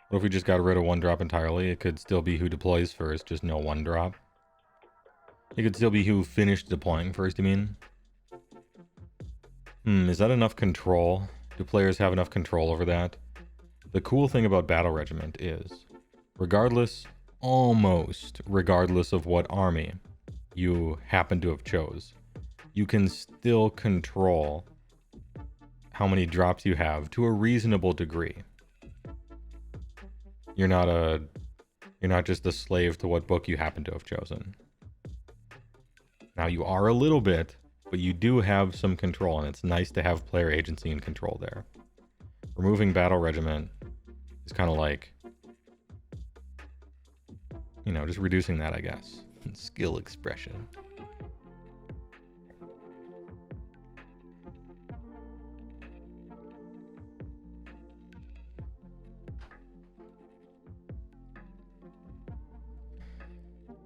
S1: What if we just got rid of one drop entirely? It could still be who deploys first, just no one drop. It could still be who finished deploying first, you mean? Is that enough control? Do players have enough control over that? The cool thing about Battle Regiment is, almost regardless of what army you happen to have chose, you can still control how many drops you have to a reasonable degree. You're not just a slave to what book you happen to have chosen. Now you are a little bit, but you do have some control, and it's nice to have player agency and control there. Removing Battle Regiment is kind of like, you know, just reducing that, I guess. Skill expression.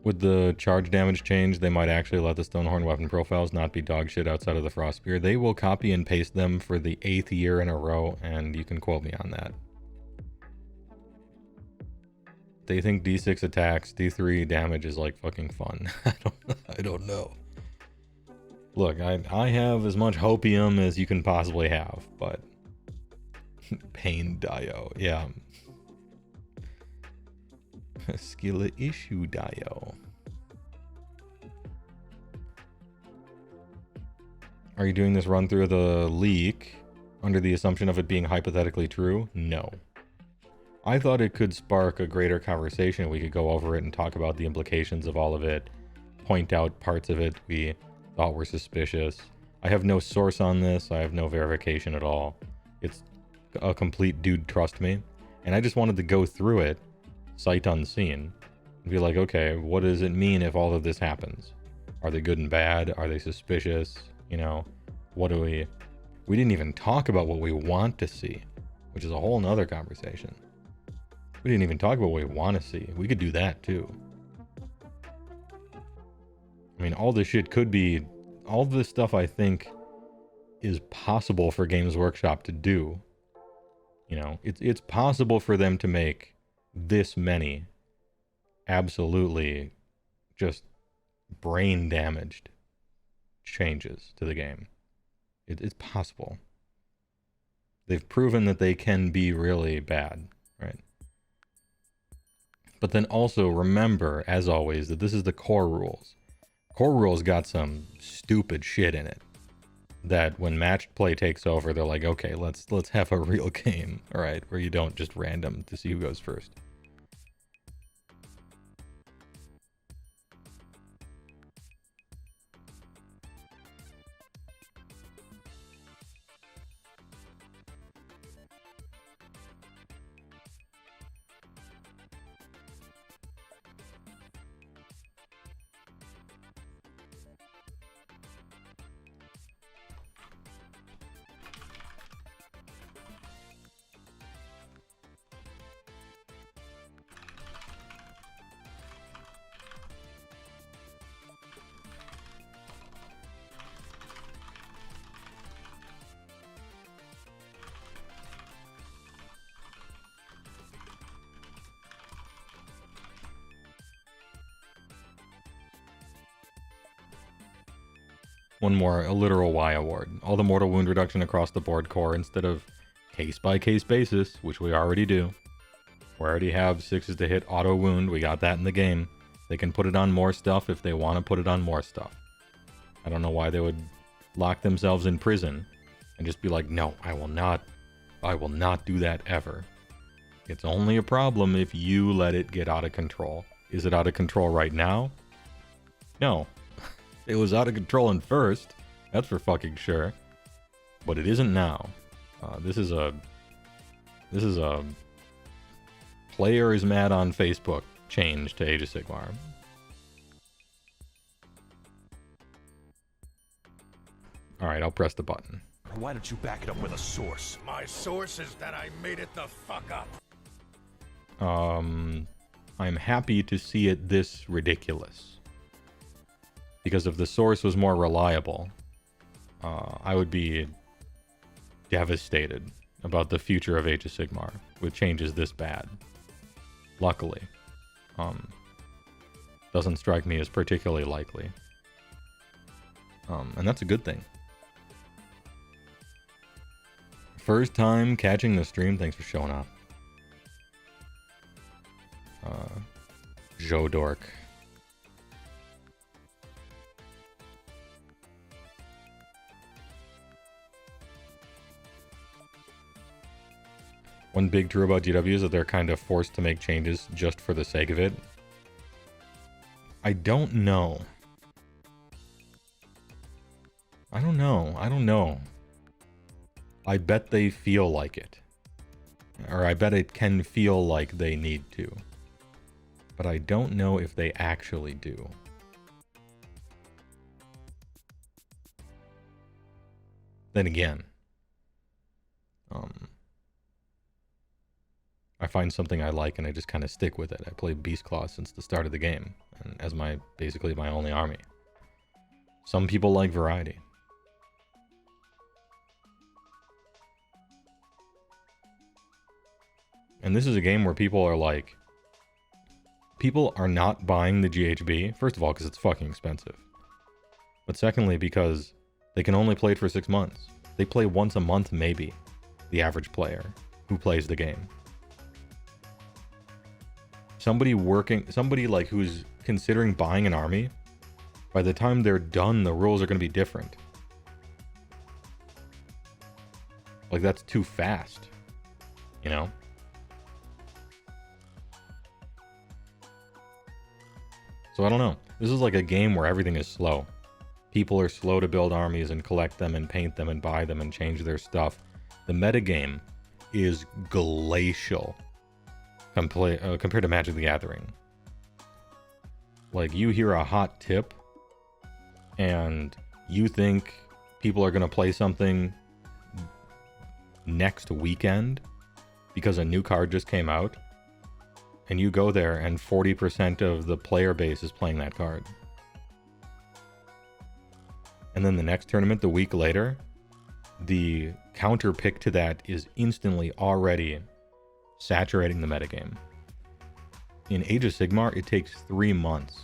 S1: With the charge damage change, they might actually let the Stonehorn weapon profiles not be dog shit outside of the Frost Spear. They will copy and paste them for the 8th year in a row, and you can quote me on that. They think D6 attacks, D3 damage is like fucking fun. I don't know. Look, I have as much hopium as you can possibly have, but pain dio, yeah. Skill issue dio. Are you doing this run through the leak under the assumption of it being hypothetically true? No. I thought it could spark a greater conversation. We could go over it and talk about the implications of all of it, point out parts of it we thought were suspicious. I have no source on this. I have no verification at all. It's a complete dude trust me. And I just wanted to go through it sight unseen and be like, okay, what does it mean if all of this happens? Are they good and bad? Are they suspicious? You know, what do we didn't even talk about what we want to see, which is a whole nother conversation. We didn't even talk about what we want to see. We could do that too. I mean, all this shit could be, all this stuff I think is possible for Games Workshop to do. You know, it's possible for them to make this many absolutely just brain damaged changes to the game. It's possible. They've proven that they can be really bad, right? But then also remember, as always, that this is the core rules. Core rules got some stupid shit in it that when matched play takes over, they're like, okay, let's have a real game, all right, where you don't just random to see who goes first. One more, a literal Y award. All the mortal wound reduction across the board core instead of case-by-case basis, which we already do. We already have 6s to hit auto wound. We got that in the game. They can put it on more stuff if they want to put it on more stuff. I don't know why they would lock themselves in prison and just be like, no, I will not do that ever. It's only a problem if you let it get out of control. Is it out of control right now? No. It was out of control in first. That's for fucking sure. But it isn't now. This is a player is mad on Facebook change to Age of Sigmar. Alright, I'll press the button.
S5: Why don't you back it up with a source?
S6: My source is that I made it the fuck up.
S1: I'm happy to see it this ridiculous. Because if the source was more reliable, I would be devastated about the future of Age of Sigmar with changes this bad. Luckily. Doesn't strike me as particularly likely. And that's a good thing. First time catching the stream. Thanks for showing up. Joe Dork. One big true about GW is that they're kind of forced to make changes just for the sake of it. I don't know. I don't know. I bet they feel like it. Or I bet it can feel like they need to. But I don't know if they actually do. Then again, I find something I like and I just kind of stick with it. I played Beast Claw since the start of the game, and as basically my only army. Some people like variety. And this is a game where people are not buying the GHB, first of all, because it's fucking expensive. But secondly, because they can only play it for 6 months. They play once a month, maybe, the average player who plays the game. Somebody like who's considering buying an army, by the time they're done, the rules are going to be different. Like, that's too fast, you know? So I don't know. This is like a game where everything is slow. People are slow to build armies and collect them and paint them and buy them and change their stuff. The metagame is glacial compared to Magic the Gathering. Like, you hear a hot tip and you think people are going to play something next weekend because a new card just came out. And you go there and 40% of the player base is playing that card. And then the next tournament, the week later, the counter pick to that is instantly already saturating the metagame. In Age of Sigmar, it takes 3 months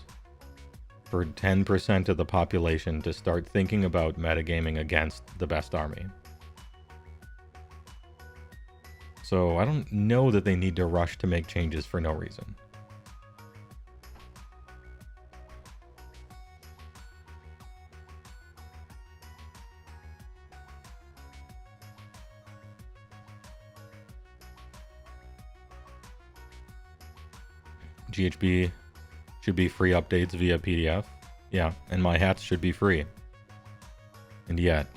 S1: for 10% of the population to start thinking about metagaming against the best army. So I don't know that they need to rush to make changes for no reason. GHB should be free updates via PDF. Yeah, and my hats should be free. And yet,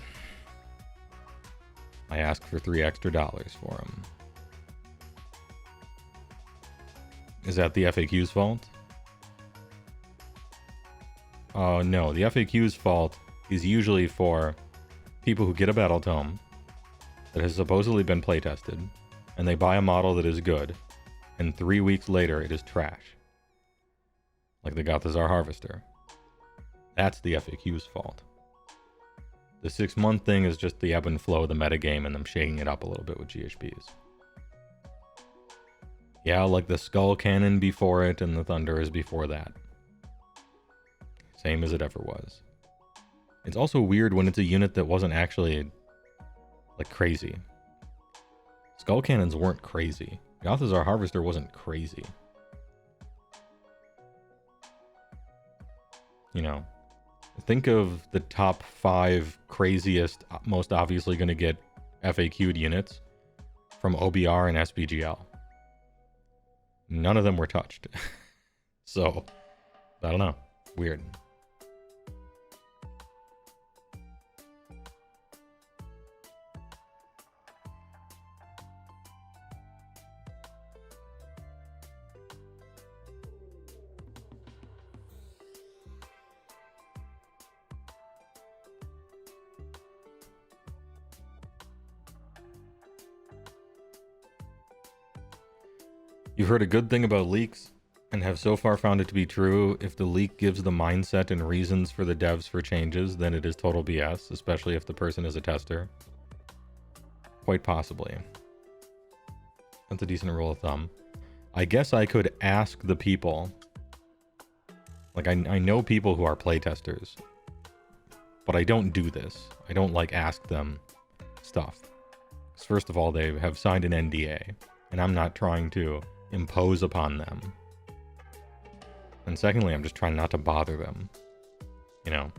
S1: I ask for $3 extra for them. Is that the FAQ's fault? No, the FAQ's fault is usually for people who get a battle tome that has supposedly been playtested, and they buy a model that is good, and 3 weeks later it is trash. Like they got the Tsar Harvester. That's the FAQ's fault. The 6-month thing is just the ebb and flow of the metagame and them shaking it up a little bit with GHBs. Yeah, like the Skull Cannon before it and the Thunder is before that. Same as it ever was. It's also weird when it's a unit that wasn't actually, like, crazy. Skull Cannons weren't crazy. Gothazar Harvester wasn't crazy. You know, think of the top 5 craziest, most obviously going to get FAQ'd units from OBR and SBGL. None of them were touched. So, I don't know. Weird. You've heard a good thing about leaks and have so far found it to be true. If the leak gives the mindset and reasons for the devs for changes, then it is total BS, especially if the person is a tester. Quite possibly. That's a decent rule of thumb. I guess I could ask the people. Like, I know people who are playtesters, but I don't do this. I don't, like, ask them stuff. 'Cause first of all, they have signed an NDA, and I'm not trying to impose upon them. And secondly, I'm just trying not to bother them. You know?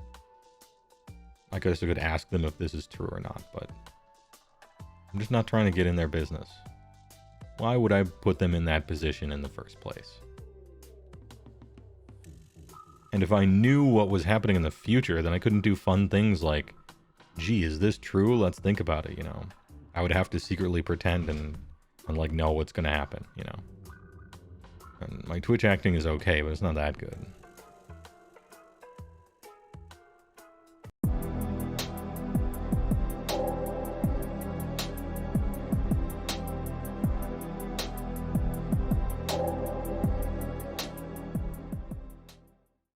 S1: I guess I could ask them if this is true or not, but I'm just not trying to get in their business. Why would I put them in that position in the first place? And if I knew what was happening in the future, then I couldn't do fun things like, gee, is this true? Let's think about it, you know? I would have to secretly pretend and like know what's gonna happen, you know? And my Twitch acting is okay, but it's not that good.